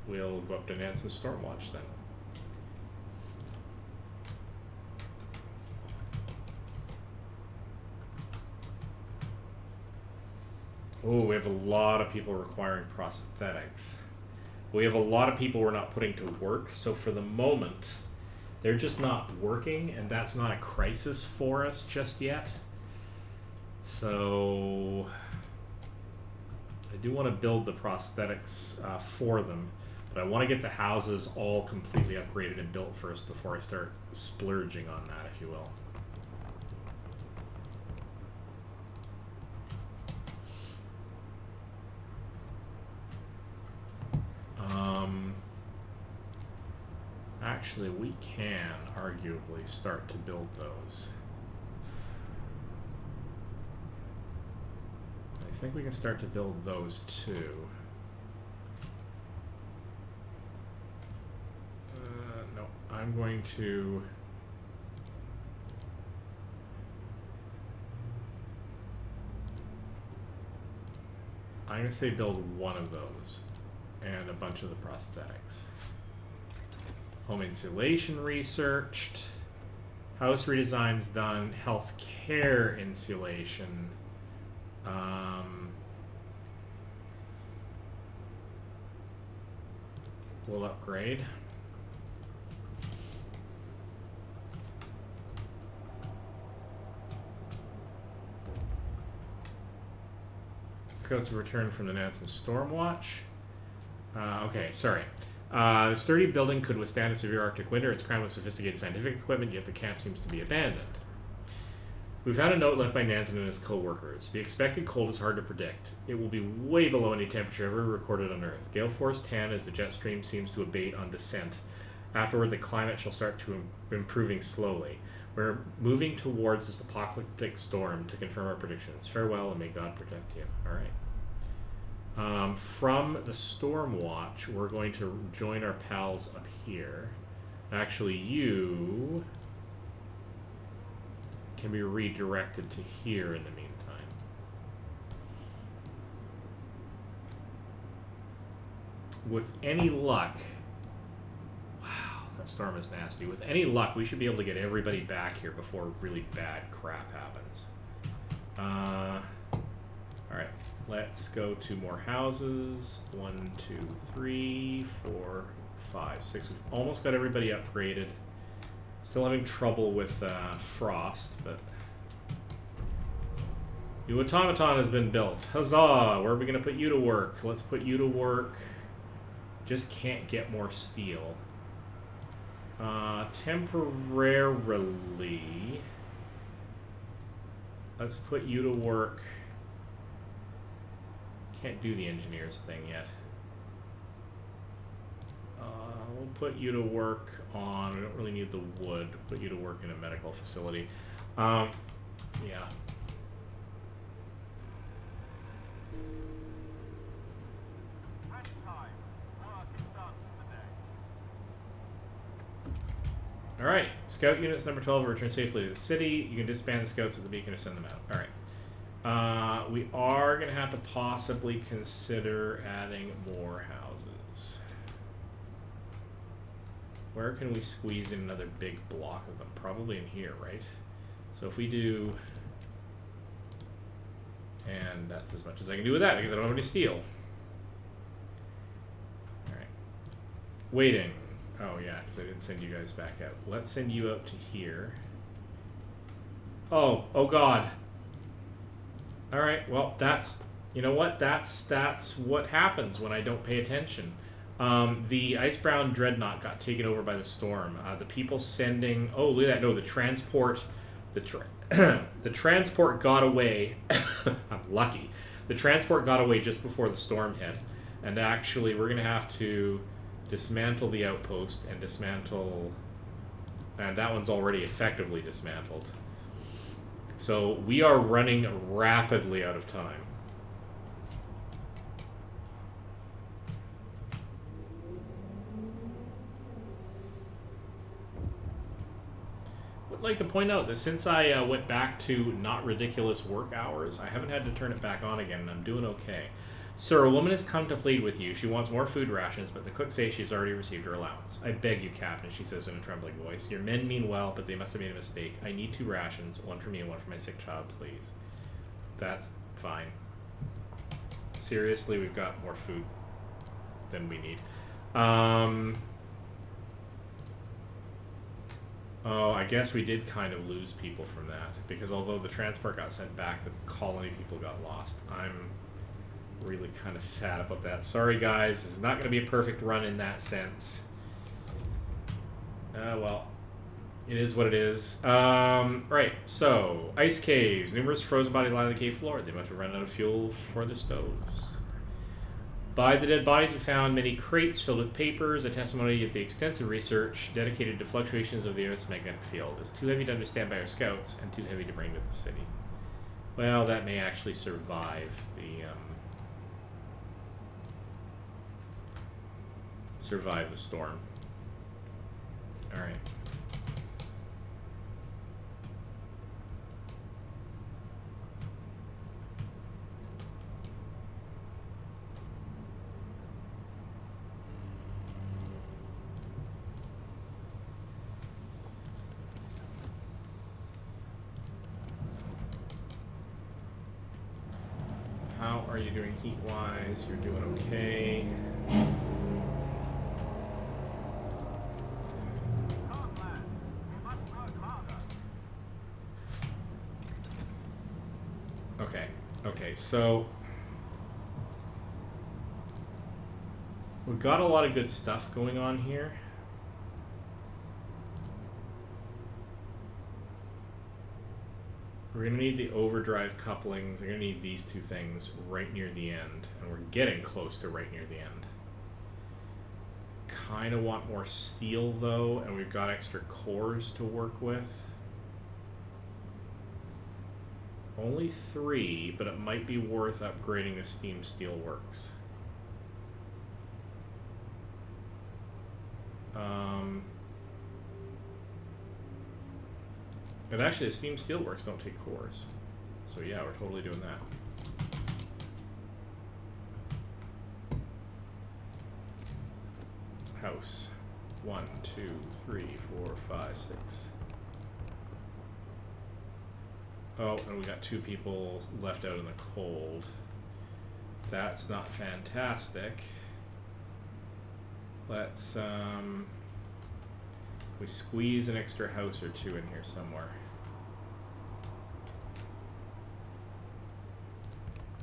We'll go up to Nansen's Stormwatch then. Oh, we have a lot of people requiring prosthetics. We have a lot of people we're not putting to work, so for the moment, they're just not working, and that's not a crisis for us just yet. So I do want to build the prosthetics for them, but I want to get the houses all completely upgraded and built first before I start splurging on that, if you will. Actually, we can arguably start to build those. I think we can start to build those too. No, I'm going to... I'm going to say build one of those and a bunch of the prosthetics. Home insulation researched. House redesign's done. Healthcare insulation. We'll upgrade. Scouts have returned from the Nansen Stormwatch. Okay, sorry. The sturdy building could withstand a severe Arctic winter. It's crammed with sophisticated scientific equipment, yet the camp seems to be abandoned. We found a note left by Nansen and his co-workers. The expected cold is hard to predict. It will be way below any temperature ever recorded on Earth. Gale force 10 as the jet stream seems to abate on descent. Afterward, the climate shall start to improving slowly. We're moving towards this apocalyptic storm to confirm our predictions. Farewell, and may God protect you. All right. From the Stormwatch, we're going to join our pals up here. Actually, you can be redirected to here in the meantime. With any luck... Wow, that storm is nasty. With any luck, we should be able to get everybody back here before really bad crap happens. Alright. Let's go to more houses. 1, 2, 3, 4, 5, 6. We've almost got everybody upgraded. Still having trouble with Frost, but... New Automaton has been built. Huzzah! Where are we going to put you to work? Let's put you to work. Just can't get more steel. Temporarily... Let's put you to work... Can't do the engineers thing yet. We'll put you to work on... We don't really need the wood. Put you to work in a medical facility. Yeah. Rest time. Work is done for the day. Alright. Scout units number 12 will return safely to the city. You can disband the scouts at the beacon or send them out. Alright. We are going to have to possibly consider adding more houses. Where can we squeeze in another big block of them? Probably in here, right? So if we do... And that's as much as I can do with that because I don't have any steel. Alright. Waiting. Oh yeah, because I didn't send you guys back out. Let's send you up to here. Oh god. Alright, well, that's... You know what? That's what happens when I don't pay attention. The Icebound Dreadnought got taken over by the storm. The people sending... Oh, look at that. No, the transport... The transport got away. I'm lucky. The transport got away just before the storm hit. And actually, we're going to have to dismantle the outpost and dismantle... And that one's already effectively dismantled. So we are running rapidly out of time. Would like to point out that since I went back to not ridiculous work hours, I haven't had to turn it back on again, and I'm doing okay. Sir, a woman has come to plead with you. She wants more food rations, but the cook says she's already received her allowance. I beg you, Captain, she says in a trembling voice. Your men mean well, but they must have made a mistake. I need 2 rations, one for me and one for my sick child, please. That's fine. Seriously, we've got more food than we need. Oh, I guess we did kind of lose people from that, because although the transport got sent back, the colony people got lost. I'm really kind of sad about that. Sorry, guys. It's not going to be a perfect run in that sense. Well, it is what it is. Right, so, ice caves. Numerous frozen bodies lie on the cave floor. They must have run out of fuel for the stoves. By the dead bodies, we found many crates filled with papers, a testimony of the extensive research dedicated to fluctuations of the Earth's magnetic field. It's too heavy to understand by our scouts, and too heavy to bring to the city. Well, that may actually survive the, storm. Alright. How are you doing heat-wise? You're doing okay. Comrades, we must work harder. Okay, so we've got a lot of good stuff going on here. We're going to need the overdrive couplings. We're going to need these 2 things right near the end. And we're getting close to right near the end. Kind of want more steel, though, and we've got extra cores to work with. Only 3, but it might be worth upgrading the steam steelworks. And actually, the steam steelworks don't take cores. So yeah, we're totally doing that. House. 1, 2, 3, 4, 5, 6. Oh, and we got 2 people left out in the cold. That's not fantastic. Let's, we squeeze an extra house or 2 in here somewhere.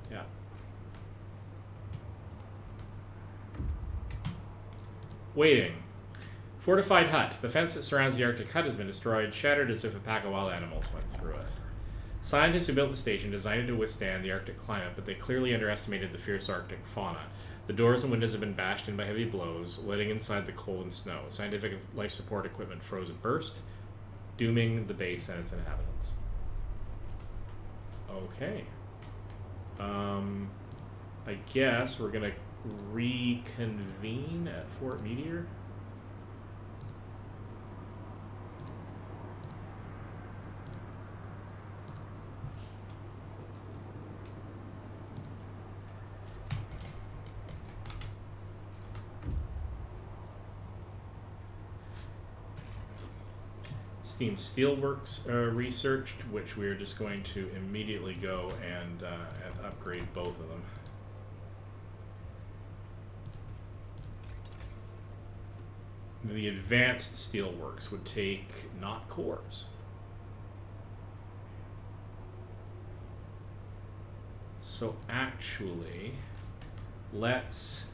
Yeah. Waiting. Fortified hut. The fence that surrounds the Arctic hut has been destroyed, shattered as if a pack of wild animals went through it. Scientists who built the station designed it to withstand the Arctic climate, but they clearly underestimated the fierce Arctic fauna. The doors and windows have been bashed in by heavy blows, letting inside the cold and snow. Scientific and life support equipment froze and burst, dooming the base and its inhabitants. Okay. I guess we're gonna reconvene at Fort Meteor. Steam Steelworks researched, which we are just going to immediately go and upgrade both of them. The advanced steelworks would take not cores. So actually, let's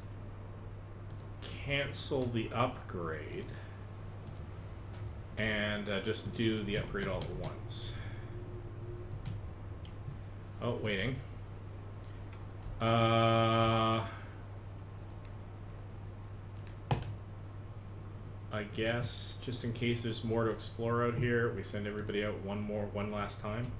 cancel the upgrade and just do the upgrade all at once. Oh, waiting. I guess, just in case there's more to explore out here, we send everybody out one last time.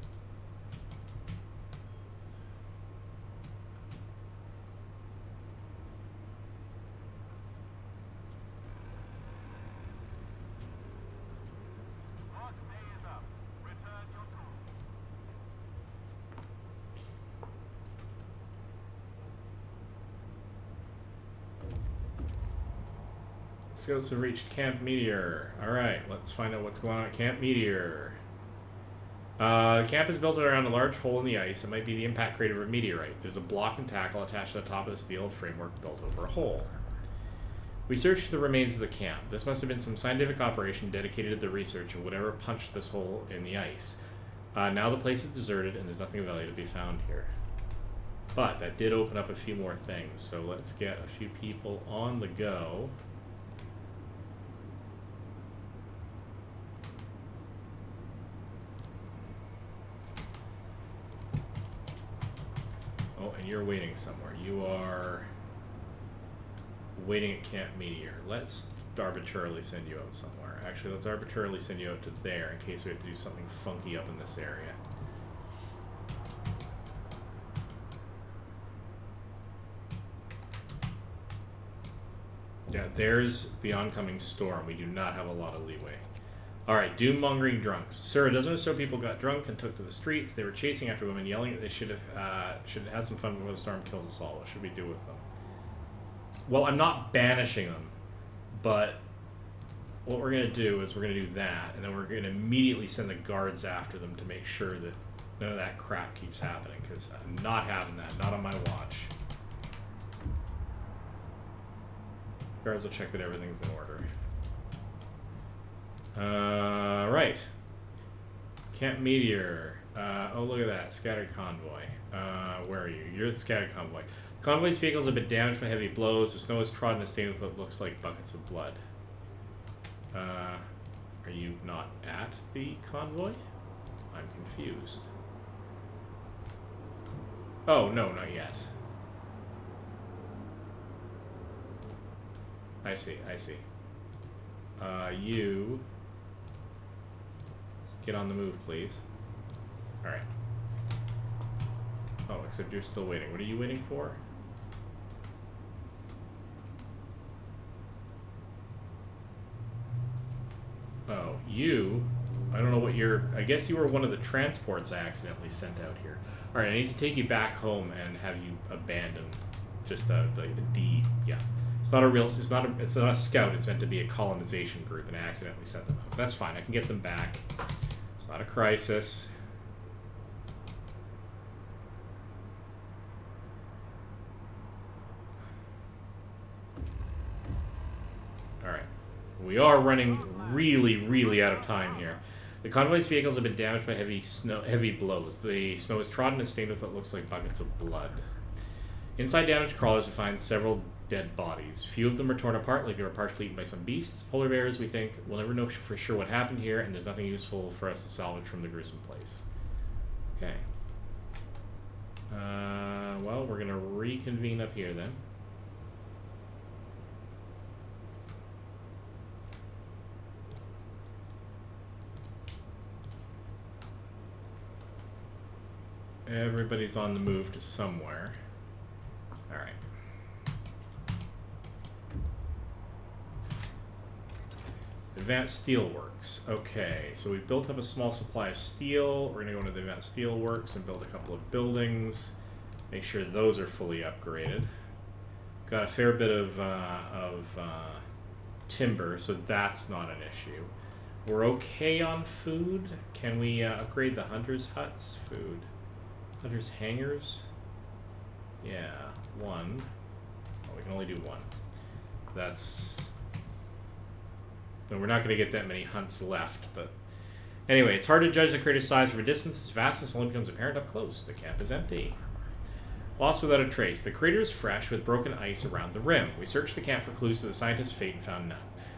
Scouts have reached Camp Meteor. Alright, let's find out what's going on at Camp Meteor. The camp is built around a large hole in the ice. It might be the impact crater of a meteorite. There's a block and tackle attached to the top of the steel framework built over a hole. We searched the remains of the camp. This must have been some scientific operation dedicated to the research of whatever punched this hole in the ice. Now the place is deserted and there's nothing of value to be found here. But that did open up a few more things, so let's get a few people on the go. Oh, and you're waiting somewhere. You are waiting at Camp Meteor. Let's arbitrarily send you out somewhere. Actually, let's arbitrarily send you out to there in case we have to do something funky up in this area. Yeah, there's the oncoming storm. We do not have a lot of leeway. Alright, doom-mongering drunks. Sir, a dozen or so people got drunk and took to the streets. They were chasing after women, yelling that they should have some fun before the storm kills us all. What should we do with them? Well, I'm not banishing them, but what we're going to do is we're going to do that, and then we're going to immediately send the guards after them to make sure that none of that crap keeps happening, because I'm not having that, not on my watch. Guards will check that everything's in order. Right. Camp Meteor. Oh, look at that. Scattered convoy. Where are you? You're the scattered convoy. The convoy's vehicles have been damaged by heavy blows. The snow is trodden and stained with what looks like buckets of blood. Are you not at the convoy? I'm confused. Oh, no, not yet. I see, I see. You... Let's get on the move, please. Alright. Oh, except you're still waiting. What are you waiting for? Oh, you... I don't know what you're... I guess you were one of the transports I accidentally sent out here. Alright, I need to take you back home and have you abandon just the D... Yeah. It's not a real... It's not a scout. It's meant to be a colonization group, and I accidentally sent them out. That's fine. I can get them back. It's not a crisis. Alright. We are running really, really out of time here. The convoy's vehicles have been damaged by heavy blows. The snow is trodden and stained with what looks like buckets of blood. Inside damaged crawlers, we find several dead bodies. Few of them are torn apart, like they were partially eaten by some beasts. Polar bears, we think. We'll never know for sure what happened here, and there's nothing useful for us to salvage from the gruesome place. Okay. Well, we're going to reconvene up here then. Everybody's on the move to somewhere. Alright. Advanced Steelworks. Okay, so we built up a small supply of steel. We're going to go into the Advanced Steelworks and build a couple of buildings. Make sure those are fully upgraded. Got a fair bit of timber, so that's not an issue. We're okay on food. Can we upgrade the Hunter's Huts? Food. Hunter's Hangars? Yeah, one. Oh, we can only do one. That's... No, we're not going to get that many hunts left, but... Anyway, it's hard to judge the crater's size from a distance. Its vastness only becomes apparent up close. The camp is empty. Lost without a trace. The crater is fresh with broken ice around the rim. We searched the camp for clues to the scientist's fate and found none.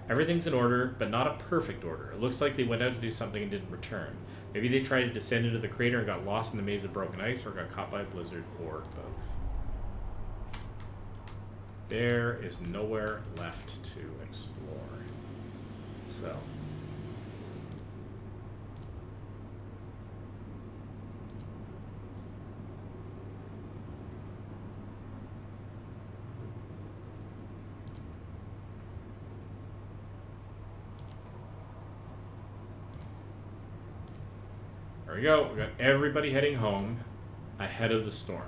Everything's in order, but not a perfect order. It looks like they went out to do something and didn't return. Maybe they tried to descend into the crater and got lost in the maze of broken ice, or got caught by a blizzard, or both. There is nowhere left to explore. So. There we go. We got everybody heading home ahead of the storm.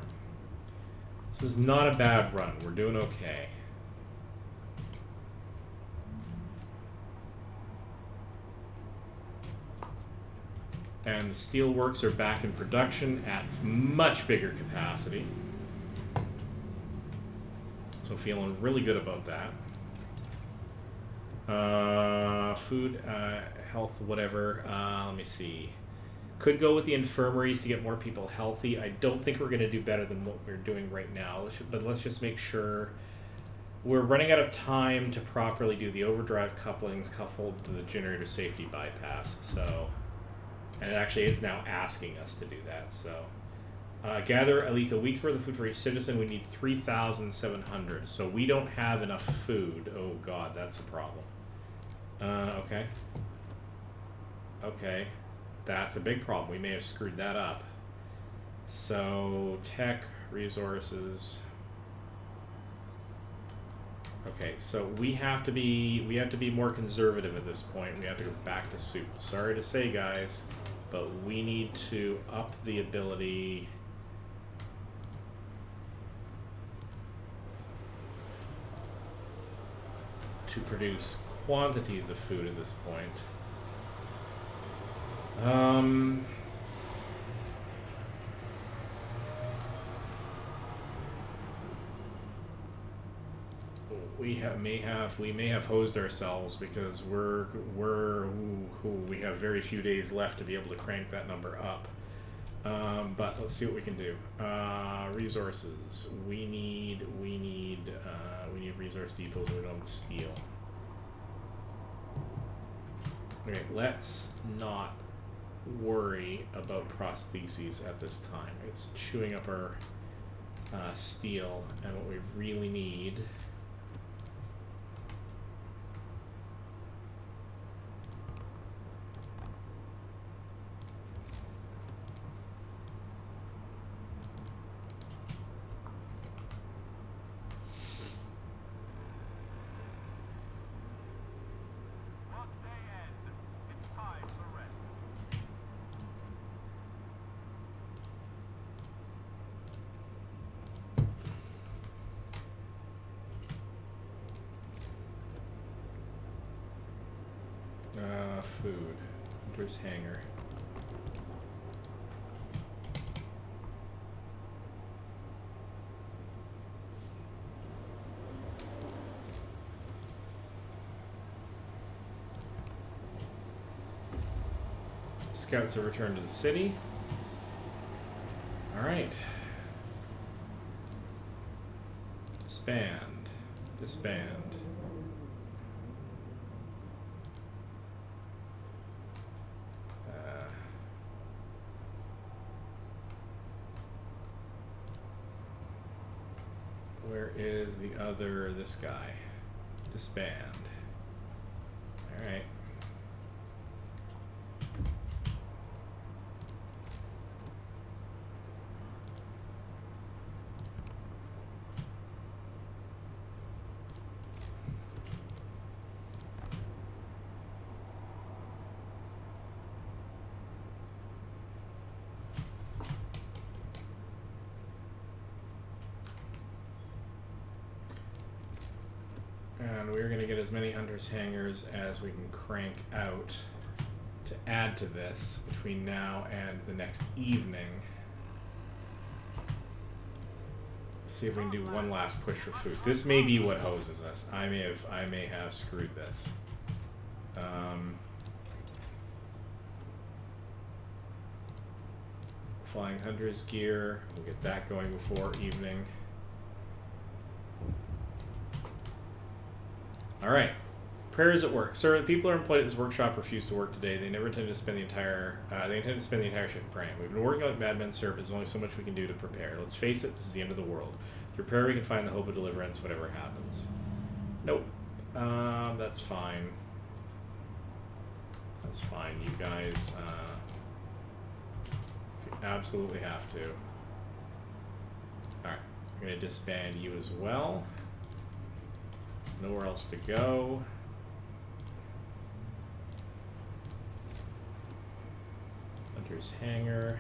This is not a bad run. We're doing okay. And the steelworks are back in production at much bigger capacity. So feeling really good about that. Food, health, whatever. Let me see. Could go with the infirmaries to get more people healthy. I don't think we're going to do better than what we're doing right now. But let's just make sure we're running out of time to properly do the overdrive couplings coupled to the generator safety bypass. So, and actually it's now asking us to do that. So, gather at least a week's worth of food for each citizen. We need 3,700. So we don't have enough food. Oh God, that's a problem. Okay. Okay. That's a big problem. We may have screwed that up. So, tech, resources. Okay, so we have to be more conservative at this point. We have to go back to soup. Sorry to say, guys, but we need to up the ability to produce quantities of food at this point. We may have hosed ourselves because we have very few days left to be able to crank that number up. But let's see what we can do. Resources. We need resource depots. We don't have the steel. Okay, let's not worry about prostheses at this time. It's chewing up our steel, and what we really need Workday end. It's time for rest. food. Hunter's hanger. Scouts have returned to the city. Alright. Disband. Disband. Where is the other, this guy? Disband. Alright. And we're going to get as many Hunter's Hangers as we can crank out to add to this between now and the next evening. See if we can do one last push for food. This may be what hoses us. I may have screwed this. Flying Hunter's gear. We'll get that going before evening. Alright. Prayers at work. Sir, the people who are employed at this workshop refuse to work today. They never intend to spend the entire shift praying. We've been working like madmen, sir, but there's only so much we can do to prepare. Let's face it, this is the end of the world. Through prayer we can find the hope of deliverance, whatever happens. Nope. That's fine. That's fine. You guys, you absolutely have to. Alright. I'm going to disband you as well. There's nowhere else to go. Hunter's Hangar.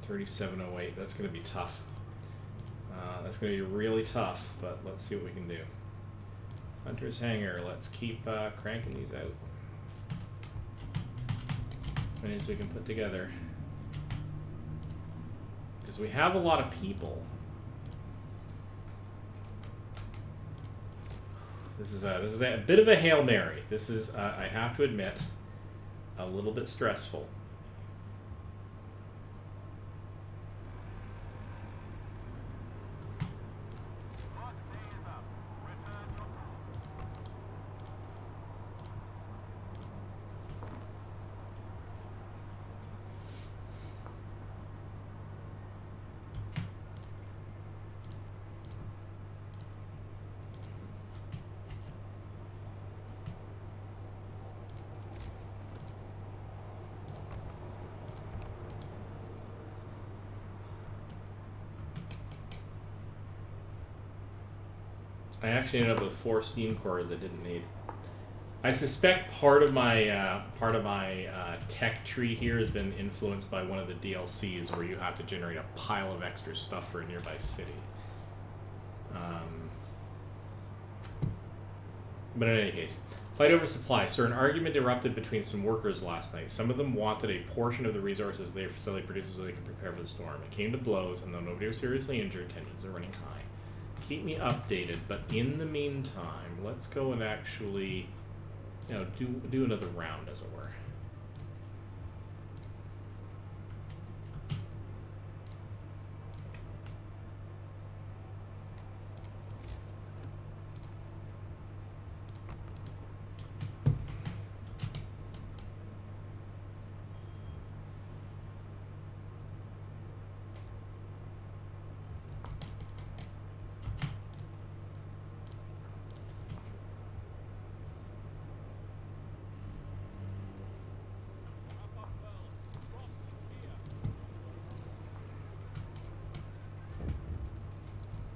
3708. That's going to be tough. That's going to be really tough, but let's see what we can do. Hunter's Hangar. Let's keep cranking these out. As many as we can put together. Because we have a lot of people. This is a bit of a Hail Mary. This is, I have to admit, a little bit stressful. I actually ended up with 4 steam cores I didn't need. I suspect part of my tech tree here has been influenced by one of the DLCs where you have to generate a pile of extra stuff for a nearby city. But in any case, fight over supply. So an argument erupted between some workers last night. Some of them wanted a portion of the resources their facility produces so they can prepare for the storm. It came to blows, and though nobody was seriously injured, tensions are running high. Keep me updated, but in the meantime, let's go and actually, you know, do another round, as it were.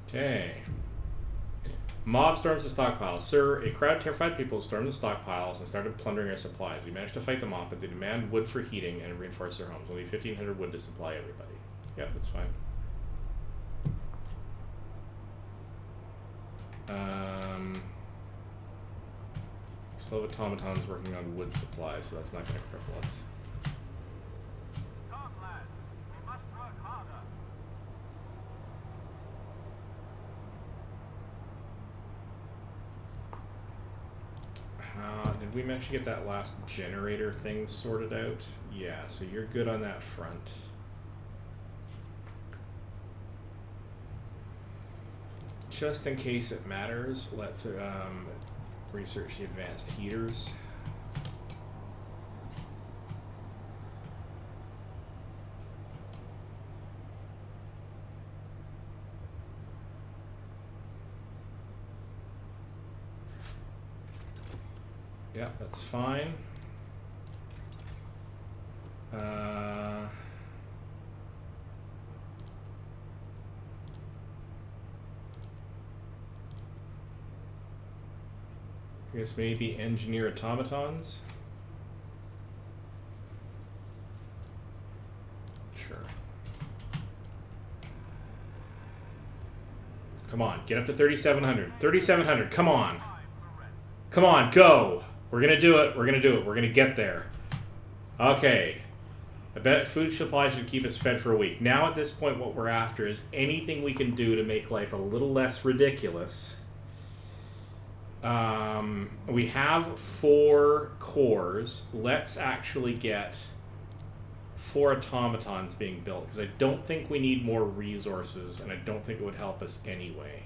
Okay. Mob storms the stockpiles. Sir, a crowd of terrified people stormed the stockpiles and started plundering our supplies. We managed to fight them off, but they demand wood for heating and reinforce their homes. Only 1,500 wood to supply everybody. Yep, that's fine. Still have automatons working on wood supply, so that's not going to cripple us. Come, lads. We must work harder. Did we manage to get that last generator thing sorted out? Yeah, so you're good on that front. Just in case it matters, let's research the advanced heaters. Yeah, that's fine. I guess maybe engineer automatons. Sure. Come on, get up to 3,700. 3,700, come on. Come on, go. We're gonna do it. We're gonna do it. We're gonna get there. Okay. I bet food supply should keep us fed for a week. Now at this point what we're after is anything we can do to make life a little less ridiculous. We have 4 cores. Let's actually get 4 automatons being built, because I don't think we need more resources, and I don't think it would help us anyway.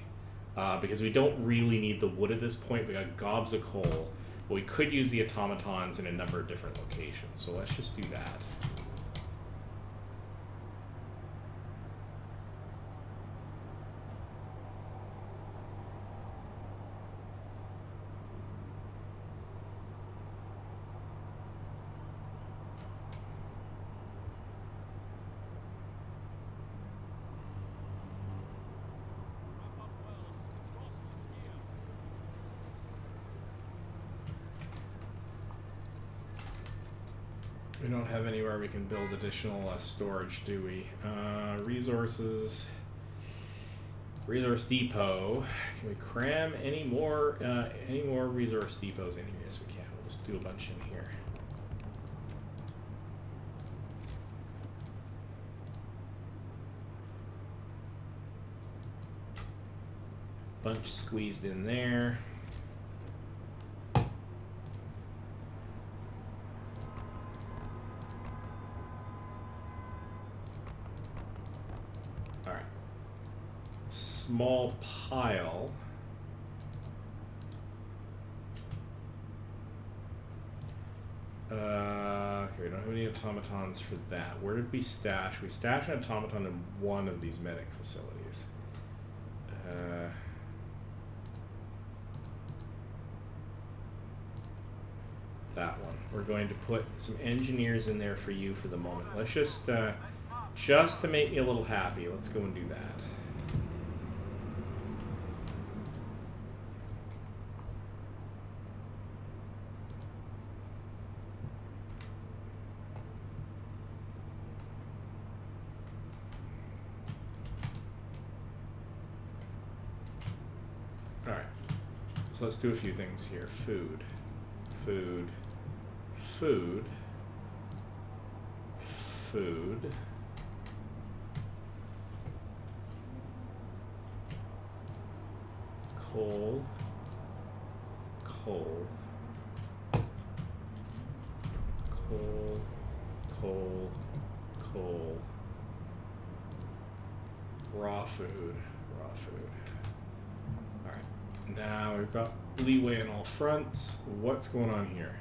Because we don't really need the wood at this point. We got gobs of coal. But we could use the automatons in a number of different locations. So let's just do that. We don't have anywhere we can build additional storage, do we? Resources. Resource depot. Can we cram any more resource depots in here? Yes, we can. We'll just do a bunch in here. Bunch squeezed in there. All right. Small pile. Okay, we don't have any automatons for that. Where did we stash? We stashed an automaton in one of these medic facilities. That one. We're going to put some engineers in there for you for the moment. Let's just to make me a little happy, let's go and do that. All right. So let's do a few things here. Food. Food. Food. Food. Coal. Coal. Coal. Coal. Coal. Raw food. Raw food. All right. Now we've got leeway on all fronts. What's going on here?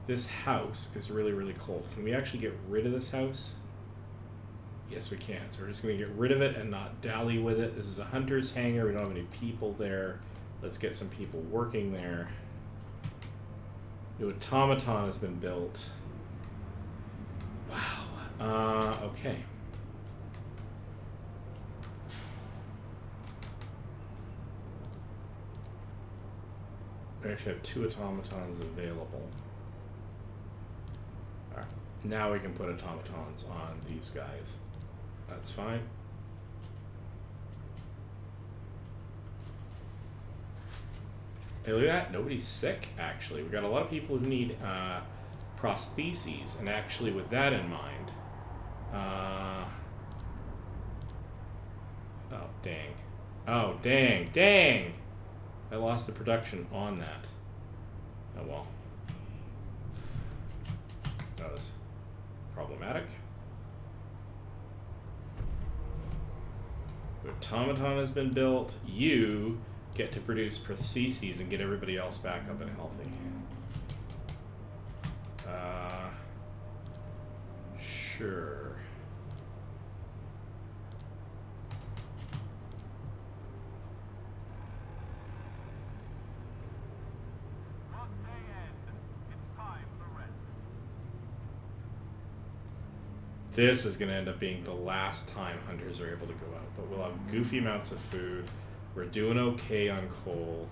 This house is really, really cold. Can we actually get rid of this house? Yes, we can. So we're just going to get rid of it and not dally with it. This is a hunter's hangar. We don't have any people there. Let's get some people working there. New automaton has been built. Wow. Okay. We actually have 2 automatons available. Alright, now we can put automatons on these guys. That's fine. Hey, look at that. Nobody's sick, actually. We've got a lot of people who need prostheses, and actually with that in mind... oh, dang. Oh, dang. Dang! I lost the production on that. Oh well. That was problematic. The automaton has been built. You get to produce prostheses and get everybody else back up and healthy. Sure. This is going to end up being the last time hunters are able to go out, but we'll have goofy amounts of food. We're doing okay on coal.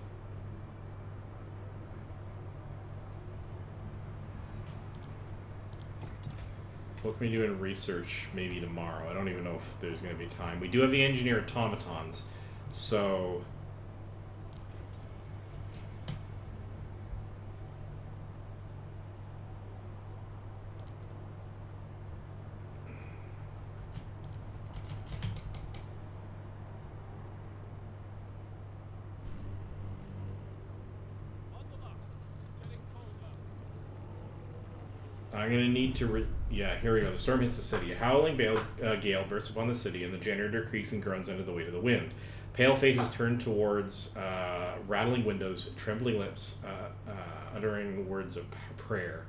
What can we do in research maybe tomorrow? I don't even know if there's going to be time. We do have the engineer automatons, so... I'm going to need to... yeah, here we go. The storm hits the city. A howling gale bursts upon the city, and the generator creaks and groans under the weight of the wind. Pale faces turn towards rattling windows, trembling lips, uttering words of prayer.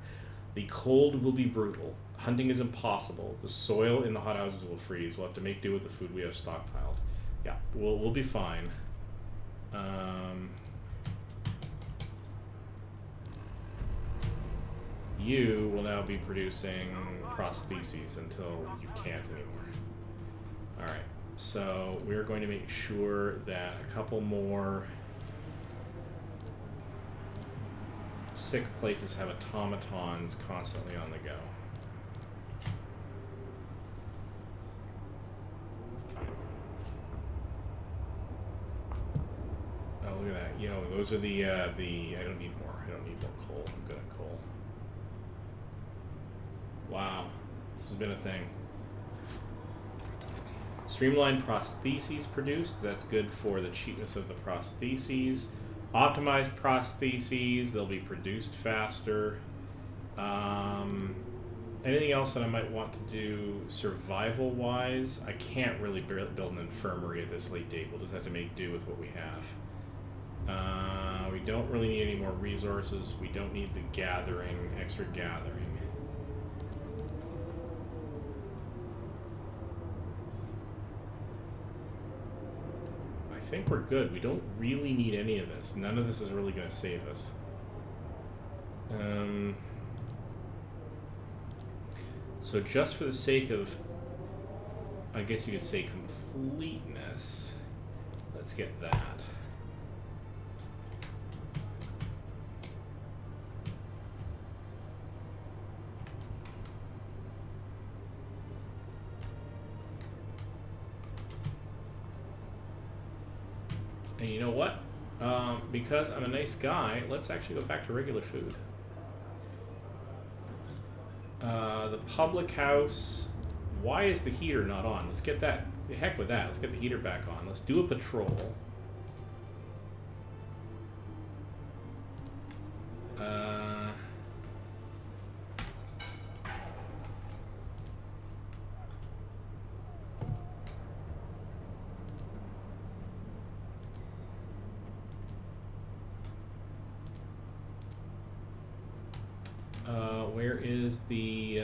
The cold will be brutal. Hunting is impossible. The soil in the hothouses will freeze. We'll have to make do with the food we have stockpiled. Yeah, we'll be fine. You will now be producing prostheses until you can't anymore. Alright, so we're going to make sure that a couple more sick places have automatons constantly on the go. you know, those are the I don't need more. I don't need more coal. I'm good at coal. Wow, this has been a thing. Streamlined prostheses produced. That's good for the cheapness of the prostheses. Optimized prostheses. They'll be produced faster. Anything else that I might want to do survival-wise? I can't really build an infirmary at this late date. We'll just have to make do with what we have. We don't really need any more resources. We don't need the gathering, extra gathering. I think we're good. We don't really need any of this. None of this is really going to save us. So just for the sake of, I guess you could say, completeness, let's get that. And you know what? Because I'm a nice guy, let's actually go back to regular food. The public house, why is the heater not on? Let's get that, the heck with that, let's get the heater back on. Let's do a patrol. Where is the,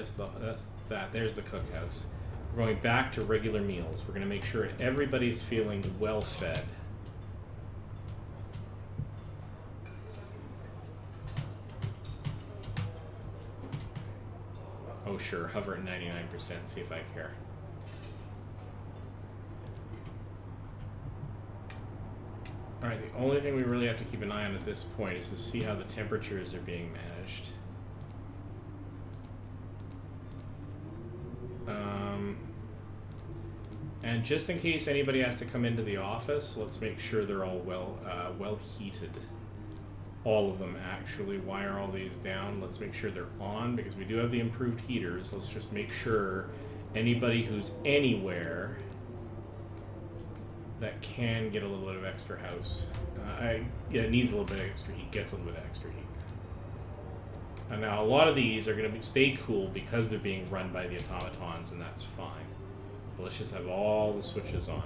there's the cookhouse. We're going back to regular meals. We're going to make sure everybody's feeling well fed. Oh sure, hover at 99%, see if I care. Alright, the only thing we really have to keep an eye on at this point is to see how the temperatures are being managed. And just in case anybody has to come into the office, let's make sure they're all well heated. All of them, actually. Why are all these down? Let's make sure they're on, because we do have the improved heaters. Let's just make sure anybody who's anywhere that can get a little bit of extra house. Yeah, it needs a little bit of extra heat, gets a little bit of extra heat. And now a lot of these are going to stay cool because they're being run by the automatons, and that's fine. But let's just have all the switches on.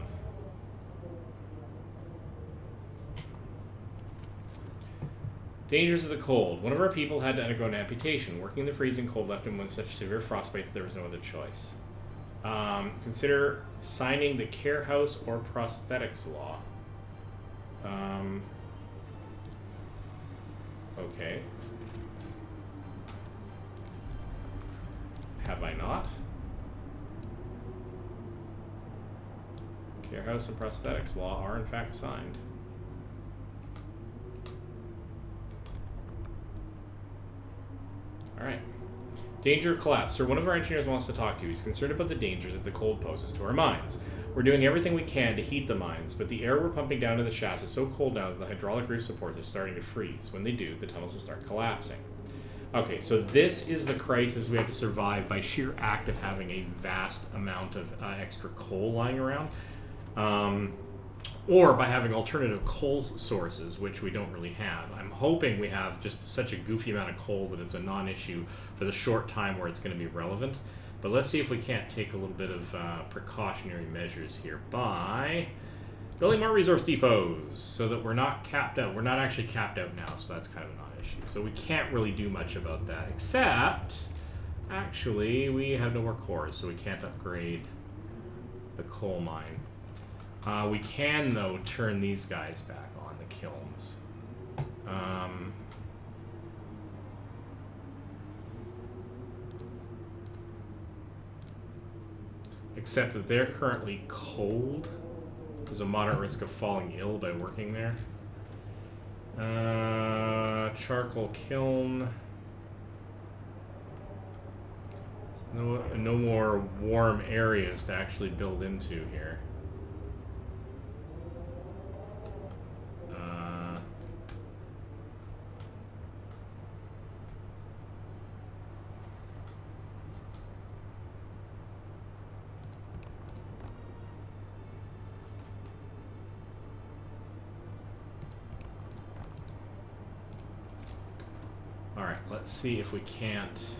Dangers of the cold. One of our people had to undergo an amputation. Working in the freezing cold left him with such severe frostbite that there was no other choice. Consider signing the care house or prosthetics law. Okay. Have I not? Care house and prosthetics law are in fact signed. Alright. Danger of collapse. Sir, one of our engineers wants to talk to you. He's concerned about the danger that the cold poses to our mines. We're doing everything we can to heat the mines, but the air we're pumping down to the shaft is so cold now that the hydraulic roof supports are starting to freeze. When they do, the tunnels will start collapsing. Okay, so this is the crisis we have to survive by sheer act of having a vast amount of extra coal lying around. Or by having alternative coal sources, which we don't really have. I'm hoping we have just such a goofy amount of coal that it's a non-issue for the short time where it's going to be relevant. But let's see if we can't take a little bit of precautionary measures here by building more resource depots so that we're not capped out. We're not actually capped out now, so that's kind of a non-issue. So we can't really do much about that, except, actually, we have no more cores, so we can't upgrade the coal mine. We can, though, turn these guys back on, the kilns. Except that they're currently cold. There's a moderate risk of falling ill by working there. Charcoal kiln. No more warm areas to actually build into here. Alright, let's see if we can't...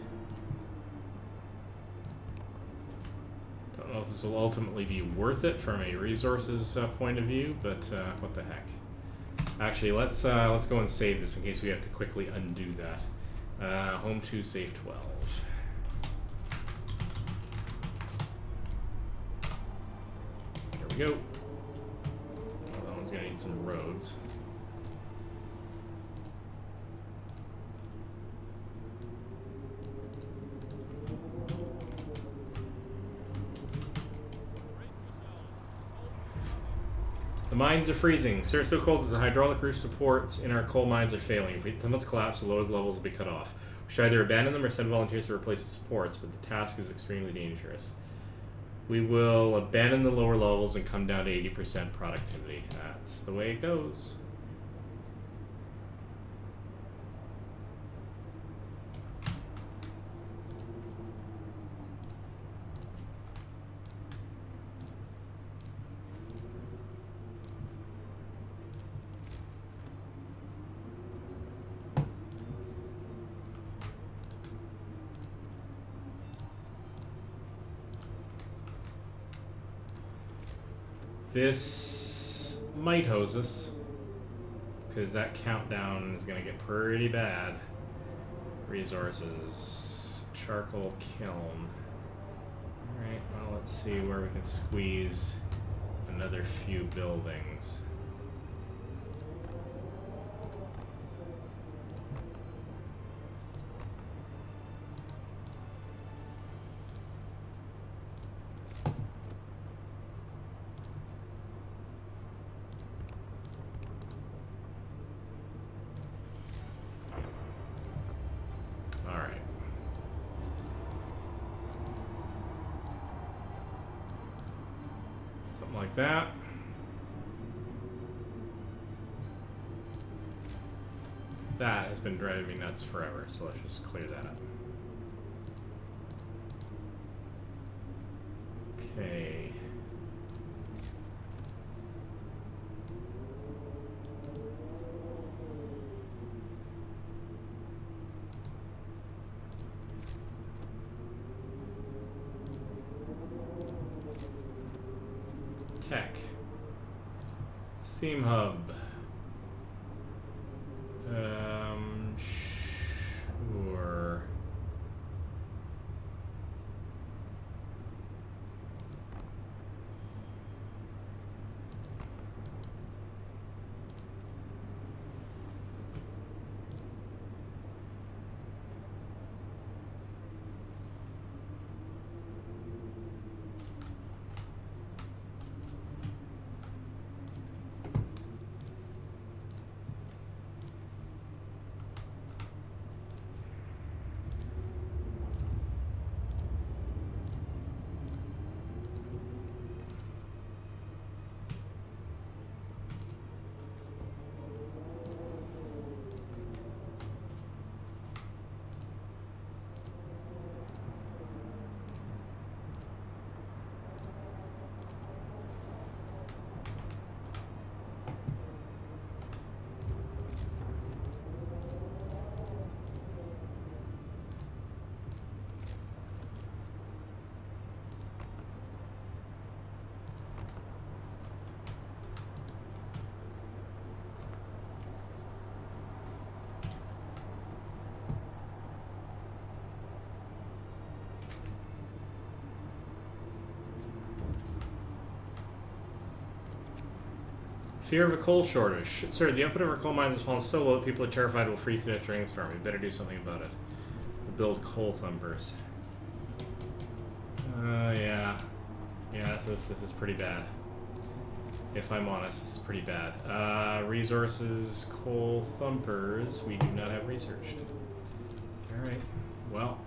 Don't know if this will ultimately be worth it from a resources point of view, but what the heck. Actually, let's go and save this in case we have to quickly undo that. Home to save 12. There we go. Oh, that one's gonna need some roads. The mines are freezing. Sir, it's so cold that the hydraulic roof supports in our coal mines are failing. If the tunnels collapse, the lower levels will be cut off. We should either abandon them or send volunteers to replace the supports, but the task is extremely dangerous. We will abandon the lower levels and come down to 80% productivity. That's the way it goes. This might hose us, because that countdown is going to get pretty bad. Resources, charcoal kiln. Alright, well, let's see where we can squeeze another few buildings. Like that. That has been driving me nuts forever, so let's just clear that up. Okay. Tech. Theme hub. Sure. Fear of a coal shortage. Sir, the output of our coal mines has fallen so low that people are terrified we'll freeze to death during a storm. We better do something about it. We'll build coal thumpers. Yeah. Yeah, this is pretty bad. If I'm honest, this is pretty bad. Resources, coal thumpers, we do not have researched. Alright. Well,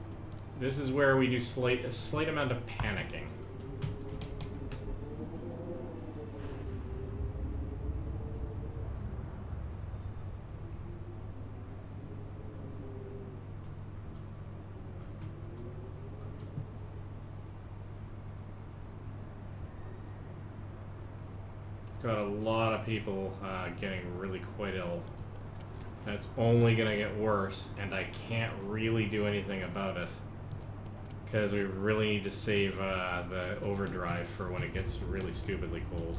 this is where we do a slight amount of panicking. Got a lot of people getting really quite ill. That's only going to get worse, and I can't really do anything about it. Because we really need to save the overdrive for when it gets really stupidly cold.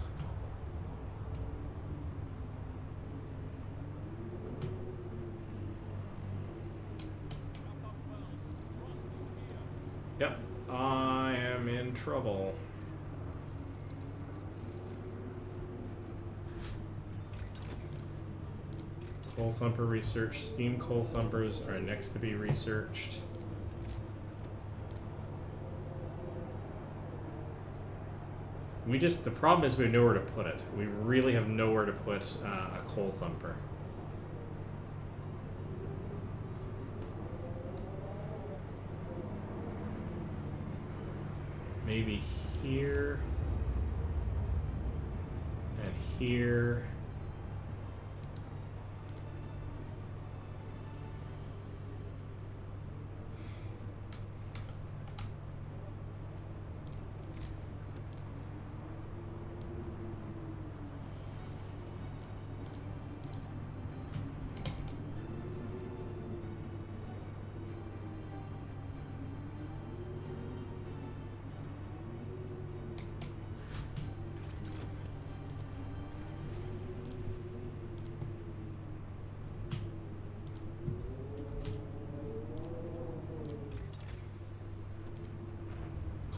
Yep, I am in trouble. Coal Thumper research. Steam Coal Thumpers are next to be researched. The problem is we have nowhere to put it. We really have nowhere to put a Coal Thumper. Maybe here. And here.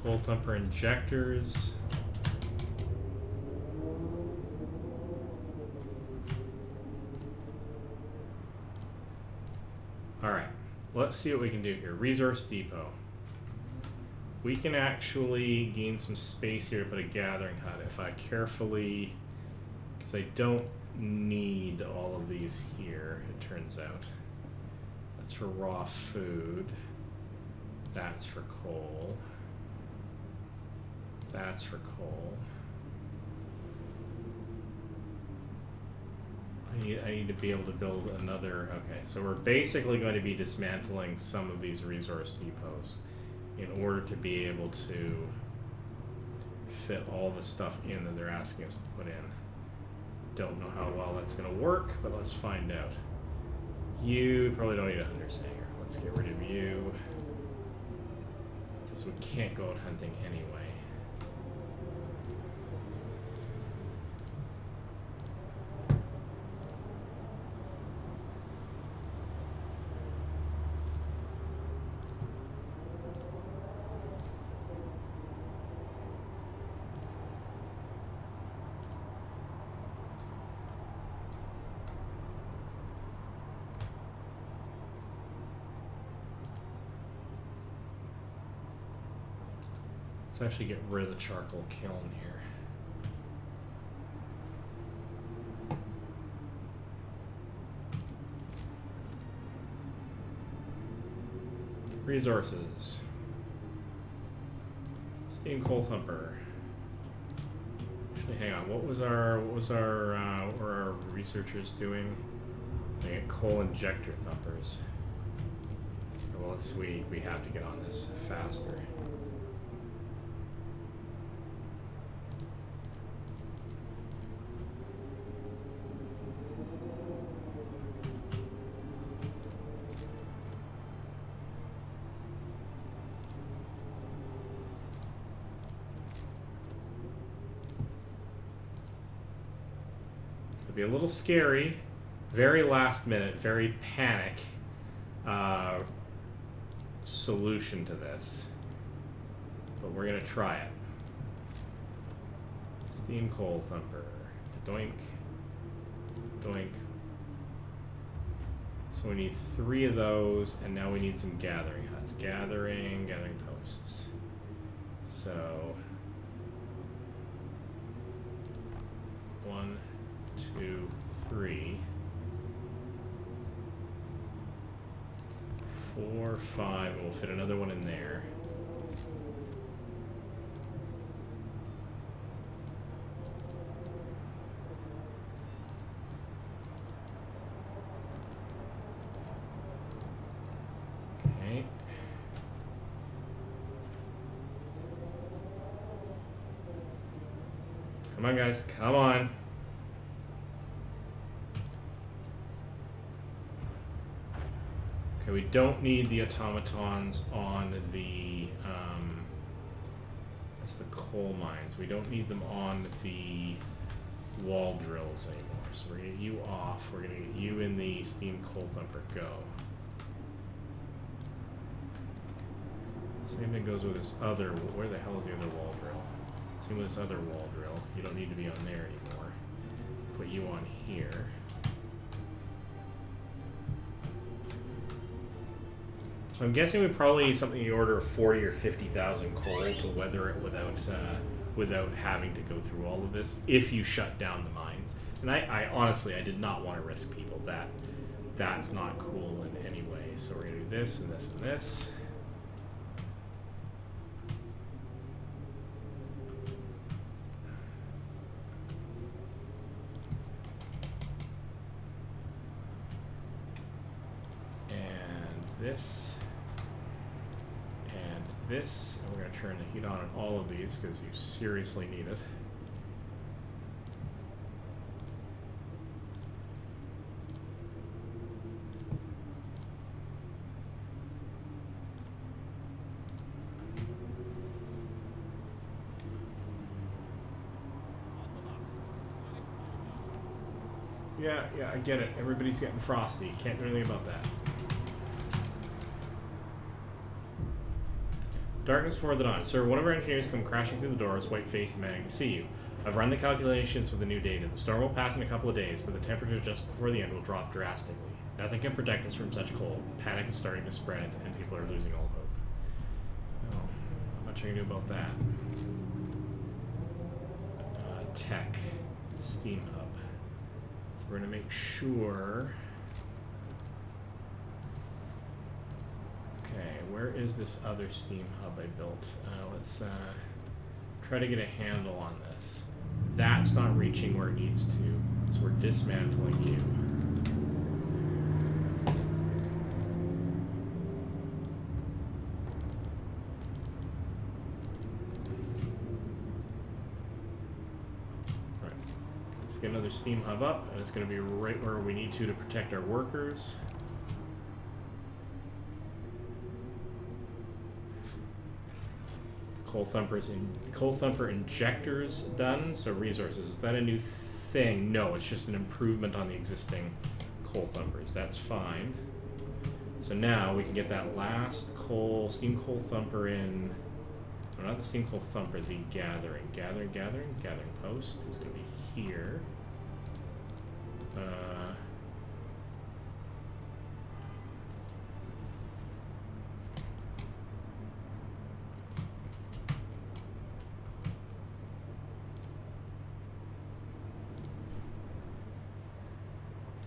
Coal Thumper injectors. Alright, let's see what we can do here. Resource Depot. We can actually gain some space here to put a gathering hut if I carefully, because I don't need all of these here, it turns out. That's for raw food. That's for coal. That's for coal. I need to be able to build another. Okay, so we're basically going to be dismantling some of these resource depots in order to be able to fit all the stuff in that they're asking us to put in. Don't know how well that's going to work, but let's find out. You probably don't need a hunter's hanger. Let's get rid of you, because we can't go out hunting anyway. Let's actually get rid of the charcoal kiln here. Resources. Steam Coal Thumper. Actually, hang on. What were our researchers doing? They get coal injector thumpers. Well, we have to get on this faster. Be a little scary, very last minute, very panic solution to this, but we're gonna try it. Steam Coal Thumper, doink, doink. So we need 3 of those, and now we need some gathering huts. Gathering posts. So 1, 2, 3, 4, 5, and we'll fit another one in there. Okay. Come on, guys, come on. Okay, we don't need the automatons on the that's the coal mines. We don't need them on the wall drills anymore. So we're gonna get you off. We're gonna get you in the steam coal thumper. Go. Same thing goes with this other. Where the hell is the other wall drill? Same with this other wall drill. You don't need to be on there anymore. Put you on here. So I'm guessing we probably need something in the order of 40 or 50,000 coal to weather it without having to go through all of this. If you shut down the mines, and I honestly I did not want to risk people. That's not cool in any way. So we're gonna do this and this and this. This and this, and we're going to turn the heat on all of these because you seriously need it. Yeah, I get it. Everybody's getting frosty. Can't do anything about that. Darkness before the dawn. Sir, one of our engineers come crashing through the doors, white-faced, demanding to see you. I've run the calculations with the new data. The storm will pass in a couple of days, but the temperature just before the end will drop drastically. Nothing can protect us from such cold. Panic is starting to spread, and people are losing all hope. Well, not much I can do about that. Tech. Steam Hub. So we're going to make sure... Okay, where is this other steam hub I built? Let's try to get a handle on this. That's not reaching where it needs to, so we're dismantling you. Alright, let's get another steam hub up, and it's going to be right where we need to protect our workers. Coal Thumper injectors done. So resources, is that a new thing? No, it's just an improvement on the existing Coal Thumpers. That's fine. So now we can get that last steam Coal Thumper in. No, not the steam Coal Thumper, the gathering post is going to be here.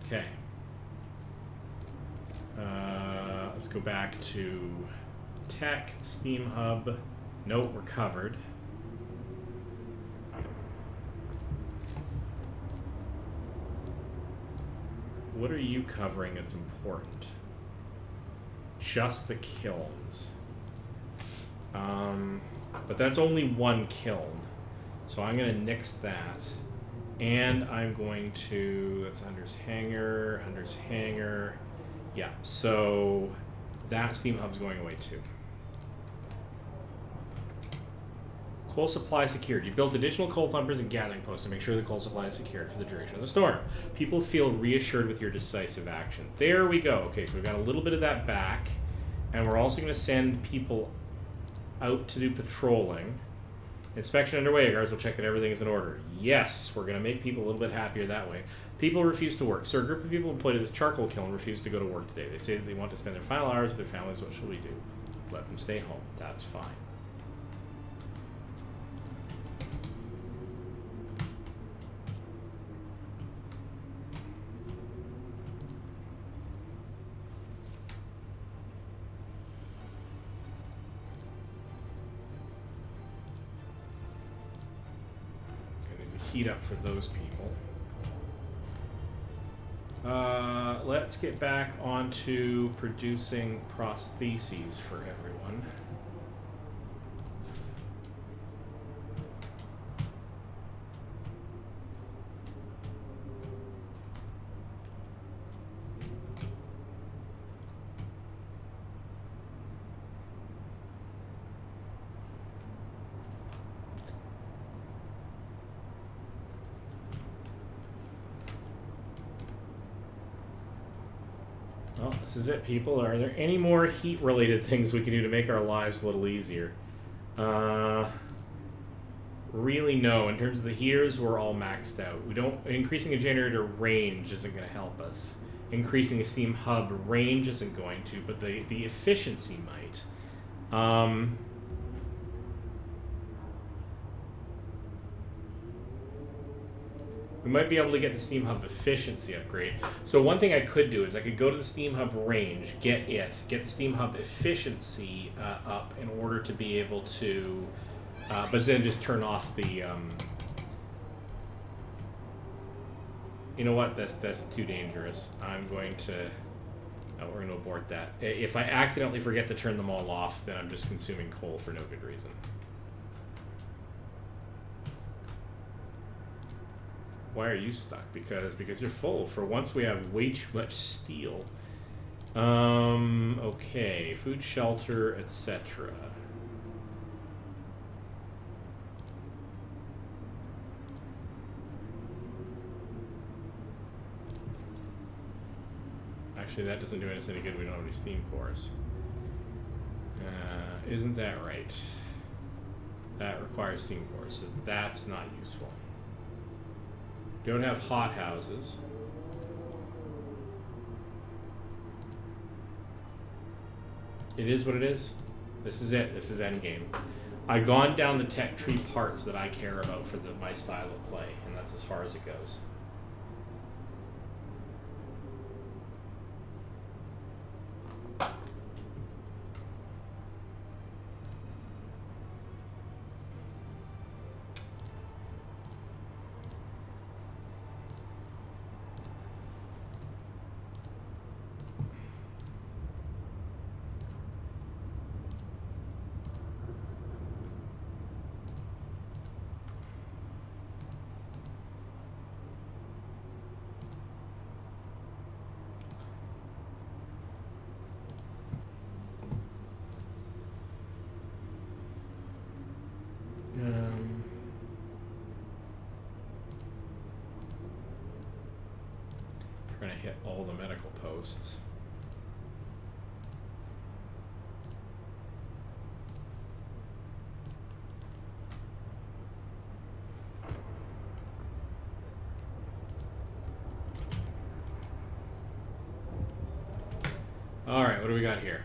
Okay. Let's go back to Tech, Steam Hub. Nope, we're covered. What are you covering that's important? Just the kilns. But that's only one kiln. So I'm going to nix that. And I'm going to, that's Hunter's Hangar. Yeah, so that steam hub's going away too. Coal supply secured. You built additional coal thumpers and gathering posts to make sure the coal supply is secured for the duration of the storm. People feel reassured with your decisive action. There we go. Okay, so we've got a little bit of that back. And we're also going to send people out to do patrolling. Inspection underway. Guards will check that everything is in order. Yes, we're going to make people a little bit happier that way. People refuse to work. Sir, a group of people employed at this charcoal kiln refuse to go to work today. They say that they want to spend their final hours with their families. What should we do? Let them stay home. That's fine. Heat up for those people. Let's get back onto producing prostheses for everyone. Well, this is it, people. Are there any more heat-related things we can do to make our lives a little easier? Really, no. In terms of the heaters, we're all maxed out. We don't. Increasing a generator range isn't going to help us. Increasing a steam hub range isn't going to, but the efficiency might. We might be able to get the steam hub efficiency upgrade. So one thing I could do is I could go to the steam hub range, get the steam hub efficiency up in order to be able to, but then just turn off the. You know what? That's too dangerous. I'm going to. We're going to abort that. If I accidentally forget to turn them all off, then I'm just consuming coal for no good reason. Why are you stuck? Because you're full. For once, we have way too much steel. Okay, food, shelter, etc. Actually, that doesn't do us any good. We don't have any steam cores. Isn't that right? That requires steam cores, so that's not useful. Don't have hot houses. It is what it is. This is it. This is endgame. I've gone down the tech tree parts that I care about for my style of play, and that's as far as it goes. Trying to hit all the medical posts. Alright, what do we got here?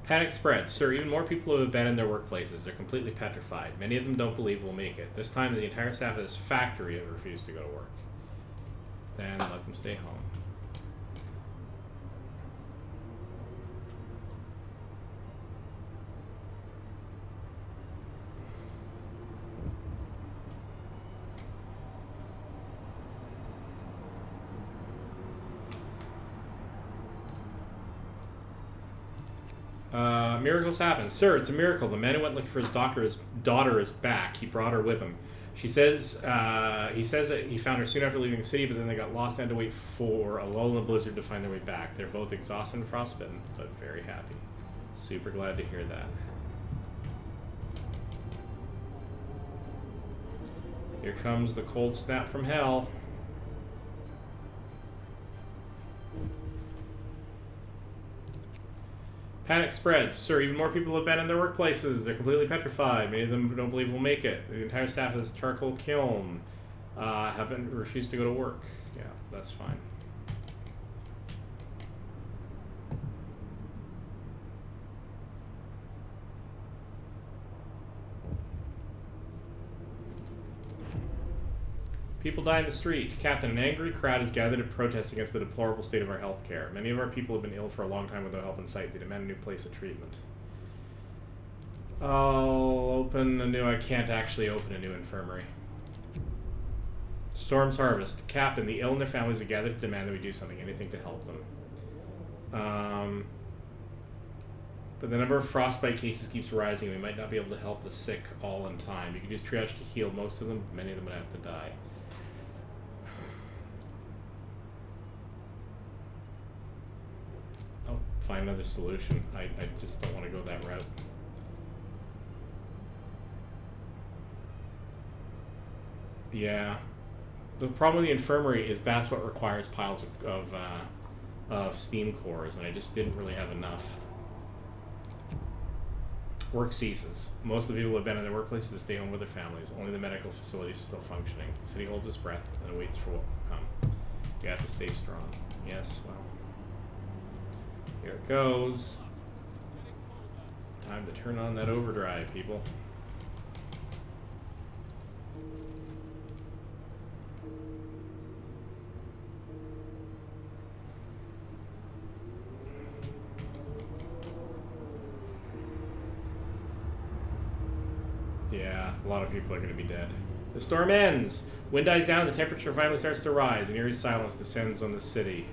Panic spreads. Sir, even more people have abandoned their workplaces. They're completely petrified. Many of them don't believe we'll make it. This time, the entire staff of this factory have refused to go to work. Then let them stay home. Miracles happen. Sir, it's a miracle. The man who went looking for his daughter is back. He brought her with him. He says that he found her soon after leaving the city, but then they got lost and had to wait for a lull in the blizzard to find their way back. They're both exhausted and frostbitten, but very happy. Super glad to hear that. Here comes the cold snap from hell. Panic spreads. Sir, even more people have abandoned their workplaces. They're completely petrified. Many of them don't believe we'll make it. The entire staff of this charcoal kiln have refused to go to work. Yeah, that's fine. People die in the street. Captain, an angry crowd has gathered to protest against the deplorable state of our health care. Many of our people have been ill for a long time with no help in sight. They demand a new place of treatment. I'll open a new... I can't actually open a new infirmary. Storm's Harvest. Captain, the ill and their families have gathered to demand that we do something, anything to help them. But the number of frostbite cases keeps rising. We might not be able to help the sick all in time. You can use triage to heal most of them, but many of them would have to die. I'll find another solution. I just don't want to go that route. Yeah. The problem with the infirmary is that's what requires piles of of steam cores, and I just didn't really have enough. Work ceases. Most of the people who have been in their workplaces to stay home with their families. Only the medical facilities are still functioning. The city holds its breath and waits for what will come. You have to stay strong. Yes, well. Here it goes. Time to turn on that overdrive, people. Yeah, a lot of people are going to be dead. The storm ends. Wind dies down, the temperature finally starts to rise, and eerie silence descends on the city.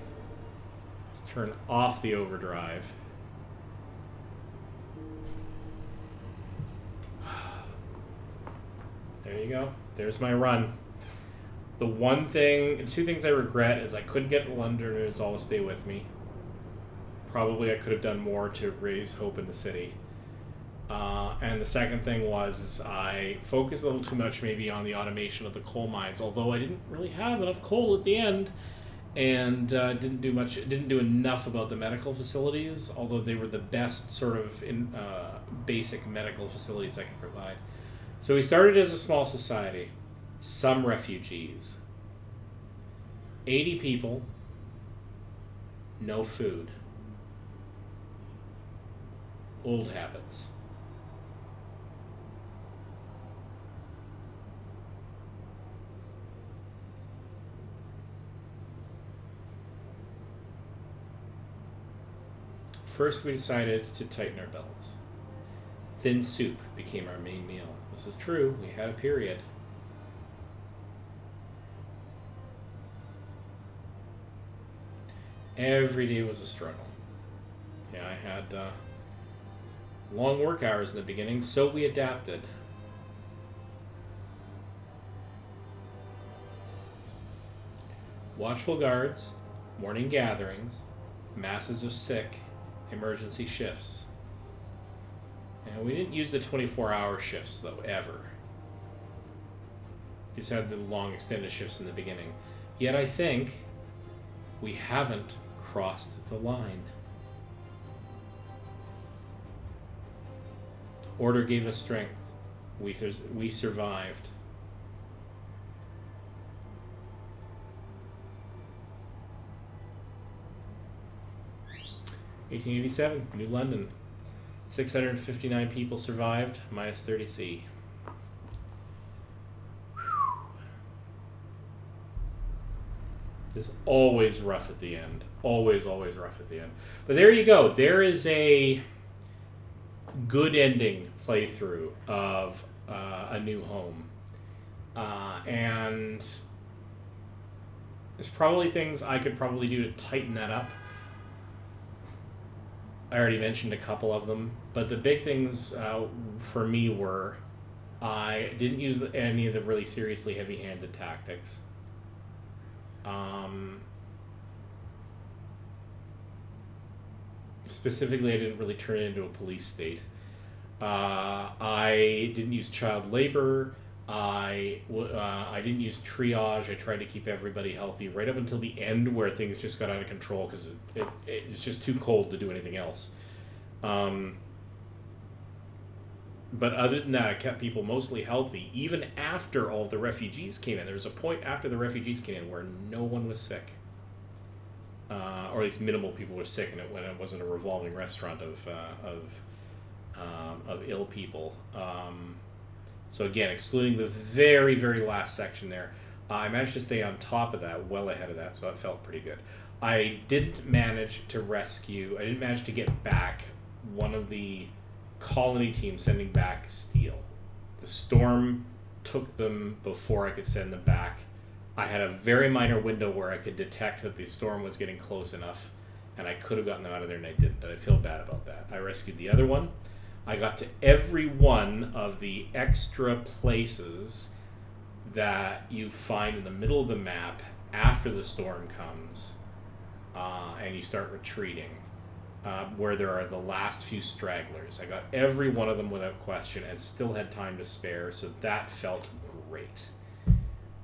Let's turn off the overdrive. There you go. There's my run. The two things I regret is I couldn't get the Londoners all to stay with me. Probably I could have done more to raise hope in the city. And the second thing was I focused a little too much maybe on the automation of the coal mines, although I didn't really have enough coal at the end, and didn't do enough about the medical facilities, although they were the best sort of basic medical facilities I could provide. So we started as a small society, some refugees, 80 people, no food, old habits. First, we decided to tighten our belts. Thin soup became our main meal. This is true, we had a period. Every day was a struggle. Yeah, I had long work hours in the beginning, so we adapted. Watchful guards, morning gatherings, masses of sick, emergency shifts. And we didn't use the 24-hour shifts, though, ever. We just had the long extended shifts in the beginning. Yet I think we haven't crossed the line. Order gave us strength. We survived. (1887), New London. 659 people survived, minus 30C. It's always rough at the end. Always rough at the end. But there you go. There is a good ending playthrough of A New Home. And there's probably things I could probably do to tighten that up. I already mentioned a couple of them, but the big things for me were I didn't use any of the really seriously heavy-handed tactics. Specifically, I didn't really turn it into a police state. I didn't use child labor. I didn't use triage. I tried to keep everybody healthy right up until the end where things just got out of control because it's just too cold to do anything else. But other than that, I kept people mostly healthy, even after all of the refugees came in. There was a point after the refugees came in where no one was sick. Or at least minimal people were sick, and it wasn't a revolving restaurant of ill people. So again, excluding the very, very last section there, I managed to stay on top of that, well ahead of that, so it felt pretty good. I didn't manage to get back one of the colony teams sending back steel. The storm took them before I could send them back. I had a very minor window where I could detect that the storm was getting close enough, and I could have gotten them out of there, and I didn't, and I feel bad about that. I rescued the other one. I got to every one of the extra places that you find in the middle of the map after the storm comes, and you start retreating, where there are the last few stragglers. I got every one of them without question and still had time to spare, so that felt great.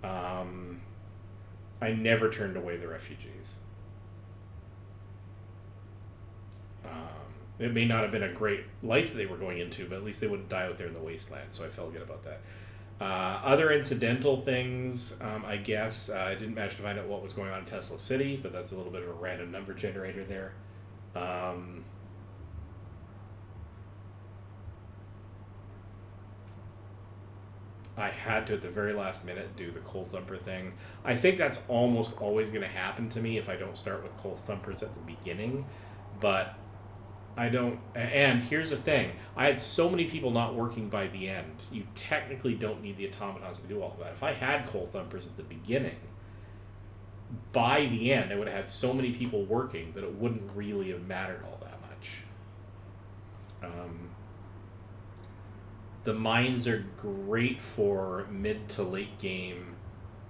I never turned away the refugees. It may not have been a great life they were going into, but at least they wouldn't die out there in the wasteland, so I felt good about that. Other incidental things, I guess, I didn't manage to find out what was going on in Tesla City, but that's a little bit of a random number generator there. I had to, at the very last minute, do the Coal Thumper thing. I think that's almost always going to happen to me if I don't start with Coal Thumpers at the beginning, but I don't. And here's the thing: I had so many people not working by the end. You technically don't need the automatons to do all of that. If I had Coal Thumpers at the beginning, by the end, I would have had so many people working that it wouldn't really have mattered all that much. The mines are great for mid to late game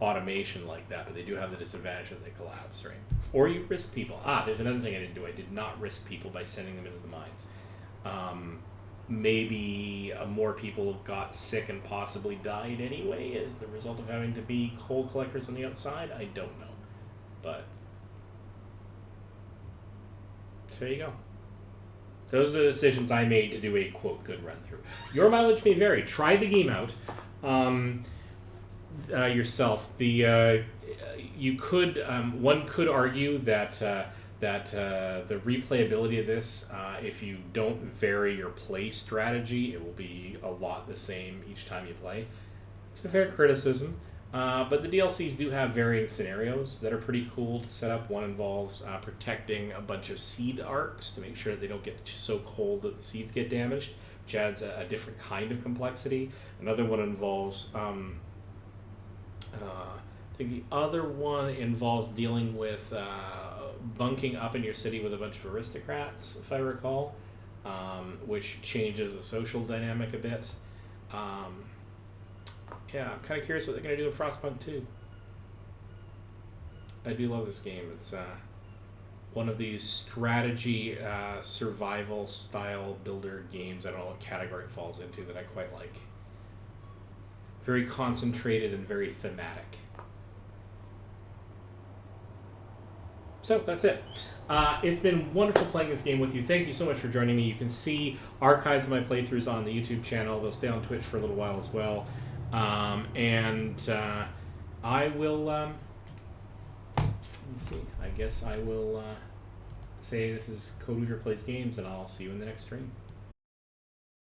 automation like that, but they do have the disadvantage that they collapse, right? Or you risk people. There's another thing I didn't do. I did not risk people by sending them into the mines. Maybe more people got sick and possibly died anyway as the result of having to be coal collectors on the outside. I don't know. But so there you go. Those are the decisions I made to do a, quote, good run-through. Your mileage may vary. Try the game out yourself. You could, one could argue that the replayability of this, if you don't vary your play strategy, it will be a lot the same each time you play. It's a fair criticism. But the DLCs do have varying scenarios that are pretty cool to set up. One involves protecting a bunch of seed arcs to make sure that they don't get so cold that the seeds get damaged, which adds a different kind of complexity. Another one involves, I think the other one involves dealing with bunking up in your city with a bunch of aristocrats, if I recall, which changes the social dynamic a bit. Yeah, I'm kind of curious what they're going to do in FrostPunk 2. I do love this game. It's one of these strategy, survival style builder games. I don't know what category it falls into that I quite like. Very concentrated and very thematic. So that's it. It's been wonderful playing this game with you. Thank you so much for joining me. You can see archives of my playthroughs on the YouTube channel. They'll stay on Twitch for a little while as well. I will, let me see, I guess I will say this is Code Weaver Plays Games, and I'll see you in the next stream.